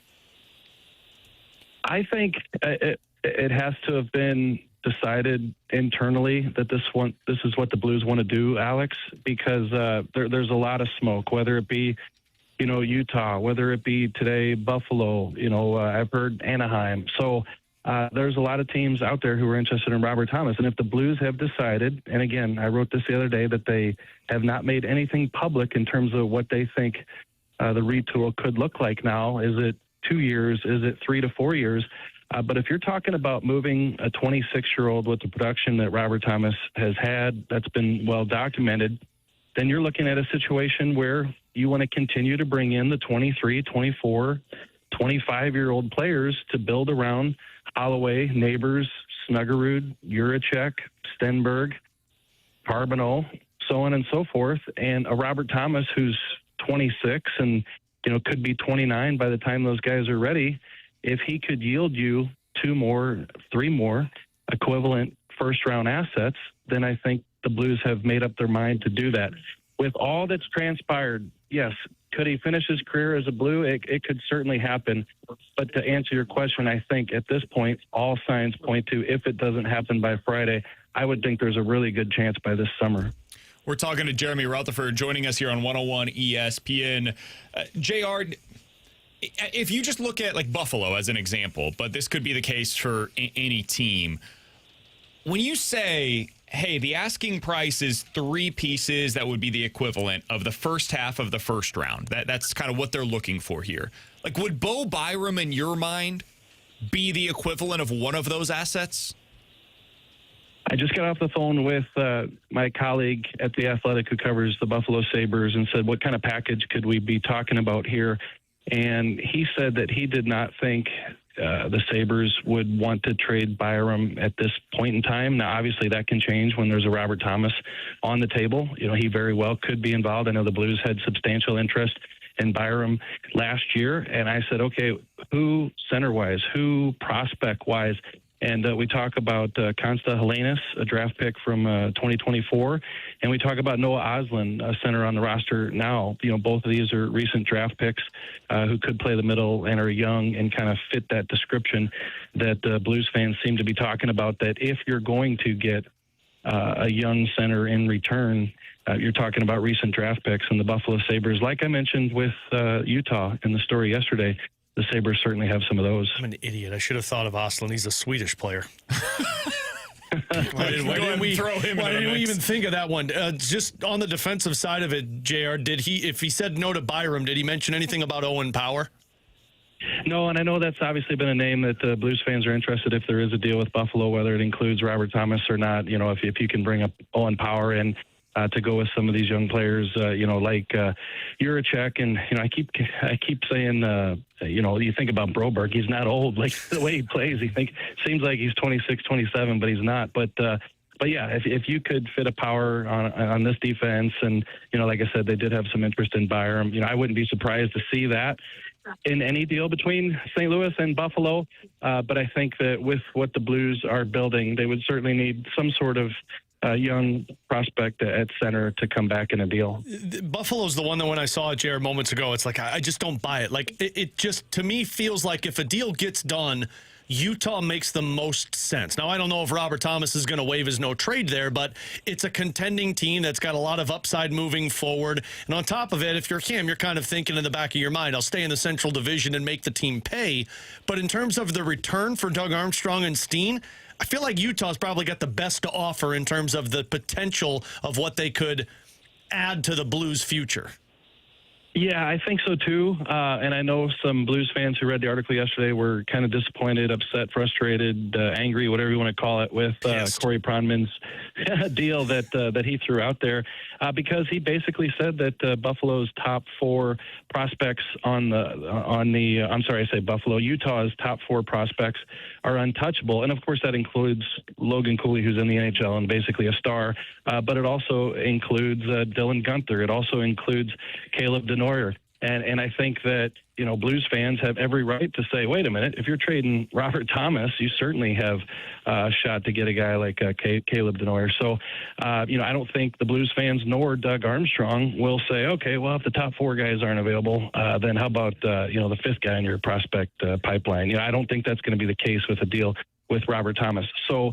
I think it has to have been decided internally that this is what the Blues want to do, Alex, because there's a lot of smoke, whether it be, you know, Utah, whether it be today Buffalo, you know, I've heard Anaheim. So there's a lot of teams out there who are interested in Robert Thomas. And if the Blues have decided, and again, I wrote this the other day, that they have not made anything public in terms of what they think the retool could look like now. Is it 2 years? Is it 3 to 4 years? But if you're talking about moving a 26-year-old with the production that Robert Thomas has had, that's been well documented, then you're looking at a situation where you want to continue to bring in the 23, 24, 25-year-old players to build around Holloway, Neighbors, Snuggerud, Juracek, Stenberg, Carbonneau, so on and so forth. And a Robert Thomas who's 26 and, you know, could be 29 by the time those guys are ready. If he could yield you 2 more, 3 more equivalent first-round assets, then I think the Blues have made up their mind to do that. With all that's transpired, yes, could he finish his career as a Blue? It could certainly happen. But to answer your question, I think at this point, all signs point to, if it doesn't happen by Friday, I would think there's a really good chance by this summer. We're talking to Jeremy Rutherford, joining us here on 101 ESPN. JR, if you just look at like Buffalo as an example, but this could be the case for any team, when you say, hey, the asking price is 3 pieces, that would be the equivalent of the first half of the first round. That's kind of what they're looking for here. Like, would Bo Byram, in your mind, be the equivalent of one of those assets? I just got off the phone with my colleague at The Athletic who covers the Buffalo Sabres and said, what kind of package could we be talking about here? And he said that he did not think the Sabres would want to trade Byram at this point in time. Now, obviously, that can change when there's a Robert Thomas on the table. You know, he very well could be involved. I know the Blues had substantial interest in Byram last year. And I said, okay, who center-wise, who prospect-wise. And we talk about Consta Helenas, a draft pick from 2024, and we talk about Noah Oslin, a center on the roster now. Both of these are recent draft picks who could play the middle and are young and kind of fit that description that Blues fans seem to be talking about, that if you're going to get a young center in return, you're talking about recent draft picks. And the Buffalo Sabres, like I mentioned with Utah in the story yesterday, the Sabres certainly have some of those. I'm an idiot. I should have thought of Oslin. He's a Swedish player. Why didn't we even think of that one? Just on the defensive side of it, JR, if he said no to Byram, did he mention anything about Owen Power? No, and I know that's obviously been a name that Blues fans are interested if there is a deal with Buffalo, whether it includes Robert Thomas or not. If you can bring up Owen Power in to go with some of these young players, like Juracek, and I keep saying, you think about Broberg, he's not old. Like the way he plays, seems like he's 26, 27, but he's not. But yeah, if you could fit a Power on this defense, and like I said, they did have some interest in Byram. I wouldn't be surprised to see that in any deal between St. Louis and Buffalo. But I think that with what the Blues are building, they would certainly need some sort of young prospect at center to come back in a deal. Buffalo's the one that when I saw it, Jared, moments ago, it's like, I just don't buy it. Like, it just, to me, feels like if a deal gets done, Utah makes the most sense. Now, I don't know if Robert Thomas is going to waive his no trade there, but it's a contending team that's got a lot of upside moving forward. And on top of it, if you're Cam, you're kind of thinking in the back of your mind, I'll stay in the Central Division and make the team pay. But in terms of the return for Doug Armstrong and Steen, I feel like Utah's probably got the best to offer in terms of the potential of what they could add to the Blues' future. Yeah, I think so too. And I know some Blues fans who read the article yesterday were kind of disappointed, upset, frustrated, angry, whatever you want to call it, with Corey Pronman's deal that he threw out there, because he basically said that Buffalo's top four prospects Utah's top four prospects are untouchable. And of course that includes Logan Cooley, who's in the NHL and basically a star, but it also includes Dylan Guenther. It also includes Caleb Denoyer. And I think that, Blues fans have every right to say, wait a minute, if you're trading Robert Thomas, you certainly have a shot to get a guy like Caleb Denoyer. So, I don't think the Blues fans nor Doug Armstrong will say, okay, well, if the top four guys aren't available, then how about, the fifth guy in your prospect pipeline? I don't think that's going to be the case with a deal with Robert Thomas. So,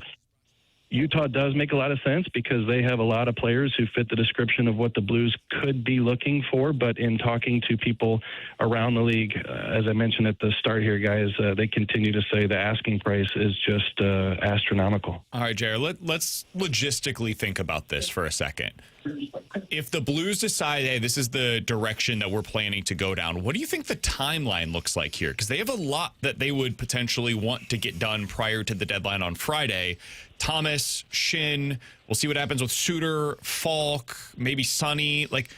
Utah does make a lot of sense because they have a lot of players who fit the description of what the Blues could be looking for. But in talking to people around the league, as I mentioned at the start here, guys, they continue to say the asking price is just astronomical. All right, Jared, let's logistically think about this for a second. If the Blues decide, hey, this is the direction that we're planning to go down, what do you think the timeline looks like here? Because they have a lot that they would potentially want to get done prior to the deadline on Friday. Thomas, Shin, we'll see what happens with Suter, Falk, maybe Sonny. Like,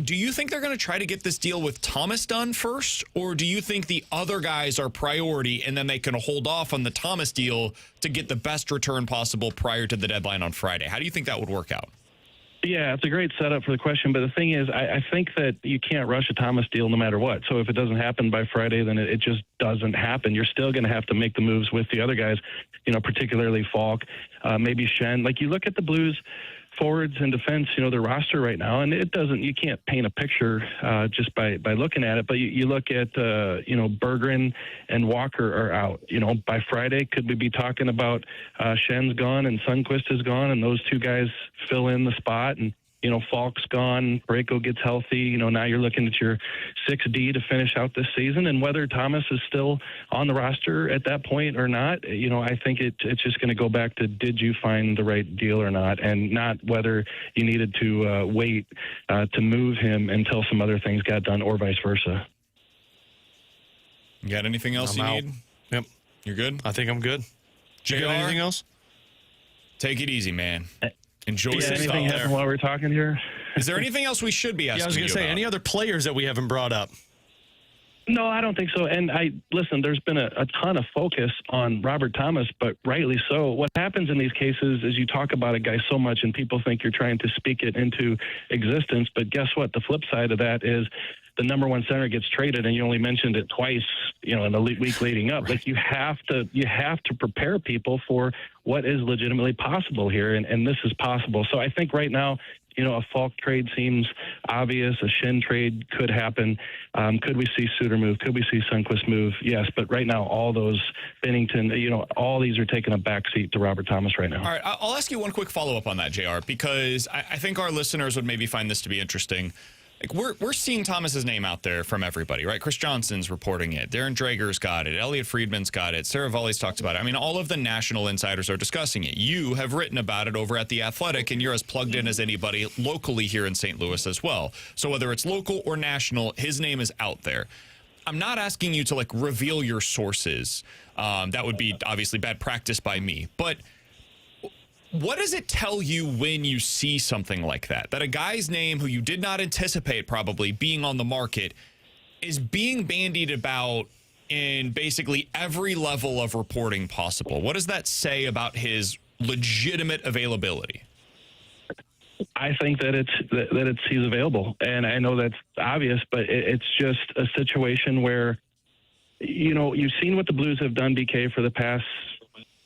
do you think they're going to try to get this deal with Thomas done first? Or do you think the other guys are priority and then they can hold off on the Thomas deal to get the best return possible prior to the deadline on Friday? How do you think that would work out? Yeah, it's a great setup for the question. But the thing is, I think that you can't rush a Thomas deal no matter what. So if it doesn't happen by Friday, then it just doesn't happen. You're still going to have to make the moves with the other guys, particularly Falk, maybe Shen. Like, you look at the Blues forwards and defense, their roster right now, and you can't paint a picture just by looking at it, but you look at, Berggren and Walker are out. By Friday, could we be talking about Shen's gone and Sundqvist is gone, and those two guys fill in the spot, and Falk's gone, Parayko gets healthy. Now you're looking at your 6D to finish out this season, and whether Thomas is still on the roster at that point or not, I think it's just going to go back to, did you find the right deal or not, and not whether you needed to wait to move him until some other things got done, or vice versa. You got anything else you need? Yep. You're good? I think I'm good. JR, you got anything else? Take it easy, man. Enjoy Yeah, anything yourself. happen while we're talking here? Is there anything else we should be asking? Yeah, I was going to say, about? any other players that we haven't brought up? No, I don't think so. And listen, there's been a ton of focus on Robert Thomas, but rightly so. What happens in these cases is you talk about a guy so much and people think you're trying to speak it into existence. But guess what? The flip side of that is the number one center gets traded, and you only mentioned it twice, in the week leading up. Like you have to prepare people for what is legitimately possible here, and this is possible. So I think right now, a Falk trade seems obvious. A Shin trade could happen. Could we see Suter move? Could we see Sundqvist move? Yes, but right now, all those Bennington, all these are taking a backseat to Robert Thomas right now. All right, I'll ask you one quick follow-up on that, JR, because I think our listeners would maybe find this to be interesting. Like we're seeing Thomas's name out there from everybody, right? Chris Johnson's reporting it. Darren Drager's got it. Elliot Friedman's got it. Sarah Volle's talked about it. I mean, all of the national insiders are discussing it. You have written about it over at The Athletic, and you're as plugged in as anybody locally here in St. Louis as well. So whether it's local or national, his name is out there. I'm not asking you to, reveal your sources. That would be obviously bad practice by me. But what does it tell you when you see something like that? That a guy's name who you did not anticipate probably being on the market is being bandied about in basically every level of reporting possible. What does that say about his legitimate availability? I think that he's available, and I know that's obvious, but it's just a situation where, you've seen what the Blues have done, BK, for the past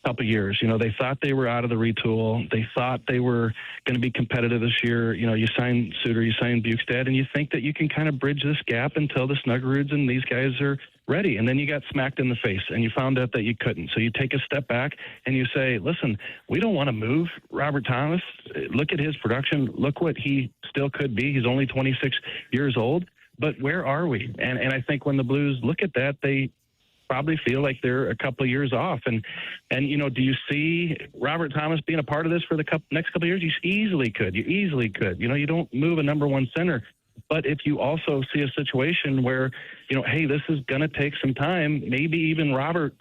couple of years. They thought they were out of the retool. They thought they were going to be competitive this year. You sign Suter, you sign Bukestad, and you think that you can kind of bridge this gap until the Snuggeruds and these guys are ready. And then you got smacked in the face and you found out that you couldn't. So you take a step back and you say, listen, we don't want to move Robert Thomas. Look at his production. Look what he still could be. He's only 26 years old. But where are we? And I think when the Blues look at that, they probably feel like they're a couple of years off. And do you see Robert Thomas being a part of this for the next couple of years? You easily could. You don't move a number one center. But if you also see a situation where, hey, this is going to take some time, maybe even Robert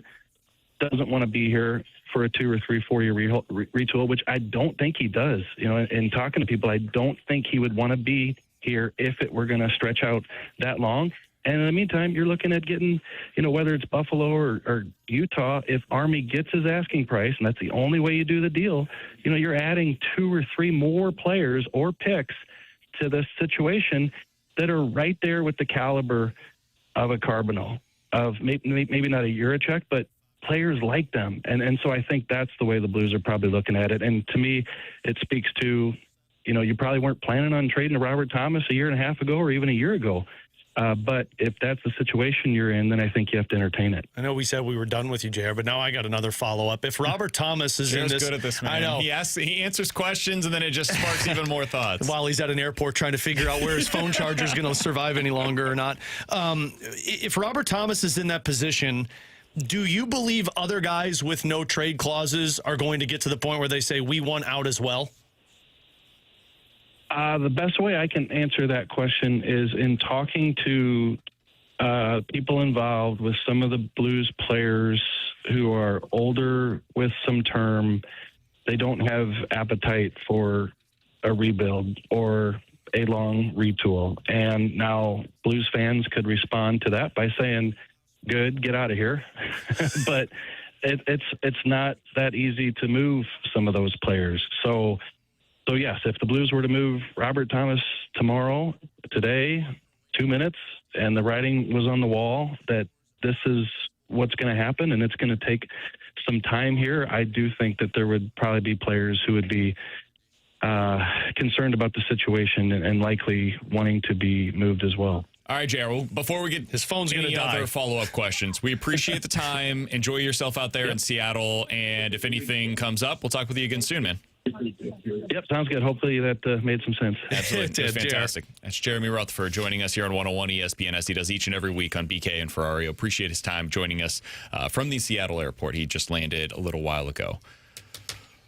doesn't want to be here for a 2 or 3, 4 year retool, which I don't think he does. In talking to people, I don't think he would want to be here if it were going to stretch out that long. And in the meantime, you're looking at getting, whether it's Buffalo or Utah, if Army gets his asking price, and that's the only way you do the deal, you're adding 2 or 3 more players or picks to this situation that are right there with the caliber of a Carbonell, of maybe not a Juracek, but players like them. And so I think that's the way the Blues are probably looking at it. And to me, it speaks to, you probably weren't planning on trading to Robert Thomas a year and a half ago or even a year ago. But if that's the situation you're in, then I think you have to entertain it. I know we said we were done with you, JR, but now I got another follow-up. If Robert Thomas is in this... good at this, man. I know. He answers questions, and then it just sparks even more thoughts. While he's at an airport trying to figure out where his phone charger is going to survive any longer or not. If Robert Thomas is in that position, do you believe other guys with no trade clauses are going to get to the point where they say, we want out as well? The best way I can answer that question is in talking to people involved with some of the Blues players who are older with some term. They don't have appetite for a rebuild or a long retool. And now Blues fans could respond to that by saying, good, get out of here. But it's not that easy to move some of those players. So yes, if the Blues were to move Robert Thomas today, 2 minutes, and the writing was on the wall that this is what's going to happen and it's going to take some time here, I do think that there would probably be players who would be concerned about the situation and likely wanting to be moved as well. All right, JR, well, before we get his phone's going to die. Other follow-up questions, we appreciate the time. Enjoy yourself out there in Seattle, and if anything comes up, we'll talk with you again soon, man. Yep, sounds good. Hopefully that made some sense. Absolutely. That's fantastic. That's Jeremy Rutherford joining us here on 101 ESPN, as he does each and every week on BK and Ferrario. Appreciate his time joining us from the Seattle airport. He just landed a little while ago.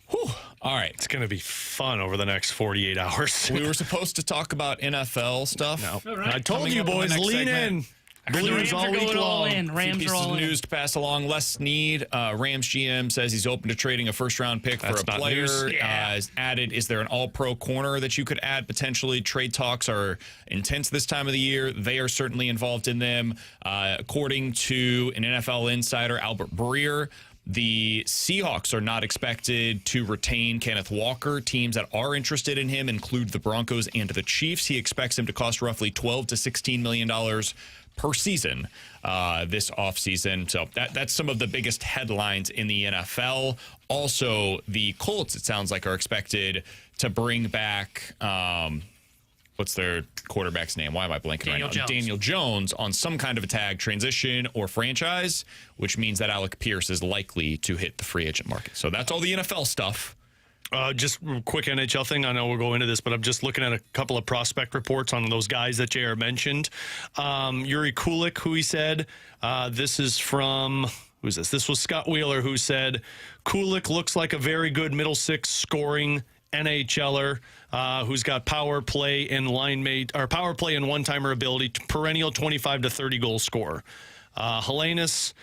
Whew. All right. It's going to be fun over the next 48 hours. We were supposed to talk about NFL stuff. No. Right. I told you, boys, lean in. Blues Rams all are week going all long. in. Rams Pieces are all of in. news to pass along. Les Snead, Rams GM, says he's open to trading a first-round pick That's for a not player. news. Yeah. Is added, is there an all-pro corner that you could add potentially? Trade talks are intense this time of the year. They are certainly involved in them. According to an NFL insider, Albert Breer, the Seahawks are not expected to retain Kenneth Walker. Teams that are interested in him include the Broncos and the Chiefs. He expects him to cost roughly $12 to $16 million per season this offseason. So that's some of the biggest headlines in the NFL. Also, the Colts, it sounds like, are expected to bring back what's their quarterback's name? Why am I blanking Daniel right now? Jones. Daniel Jones on some kind of a tag transition or franchise, which means that Alec Pierce is likely to hit the free agent market. So that's all the NFL stuff. Just a quick NHL thing. I know we'll go into this, but I'm just looking at a couple of prospect reports on those guys that JR mentioned. Yuri Kulik, who he said, this is from, who's this? This was Scott Wheeler, who said, Kulik looks like a very good middle six scoring NHLer who's got power play and line mate, or power play and one-timer ability, perennial 25 to 30 goal scorer. Helenius,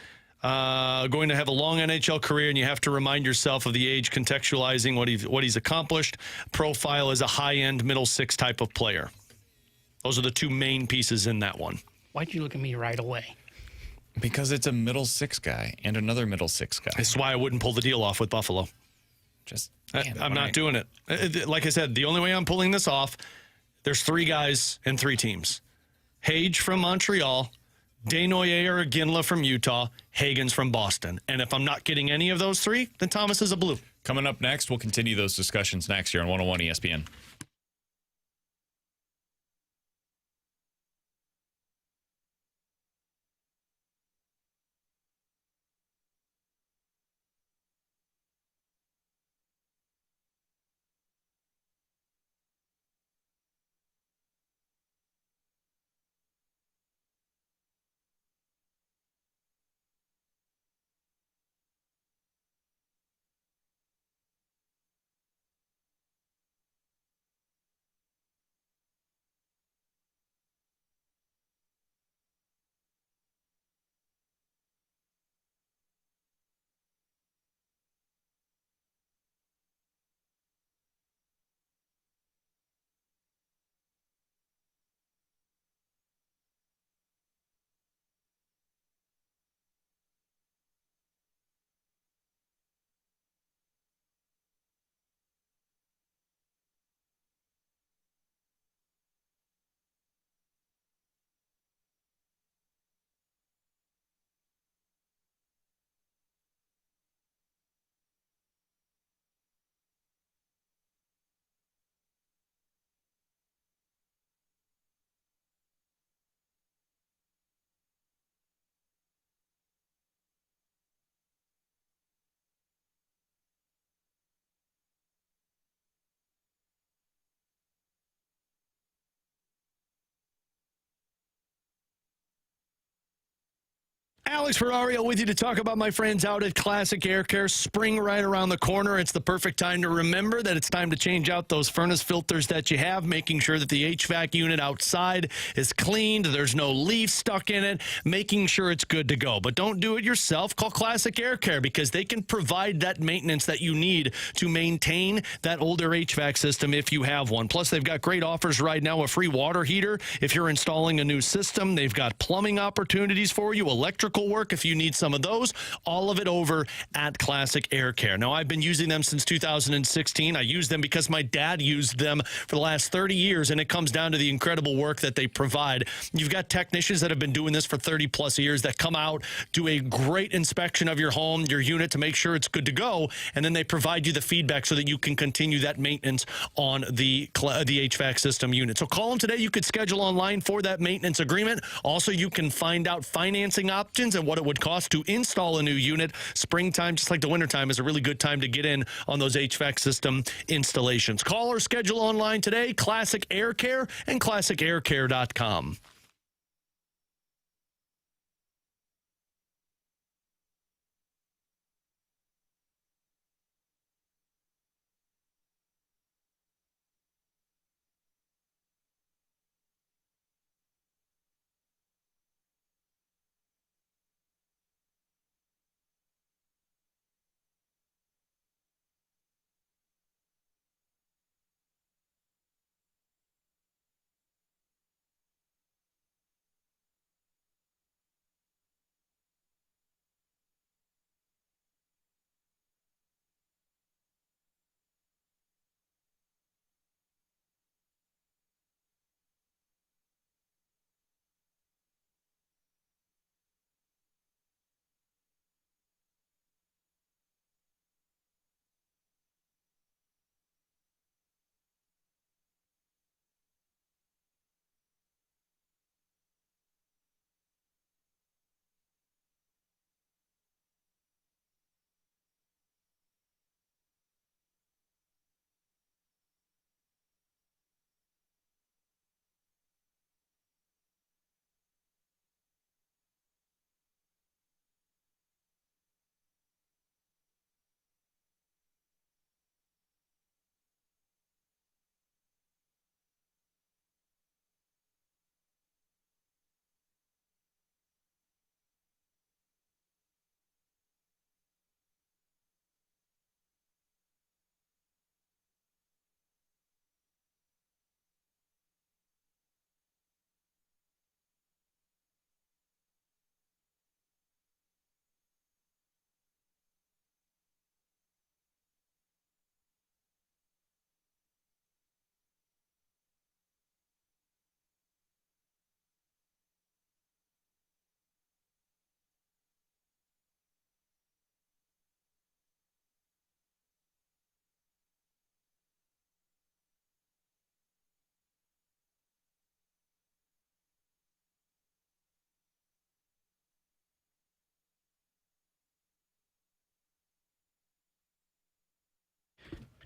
going to have a long NHL career, and you have to remind yourself of the age, contextualizing what he's accomplished. Profile as a high-end middle six type of player. Those are the two main pieces in that one. Why'd you look at me right away? Because it's a middle six guy and another middle six guy. That's why I wouldn't pull the deal off with Buffalo. Just I'm not doing it. Like I said, the only way I'm pulling this off, there's three guys and three teams. Hage from Montreal, Desnoyers or Ginla from Utah, Hagens from Boston. And if I'm not getting any of those three, then Thomas is a Blue. Coming up next, we'll continue those discussions next year on 101 ESPN. Alex Ferrario with you to talk about my friends out at Classic Air Care. Spring right around the corner. It's the perfect time to remember that it's time to change out those furnace filters that you have, making sure that the HVAC unit outside is cleaned, there's no leaves stuck in it, making sure it's good to go. But don't do it yourself. Call Classic Air Care because they can provide that maintenance that you need to maintain that older HVAC system if you have one. Plus, they've got great offers right now, a free water heater if you're installing a new system. They've got plumbing opportunities for you, electrical work if you need some of those, all of it over at Classic Air Care. Now, I've been using them since 2016. I use them because my dad used them for the last 30 years, and it comes down to the incredible work that they provide. You've got technicians that have been doing this for 30 plus years that come out, do a great inspection of your home, your unit to make sure it's good to go, and then they provide you the feedback so that you can continue that maintenance on the HVAC system unit. So call them today. You could schedule online for that maintenance agreement. Also, you can find out financing options and what it would cost to install a new unit. Springtime, just like the wintertime, is a really good time to get in on those HVAC system installations. Call or schedule online today. Classic Air Care and classicaircare.com.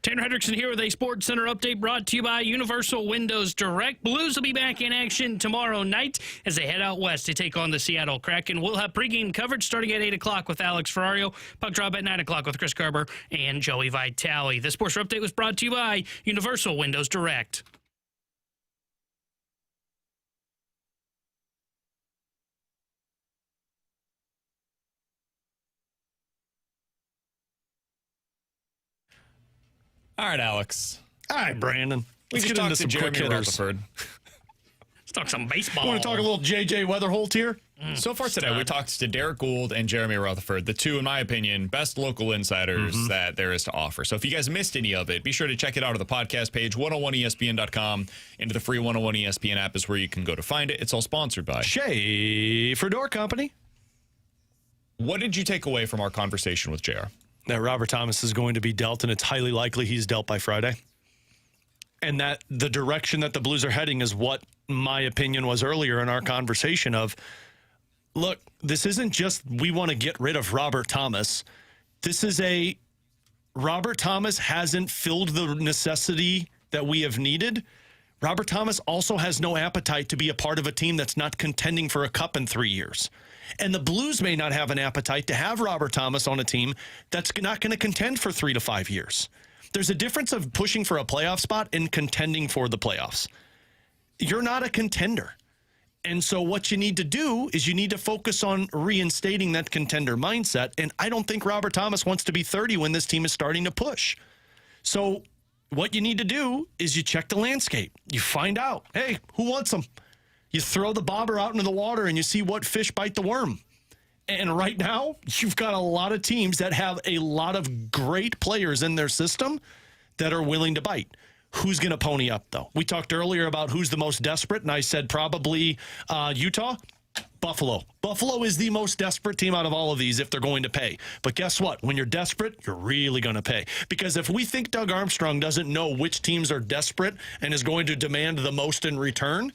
Tanner Hendrickson here with a Sports Center update brought to you by Universal Windows Direct. Blues will be back in action tomorrow night as they head out west to take on the Seattle Kraken. We'll have pregame coverage starting at 8 o'clock with Alex Ferrario. Puck drop at 9 o'clock with Chris Garber and Joey Vitale. The Sports Update was brought to you by Universal Windows Direct. All right, Alex. All right, Brandon. Let's get into some quick Jeremy hitters. Rutherford. Let's talk some baseball. Want to talk a little J.J. Weatherholt here? So far today, we talked to Derrick Goold and Jeremy Rutherford, the two, in my opinion, best local insiders that there is to offer. So if you guys missed any of it, be sure to check it out on the podcast page, 101ESPN.com. Into the free 101 ESPN app is where you can go to find it. It's all sponsored by Schaefer Door Company. What did you take away from our conversation with JR? That Robert Thomas is going to be dealt, and it's highly likely he's dealt by Friday. And that the direction that the Blues are heading is what my opinion was earlier in our conversation of, look, this isn't just we want to get rid of Robert Thomas. This is Robert Thomas hasn't filled the necessity that we have needed. Robert Thomas also has no appetite to be a part of a team that's not contending for a cup in 3 years. And the Blues may not have an appetite to have Robert Thomas on a team that's not going to contend for 3 to 5 years. There's a difference of pushing for a playoff spot and contending for the playoffs. You're not a contender. And so what you need to do is you need to focus on reinstating that contender mindset. And I don't think Robert Thomas wants to be 30 when this team is starting to push. So what you need to do is you check the landscape. You find out, hey, who wants him? You throw the bobber out into the water and you see what fish bite the worm. And right now, you've got a lot of teams that have a lot of great players in their system that are willing to bite. Who's going to pony up, though? We talked earlier about who's the most desperate, and I said probably Utah. Buffalo. Buffalo is the most desperate team out of all of these if they're going to pay. But guess what? When you're desperate, you're really going to pay. Because if we think Doug Armstrong doesn't know which teams are desperate and is going to demand the most in return,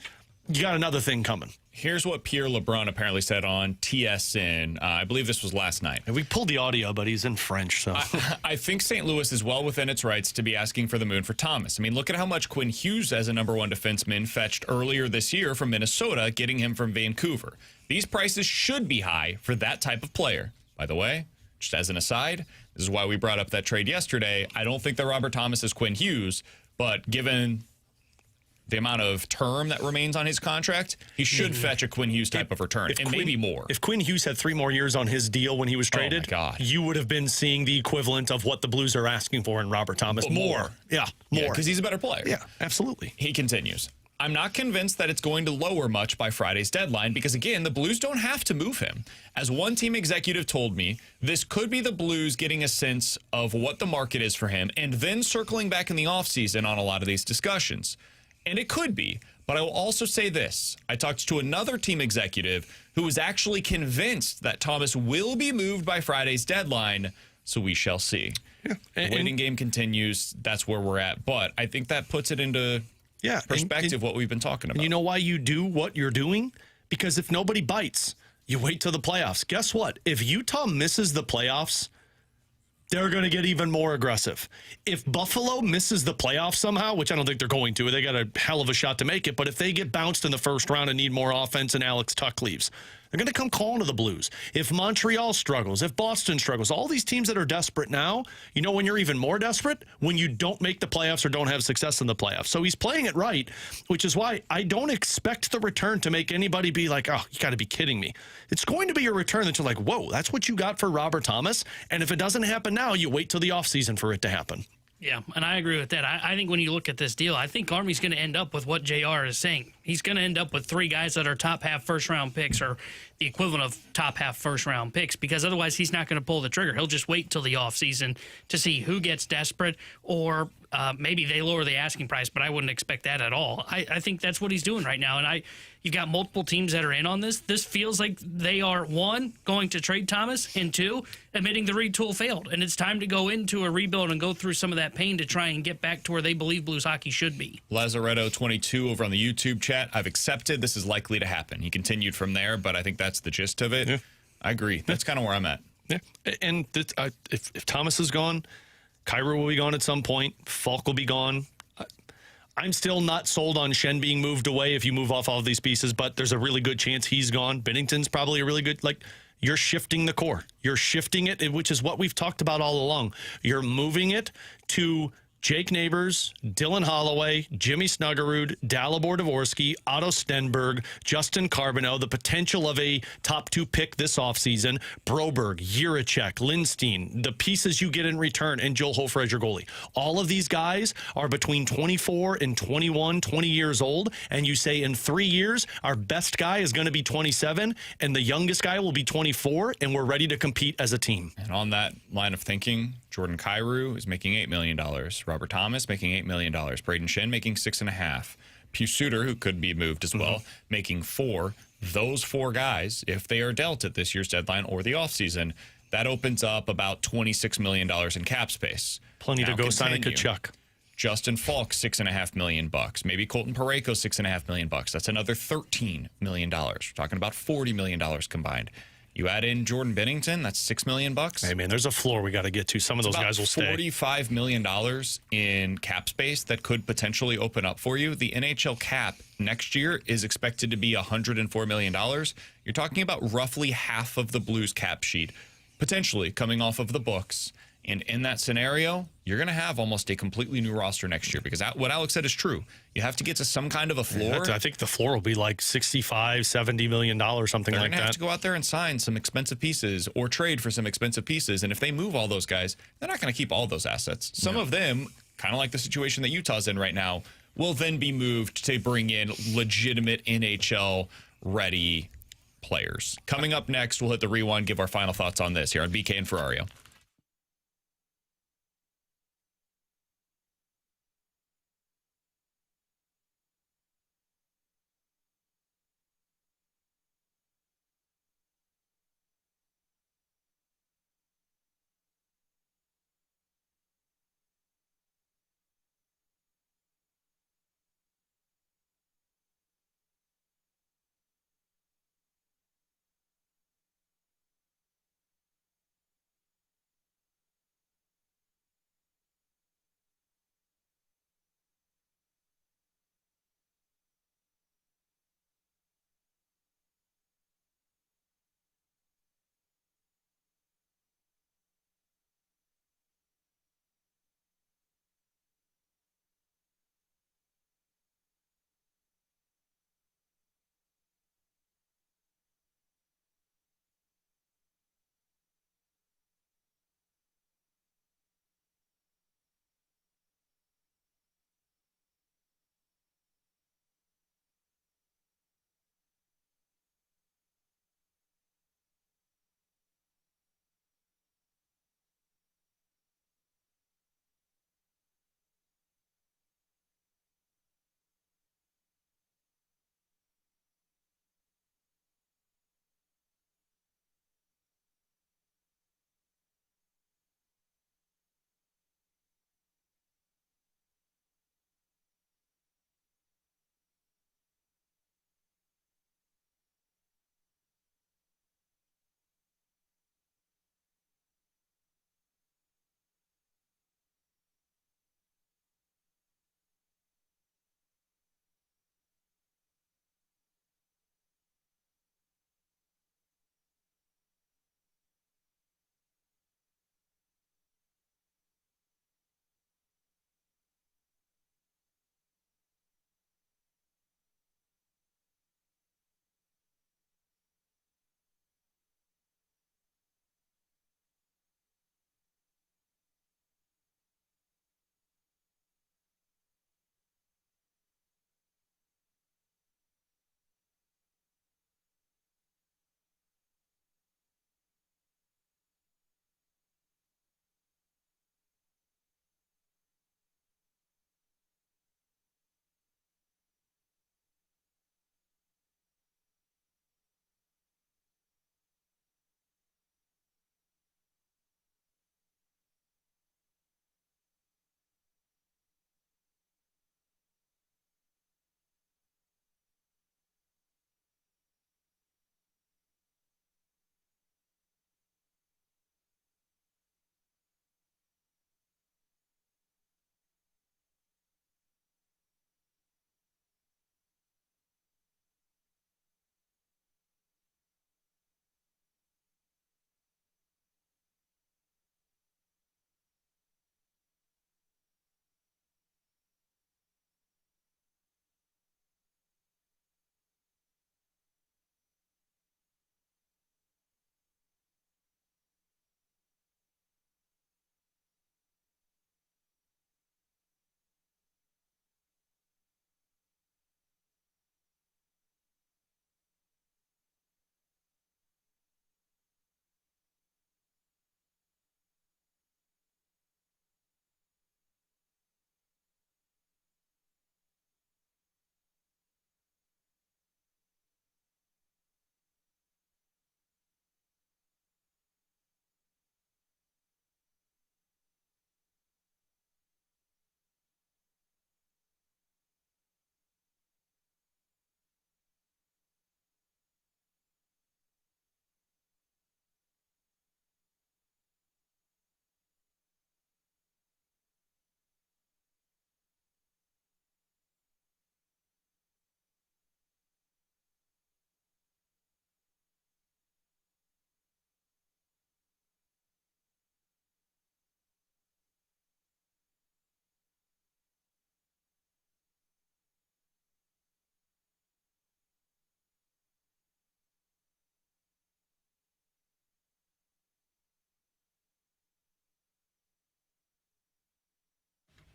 you got another thing coming. Here's what Pierre LeBrun apparently said on TSN. I believe this was last night. And we pulled the audio, but he's in French. So I think St. Louis is well within its rights to be asking for the moon for Thomas. I mean, look at how much Quinn Hughes as a number one defenseman fetched earlier this year from Minnesota, getting him from Vancouver. These prices should be high for that type of player. By the way, just as an aside, this is why we brought up that trade yesterday. I don't think that Robert Thomas is Quinn Hughes, but given the amount of term that remains on his contract, he should fetch a Quinn Hughes type of return, and maybe more. If Quinn Hughes had 3 more years on his deal when he was traded, you would have been seeing the equivalent of what the Blues are asking for in Robert Thomas. More. Yeah, more. Because he's a better player. Yeah, absolutely. He continues. I'm not convinced that it's going to lower much by Friday's deadline because, again, the Blues don't have to move him. As one team executive told me, this could be the Blues getting a sense of what the market is for him and then circling back in the offseason on a lot of these discussions. And it could be, but I will also say this. I talked to another team executive who was actually convinced that Thomas will be moved by Friday's deadline, so we shall see. Yeah. The waiting game continues. That's where we're at. But I think that puts it into perspective what we've been talking about. And you know why you do what you're doing? Because if nobody bites, you wait till the playoffs. Guess what? If Utah misses the playoffs, they're going to get even more aggressive. If Buffalo misses the playoffs somehow, which I don't think they're going to, they got a hell of a shot to make it, but if they get bounced in the first round and need more offense and Alex Tuck leaves, they're going to come calling to the Blues. If Montreal struggles, if Boston struggles, all these teams that are desperate now, you know when you're even more desperate? When you don't make the playoffs or don't have success in the playoffs. So he's playing it right, which is why I don't expect the return to make anybody be like, oh, you got to be kidding me. It's going to be a return that you're like, whoa, that's what you got for Robert Thomas? And if it doesn't happen now, you wait till the offseason for it to happen. Yeah, and I agree with that. I think when you look at this deal, I think Army's going to end up with what JR is saying. He's going to end up with 3 guys that are top half first-round picks or the equivalent of top half first-round picks because otherwise he's not going to pull the trigger. He'll just wait till the offseason to see who gets desperate or maybe they lower the asking price, but I wouldn't expect that at all. I think that's what he's doing right now, and you've got multiple teams that are in on this. This feels like they are, 1, going to trade Thomas, and 2, admitting the retool failed. And it's time to go into a rebuild and go through some of that pain to try and get back to where they believe Blues hockey should be. Lazaretto22 over on the YouTube chat. I've accepted this is likely to happen. He continued from there, but I think that's the gist of it. Yeah. I agree. That's kind of where I'm at. Yeah. And if Thomas is gone, Cairo will be gone at some point. Falk will be gone. I'm still not sold on Shen being moved away if you move off all of these pieces, but there's a really good chance he's gone. Bennington's probably a really good, you're shifting the core. You're shifting it, which is what we've talked about all along. You're moving it to Jake Neighbors, Dylan Holloway, Jimmy Snuggerud, Dalibor Dvorsky, Otto Stenberg, Justin Carbonneau, the potential of a top 2 pick this offseason, Broberg, Jiricek, Lindstein, the pieces you get in return, and Joel Hofer as your goalie. All of these guys are between 24 and 21, 20 years old, and you say in 3 years, our best guy is going to be 27, and the youngest guy will be 24, and we're ready to compete as a team. And on that line of thinking, Jordan Kyrou is making $8 million. Robert Thomas making $8 million. Braden Shen making $6.5 million. Pius Suter, who could be moved as well, making $4 million. Those 4 guys, if they are dealt at this year's deadline or the offseason, that opens up about $26 million in cap space. Plenty to go sign a Kachuk. Justin Falk, $6.5 million. Maybe Colton Parayko, $6.5 million. That's another $13 million. We're talking about $40 million combined. You add in Jordan Bennington, that's $6 million. Hey, man, there's a floor we got to get to. Some of those guys will stay. $45 million in cap space that could potentially open up for you. The NHL cap next year is expected to be $104 million. You're talking about roughly half of the Blues cap sheet potentially coming off of the books. And in that scenario, you're going to have almost a completely new roster next year because what Alex said is true. You have to get to some kind of a floor. I think the floor will be like $65, $70 million, something like that. They're going to have to go out there and sign some expensive pieces or trade for some expensive pieces. And if they move all those guys, they're not going to keep all those assets. Some of them, kind of like the situation that Utah's in right now, will then be moved to bring in legitimate NHL-ready players. Coming up next, we'll hit the rewind, give our final thoughts on this here on BK and Ferrario.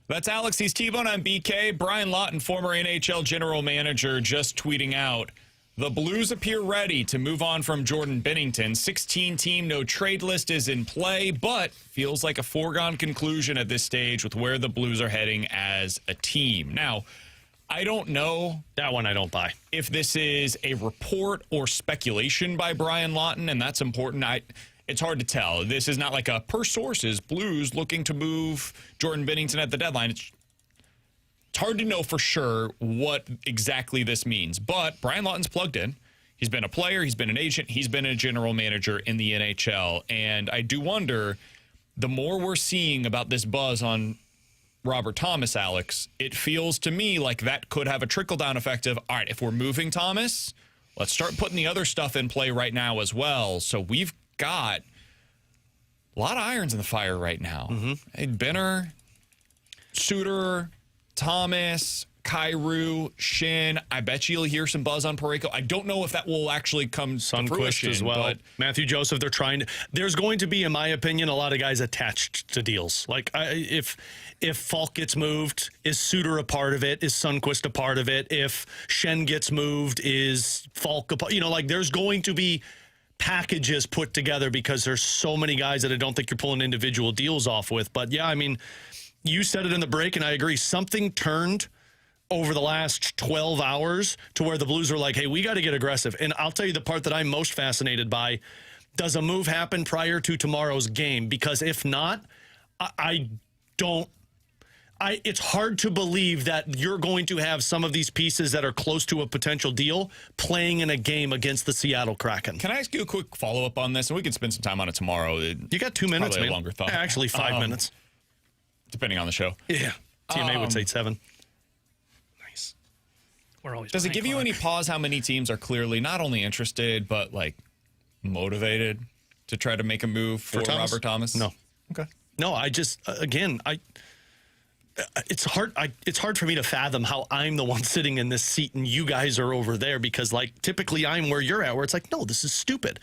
That's Alex. He's T-Bone. I'm BK. Brian Lawton, former NHL general manager, just tweeting out, the Blues appear ready to move on from Jordan Binnington. 16-team no trade list is in play, but feels like a foregone conclusion at this stage with where the Blues are heading as a team. Now, I don't know. That one I don't buy. If this is a report or speculation by Brian Lawton, and that's important. It's hard to tell. This is not like a per sources, Blues looking to move Jordan Binnington at the deadline. It's hard to know for sure what exactly this means. But Brian Lawton's plugged in. He's been a player. He's been an agent. He's been a general manager in the NHL. And I do wonder, the more we're seeing about this buzz on Robert Thomas, Alex, it feels to me like that could have a trickle-down effect of, all right, if we're moving Thomas, let's start putting the other stuff in play right now as well. So we've got a lot of irons in the fire right now. Hey, Benner, Suter, Thomas, Kyrou, Shin. I bet you'll hear some buzz on Parayko. I don't know if that will actually come to fruition as well. But Matthew Joseph, there's going to be, in my opinion, a lot of guys attached to deals. Like if Falk gets moved, is Suter a part of it? Is Sundqvist a part of it? If Shen gets moved, is Falk a part? There's going to be packages put together because there's so many guys that I don't think you're pulling individual deals off with. But yeah, I mean, you said it in the break, and I agree. Something turned over the last 12 hours to where the Blues are like, hey, we got to get aggressive. And I'll tell you the part that I'm most fascinated by. Does a move happen prior to tomorrow's game? Because if not, it's hard to believe that you're going to have some of these pieces that are close to a potential deal playing in a game against the Seattle Kraken. Can I ask you a quick follow-up on this? And we can spend some time on it tomorrow. You got 2 minutes, man. A longer thought. Actually, 5 minutes. Depending on the show. Yeah. TMA would say 7. Nice. We're always Does it give you any pause how many teams are clearly not only interested, but like motivated to try to make a move for Robert Thomas? No. Okay. No, I just, again, it's hard for me to fathom how I'm the one sitting in this seat and you guys are over there because, like, typically I'm where you're at, where it's like, no, this is stupid.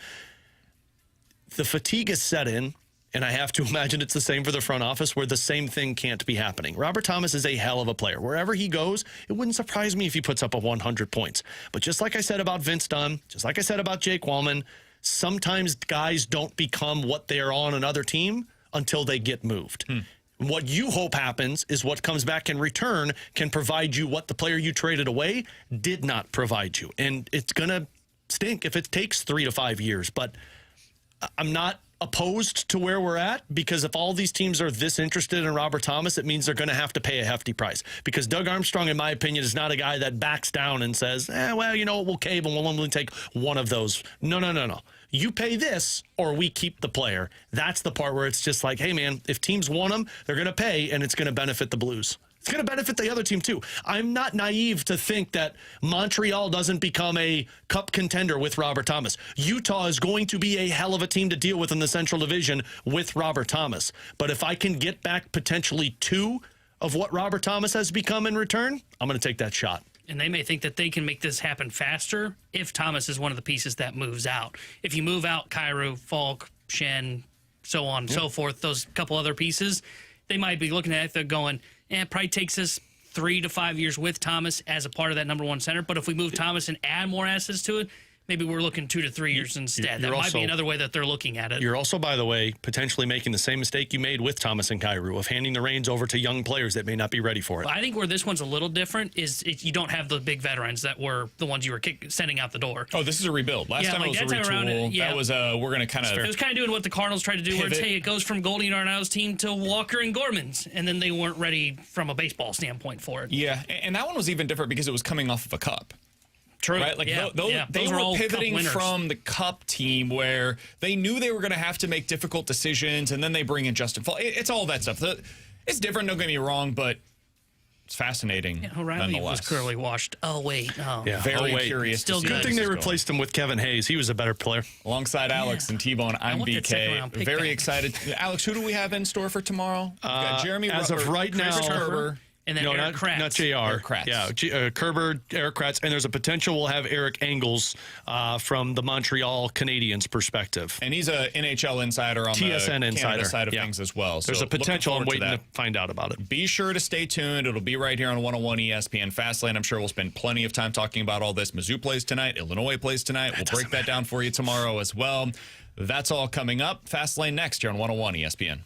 The fatigue is set in, and I have to imagine it's the same for the front office where the same thing can't be happening. Robert Thomas is a hell of a player. Wherever he goes, it wouldn't surprise me if he puts up a 100 points. But just like I said about Vince Dunn, just like I said about Jake Wallman, sometimes guys don't become what they're on another team until they get moved. What you hope happens is what comes back in return can provide you what the player you traded away did not provide you. And it's going to stink if it takes 3 to 5 years. But I'm not opposed to where we're at because if all these teams are this interested in Robert Thomas, it means they're going to have to pay a hefty price. Because Doug Armstrong, in my opinion, is not a guy that backs down and says, well, you know what, we'll cave and we'll only take one of those. No. You pay this or we keep the player. That's the part where it's just like, hey, man, if teams want him, they're going to pay, and it's going to benefit the Blues. It's going to benefit the other team, too. I'm not naive to think that Montreal doesn't become a cup contender with Robert Thomas. Utah is going to be a hell of a team to deal with in the Central Division with Robert Thomas. But if I can get back potentially 2 of what Robert Thomas has become in return, I'm going to take that shot. And they may think that they can make this happen faster if Thomas is one of the pieces that moves out. If you move out Kyrou, Falk, Shen, so on and so forth, those couple other pieces, they might be looking at it, they're going, it probably takes us 3 to 5 years with Thomas as a part of that number one center. But if we move Thomas and add more assets to it, maybe we're looking 2 to 3 years instead. That might be another way that they're looking at it. You're also, by the way, potentially making the same mistake you made with Thomas and Kyrou of handing the reins over to young players that may not be ready for it. I think where this one's a little different is you don't have the big veterans that were the ones you were sending out the door. Oh, this is a rebuild. Last time it was a retool. That was we're going to kind of... It was kind of doing what the Cardinals tried to do, where it's, hey, it goes from Goldie and Arnaud's team to Walker and Gorman's, and then they weren't ready from a baseball standpoint for it. Yeah, and that one was even different because it was coming off of a cup. True. Right? Like they were pivoting from the cup team where they knew they were going to have to make difficult decisions, and then they bring in Justin Falk. It's all that stuff. It's different, don't get me wrong, but it's fascinating. Yeah, O'Reilly was clearly washed. Oh, wait. Oh. Yeah. Very curious. Still to see good thing they replaced him with Kevin Hayes. He was a better player. Alongside Alex and T-Bone, I'm BK. Very excited. Alex, who do we have in store for tomorrow? We've got Jeremy as Rutherford, of right now, Chris Kerber, and then Eric Kratz. Not JR. Eric Kratz. Yeah, Kerber, Eric Kratz, and there's a potential we'll have Eric Engels from the Montreal Canadiens perspective. And he's an NHL insider on TSN the insider. Canada side of things as well. There's so a potential. I'm looking forward waiting to find out about it. Be sure to stay tuned. It'll be right here on 101 ESPN Fastlane. I'm sure we'll spend plenty of time talking about all this. Mizzou plays tonight. Illinois plays tonight. We'll break that down for you tomorrow as well. That's all coming up. Fastlane next here on 101 ESPN.